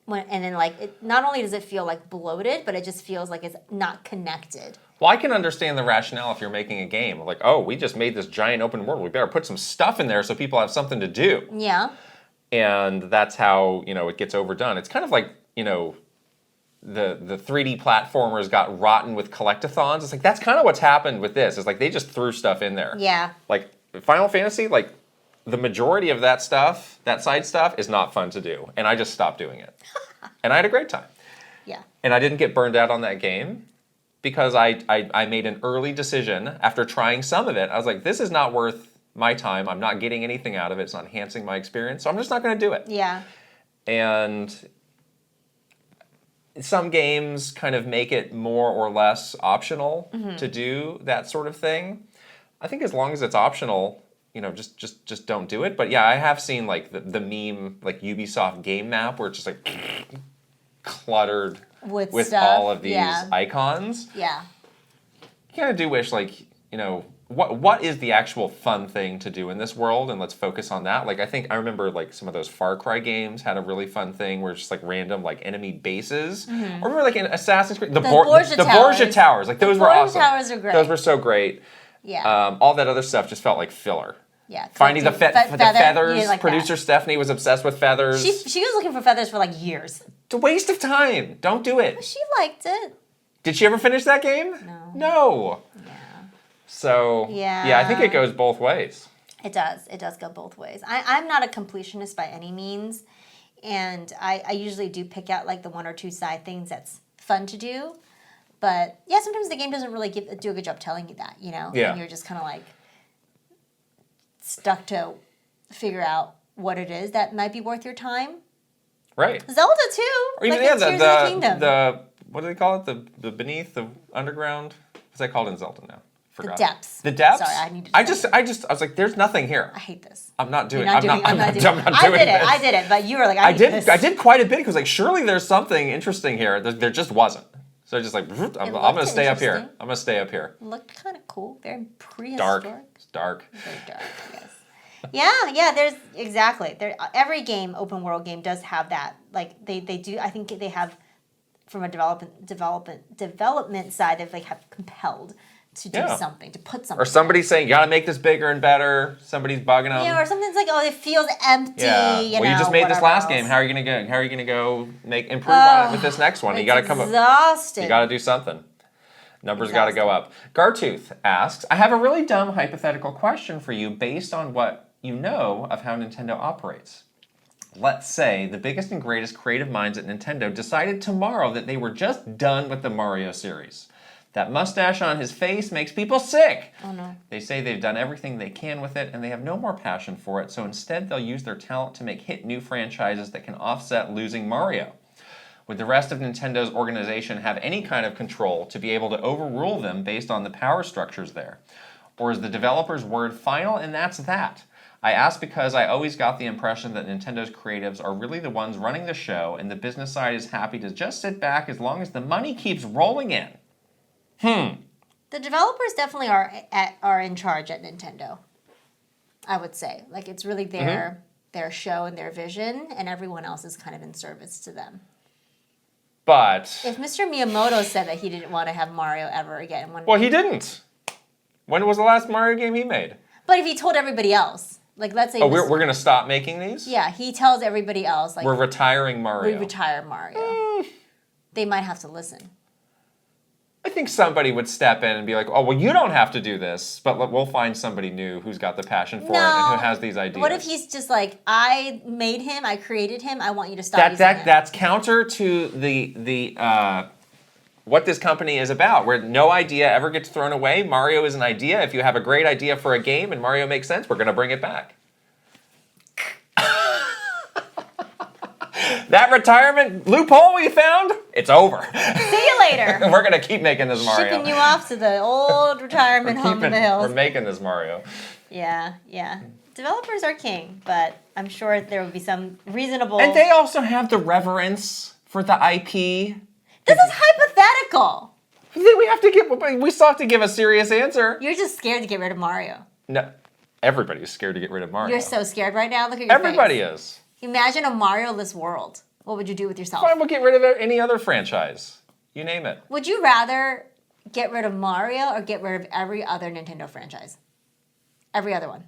And then like it, not only does it feel like bloated, but it just feels like it's not connected. Well, I can understand the rationale if you're making a game. Like, oh, we just made this giant open world. We better put some stuff in there so people have something to do. Yeah. And that's how, it gets overdone. It's kind of like, the 3D platformers got rotten with collectathons. It's like, that's kind of what's happened with this. It's like they just threw stuff in there. Yeah. Like, Final Fantasy, like, the majority of that stuff, that side stuff, is not fun to do. And I just stopped doing it. And I had a great time. Yeah. And I didn't get burned out on that game because I made an early decision after trying some of it. I was like, this is not worth my time. I'm not getting anything out of it. It's not enhancing my experience. So I'm just not going to do it. Yeah. And some games kind of make it more or less optional to do that sort of thing. I think as long as it's optional, just don't do it. But yeah, I have seen like the meme, like Ubisoft game map where it's just like cluttered with stuff. all of these Yeah. icons. Yeah. You kind of do wish, like, what is the actual fun thing to do in this world, and let's focus on that. Like, I remember like some of those Far Cry games had a really fun thing where it's just like random like enemy bases. Or remember like in Assassin's Creed, the Borgia Towers. Like those were awesome. Borgia Towers are great. Those were so great. Yeah. All that other stuff just felt like filler. Yeah. Finding the feathers. Like Producer that. Stephanie was obsessed with feathers. She was looking for feathers for like years. It's a waste of time. Don't do it. She liked it. Did she ever finish that game? No. Yeah. So, Yeah. I think it goes both ways. It does. It does go both ways. I'm not a completionist by any means. And I usually do pick out like the one or two side things that's fun to do. But yeah, sometimes the game doesn't really do a good job telling you that, Yeah. And you're just kind of like stuck to figure out what it is that might be worth your time. Right. Zelda too. Or even like Tears of the Kingdom. the what do they call it? The beneath, the underground. What's that called in Zelda now? Forgot. The depths. The depths. Sorry, I need to. I was like, there's nothing here. I hate this. I'm not doing. I'm not doing it. I did it, but you were like, I did quite a bit because like surely there's something interesting here. There just wasn't. So just like I'm gonna stay up here. I'm gonna stay up here. It looked kind of cool. Very prehistoric. It's dark. Very dark. Yes. Yeah. There's exactly. Every game, open world game, does have that. Like they do. I think they have from a development side. They have compelled to do something, to put something. Or somebody's saying, you gotta make this bigger and better. Somebody's bugging them. Yeah, or something's like, oh, it feels empty. Yeah. You just made this last game. How are you gonna go improve on it with this next one? You gotta come up. Exhausted. You gotta do something. Numbers gotta go up. Gartooth asks, I have a really dumb hypothetical question for you based on what you know of how Nintendo operates. Let's say the biggest and greatest creative minds at Nintendo decided tomorrow that they were just done with the Mario series. That mustache on his face makes people sick. Oh no. They say they've done everything they can with it and they have no more passion for it, so instead they'll use their talent to make hit new franchises that can offset losing Mario. Would the rest of Nintendo's organization have any kind of control to be able to overrule them based on the power structures there? Or is the developer's word final and that's that? I ask because I always got the impression that Nintendo's creatives are really the ones running the show and the business side is happy to just sit back as long as the money keeps rolling in. The developers definitely are in charge at Nintendo. I would say, like, it's really their show and their vision, and everyone else is kind of in service to them. But if Mr. Miyamoto said that he didn't want to have Mario ever again, well, he didn't. When was the last Mario game he made? But if he told everybody else, like let's say, we're going to stop making these? Yeah, he tells everybody else, like we're retiring Mario. We retire Mario. They might have to listen. I think somebody would step in and be like, oh, well, you don't have to do this, but we'll find somebody new who's got the passion for it and who has these ideas. What if he's just like, I made him, I created him, I want you to stop using him. That's counter to the what this company is about, where no idea ever gets thrown away. Mario is an idea. If you have a great idea for a game and Mario makes sense, we're going to bring it back. That retirement loophole we found, it's over. See you later. We're going to keep making this Mario. Shipping you off to the old retirement home in the hills. We're making this Mario. Yeah. Developers are king, but I'm sure there will be some reasonable... And they also have the reverence for the IP. This is hypothetical. We still have to give a serious answer. You're just scared to get rid of Mario. No, everybody's scared to get rid of Mario. You're so scared right now. Look at your Everybody face. is. Imagine a Mario-less world. What would you do with yourself? Fine, we'll get rid of any other franchise. You name it. Would you rather get rid of Mario or get rid of every other Nintendo franchise? Every other one.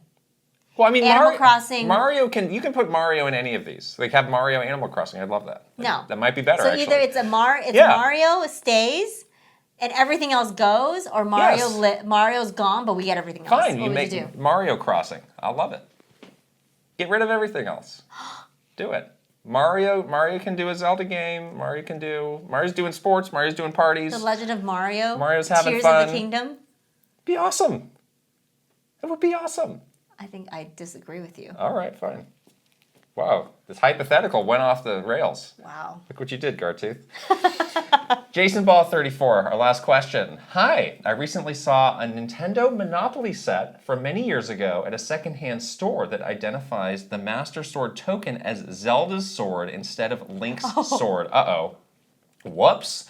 Well, I mean, Animal Crossing. You can put Mario in any of these. Like have Mario Animal Crossing. I'd love that. No. That might be better, so actually. either it's Mario stays and everything else goes, or Mario's gone, but we get everything else. Fine, What would you do? Mario Crossing. I love it. Get rid of everything else. Do it. Mario can do a Zelda game. Mario's doing sports. Mario's doing parties. The Legend of Mario. Mario's having Tears fun. of the Kingdom. Be awesome. It would be awesome. I think I disagree with you. All right, fine. Wow, this hypothetical went off the rails. Wow. Look what you did, Gartooth. Jason Ball 34, our last question. Hi, I recently saw a Nintendo Monopoly set from many years ago at a secondhand store that identifies the Master Sword token as Zelda's sword instead of Link's sword. Uh-oh. Whoops.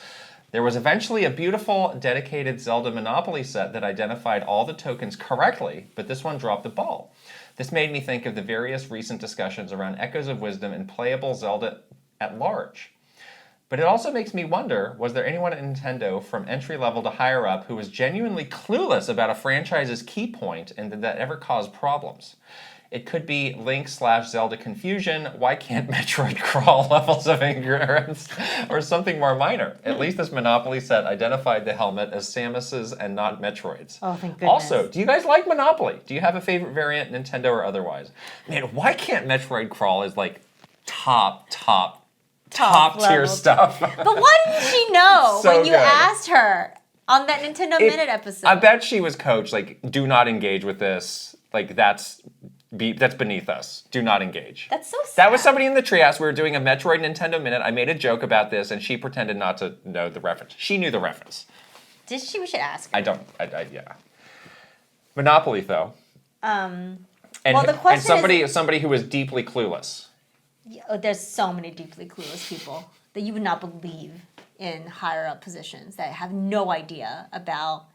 There was eventually a beautiful, dedicated Zelda Monopoly set that identified all the tokens correctly, but this one dropped the ball. This made me think of the various recent discussions around Echoes of Wisdom and playable Zelda at large. But it also makes me wonder, was there anyone at Nintendo from entry level to higher up who was genuinely clueless about a franchise's key point, and did that ever cause problems? It could be Link/Zelda confusion, why can't Metroid crawl levels of ignorance, or something more minor. At least this Monopoly set identified the helmet as Samus's and not Metroid's. Oh, thank goodness. Also, do you guys like Monopoly? Do you have a favorite variant, Nintendo or otherwise? Man, why can't Metroid crawl is like top tier stuff. But why didn't she know when you asked her on that Nintendo Minute episode? I bet she was coached, like, do not engage with this. Like, that's beneath us. Do not engage. That's so sad. That was somebody in the treehouse. We were doing a Metroid Nintendo Minute. I made a joke about this, and she pretended not to know the reference. She knew the reference. Did she? We should ask her. Yeah. Monopoly, though. Well, the question and somebody who was deeply clueless. There's so many deeply clueless people that you would not believe in higher up positions that have no idea about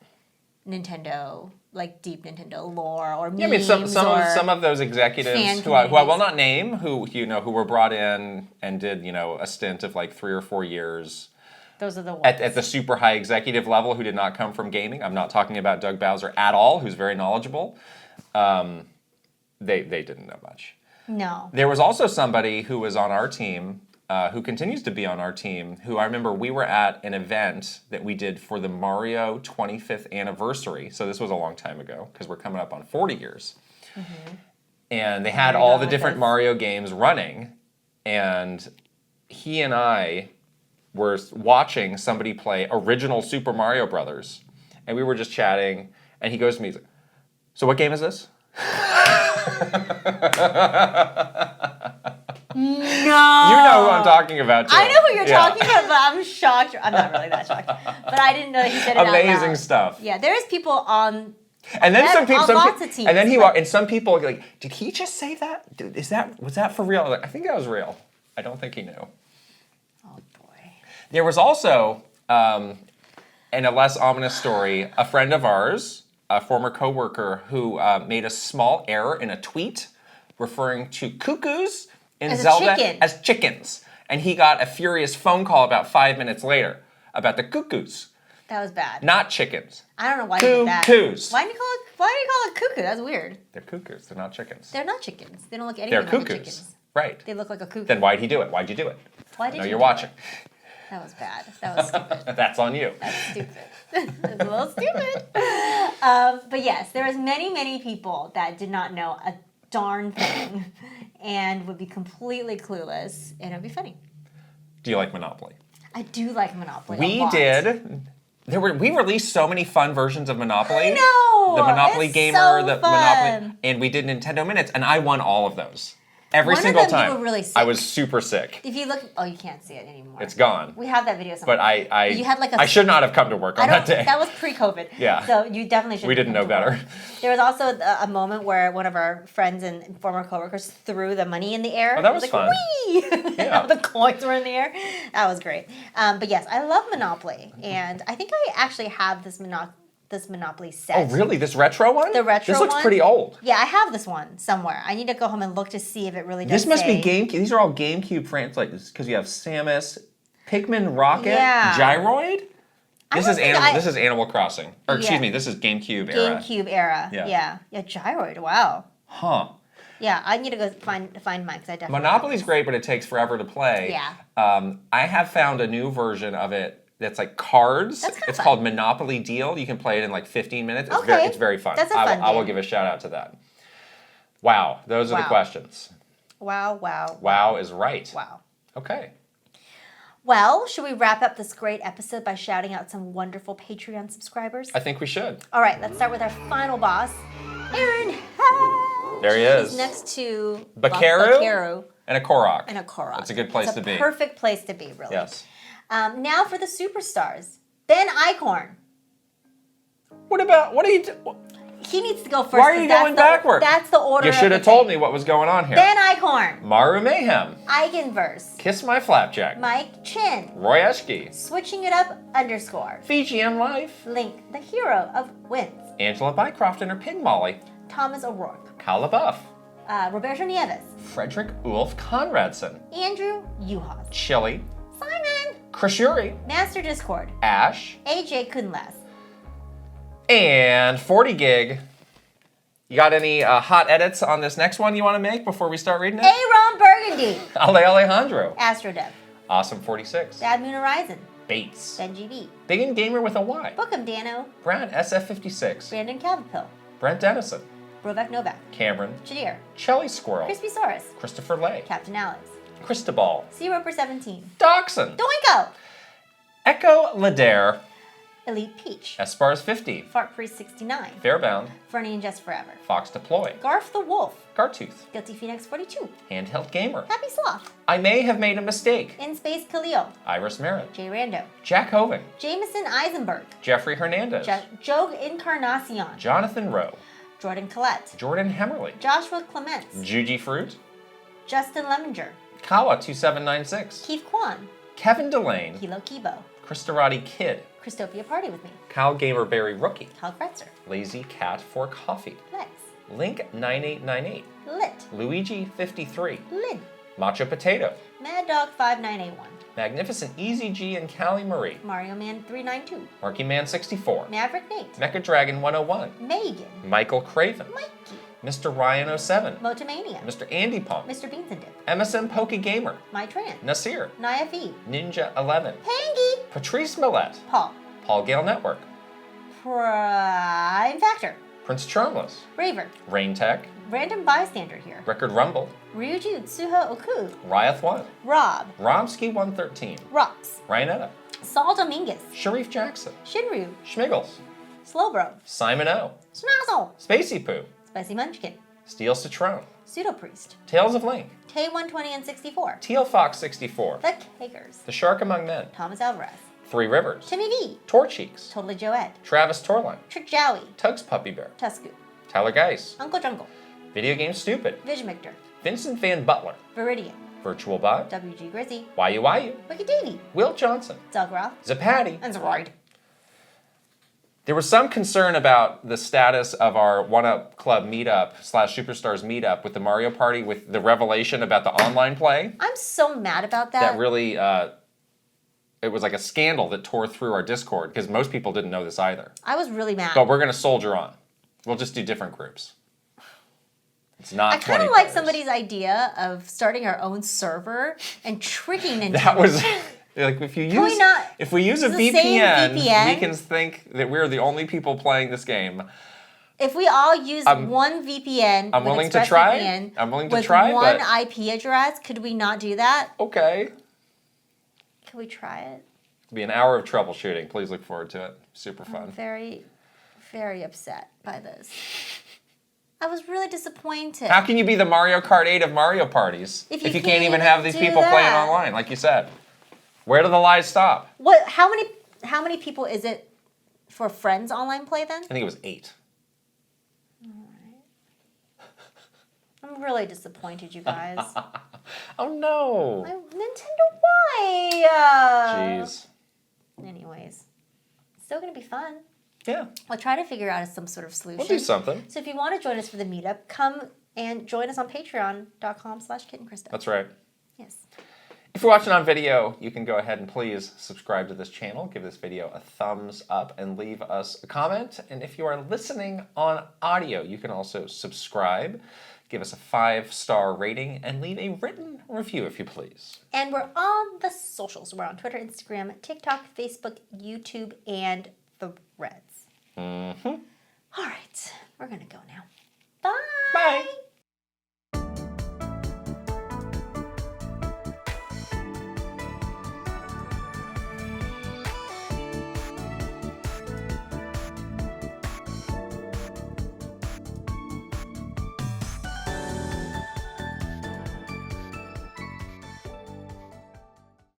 Nintendo, like deep Nintendo lore or memes. Yeah, I mean some of those executives who I will not name, who were brought in and did a stint of like 3 or 4 years. Those are the ones at the super high executive level who did not come from gaming. I'm not talking about Doug Bowser at all, who's very knowledgeable. They didn't know much. No. There was also somebody who was on our team, who continues to be on our team, who I remember we were at an event that we did for the Mario 25th anniversary. So this was a long time ago, because we're coming up on 40 years. Mm-hmm. And they had all the different Mario games running, and he and I were watching somebody play original Super Mario Brothers, and we were just chatting, and he goes to me, he's like, so what game is this? No. You know who I'm talking about, too. I know who you're talking about, but I'm shocked. I'm not really that shocked. But I didn't know he said it out loud. Amazing stuff. Yeah, there's people on... And then some people, lots of teams, and then he walked, and some people like, did he just say that? Was that for real? I was like, I think that was real. I don't think he knew. Oh boy. There was also, in a less ominous story, a friend of ours, a former coworker, who made a small error in a tweet referring to cuckoos in Zelda as chickens. and he got a furious phone call about 5 minutes later about the cuckoos. That was bad. Not chickens. I don't know why you did that. Cuckoos. Why do you call it cuckoo? That's weird. They're cuckoos. They're not chickens. They're not chickens. They don't look anything They're like cuckoos. chickens. Right. They look like a cuckoo. Then why'd he do it? Why'd you do it? Why did I know you you're do watching. It? That was bad. That was stupid. That's on you. That's stupid. That's a little stupid. But yes, there was many people that did not know a darn thing and would be completely clueless, and it would be funny. Do you like Monopoly? I do like Monopoly. We did. We released so many fun versions of Monopoly. I know. The Monopoly It's Gamer, so the fun. Monopoly, and we did Nintendo Minutes, and I won all of those. Every One single of them time. you were really sick. I was super sick. If you look, you can't see it anymore. It's gone. We have that video somewhere. But you had like I should not have come to work on that day. That was pre-COVID. Yeah. So you definitely should. We didn't know better. There was also a moment where one of our friends and former coworkers threw the money in the air. Oh, that was like, fun. Whee! Yeah. The coins were in the air. That was great. But yes, I love Monopoly, and I think I actually have this Monopoly set. Oh, really? This retro one? The retro This looks one? pretty old. Yeah, I have this one somewhere. I need to go home and look to see if it really does. This must say. be GameCube. These are all GameCube franchises because you have Samus, Pikmin Rocket, Yeah. Gyroid. This is think This is Animal Crossing. Or excuse Yeah. me, this is GameCube era. GameCube era. Yeah. Yeah, Gyroid. Wow. Huh. Yeah, I need to go find mine because I definitely. Monopoly's great, but it takes forever to play. Yeah. I have found a new version of it that's like cards. That's kinda it's fun. called Monopoly Deal. You can play it in like 15 minutes. It's Okay. it's very fun. That's a fun I will game. give a shout out to that. Wow, those are the Wow. questions. Wow. Wow is right. Wow. Okay. Well, should we wrap up this great episode by shouting out some wonderful Patreon subscribers? I think we should. All right, let's start with our final boss, Aaron. There he is. He's next to Bakeru and a Korok. and a Korok. That's a good place to be. Perfect place to be, really. Yes. Now for the superstars, Ben Eichhorn. What are you He needs to go first. Why are you going backward? That's the order. You should have told me what was going on here. Ben Eichhorn, Maru Mayhem. Eigenverse, Kiss My Flapjack. Mike Chin, Roy Eschke. Switching It Up _ VGM Life. Link, the hero of Wins, Angela Bycroft and her pig Molly. Thomas O'Rourke, Kyle LaBeouf. Roberto Nieves, Frederick Ulf Conradson. Andrew Uhas, Chili. Simon, Chris Yuri. Master Discord, Ash. AJ Kunlas, And 40 gig. You got any hot edits on this next one you want to make before we start reading it? Aaron Burgundy, Ale Alejandro. Astrodev, Awesome 46. Bad Moon Horizon, Bates. Benji B, Big and Gamer with a Y. Bookham Dano, Brad SF56. Brandon Cavapill, Brent Dennison. Brovek Novak, Cameron. Jadir, Chelly Squirrel. Crispy Saurus, Christopher Lay. Captain Alex, Cristobal. Sea Roper 17, Dachshund. Doinko, Echo Ladare. Elite Peach, Espars 50. Fart Priest 69, Fairbound. Fernie and Just Forever, Fox Deploy. Garth the Wolf, Gartooth. Guilty Phoenix 42, Handheld Gamer. Happy Sloth, I may have made a mistake. In Space Khalil, Iris Merritt. Jay Rando, Jack Hovind. Jameson Eisenberg, Jeffrey Hernandez. Joe Encarnacion, Jonathan Rowe. Jordan Collette, Jordan Hemmerly. Joshua Clements, Juji Fruit. Justin Lemminger, Kawa 2796. Keith Kwan, Kevin Delane. Kilo Kibo, Christorati Kid. Christopia Party With Me, Kyle Gamerberry Rookie. Kyle Kretzer, Lazy Cat for Coffee. Lex, Link 9898. Lit, Luigi 53. Lid, Macho Potato. Mad Dog 5981, Magnificent Easy G and Callie Marie. Mario Man 392, Marky Man 64. Maverick Nate, Mecha Dragon 101. Megan, Michael Craven. Mikey, Mr. Ryan 07. Motomania, Mr. Andy Pump. Mr. Beans and Dip, MSM Poke Gamer. My Tran, Nasir. Naya V, Ninja 11. Pangy, Patrice Millette. Paul, Paul Gale Network. Prime Factor, Prince Charmless. Raver, Rain Tech. Random Bystander here, Record Rumble. Ryuju Tsuha Oku, Ryoth 1. Rob, Romsky 113. Rox, Ryanetta. Saul Dominguez, Sharif Jackson. Shinryu, Schmiggles. Slowbro, Simon O. Schnozzle, Spacey Poo. Spicy Munchkin, Steel Citron. Pseudo Priest, Tales of Link. K120 and 64, Teal Fox 64. The Cakers, The Shark Among Men. Thomas Alvarez, Three Rivers. Timmy V, Torcheeks. Totally Joed, Travis Torline. Trick Jowie, Tugs Puppy Bear. Tusku, Tyler Geis. Uncle Jungle, Video Game Stupid. Vigimictor, Vincent Van Butler. Viridian, Virtual Bot. WG Grizzy, Wayu. Wiki Davy, Will Johnson. Doug Roth, Zapati. and Zroid. There was some concern about the status of our One-Up Club meetup / Superstars meetup with the Mario Party, with the revelation about the online play. I'm so mad about that. That really, it was like a scandal that tore through our Discord, because most people didn't know this either. I was really mad. But we're going to soldier on. We'll just do different groups. It's not 20 I kind of like players. somebody's idea of starting our own server and tricking Nintendo. That was... Like if we use a VPN, we can think that we're the only people playing this game. If we all use one VPN, I'm willing to try. VPN, I'm willing to try. With one IP address, could we not do that? Okay. Can we try it? It'll be an hour of troubleshooting. Please look forward to it. Super fun. I'm very, very upset by this. I was really disappointed. How can you be the Mario Kart 8 of Mario parties if you can't even have these people playing online, like you said? Where do the lies stop? What? How many people is it for friends online play then? I think it was 8. All right. I'm really disappointed, you guys. Oh no! Nintendo, why? Jeez. Anyways, still gonna be fun. Yeah. We'll try to figure out some sort of solution. We'll do something. So if you want to join us for the meetup, come and join us on patreon.com/KitandKrysta. That's right. Yes. If you're watching on video, you can go ahead and please subscribe to this channel, give this video a thumbs up, and leave us a comment. And if you are listening on audio, you can also subscribe, give us a 5-star rating, and leave a written review if you please. And we're on the socials. We're on Twitter, Instagram, TikTok, Facebook, YouTube, and the Reds. Mm-hmm. All right. We're going to go now. Bye. Bye.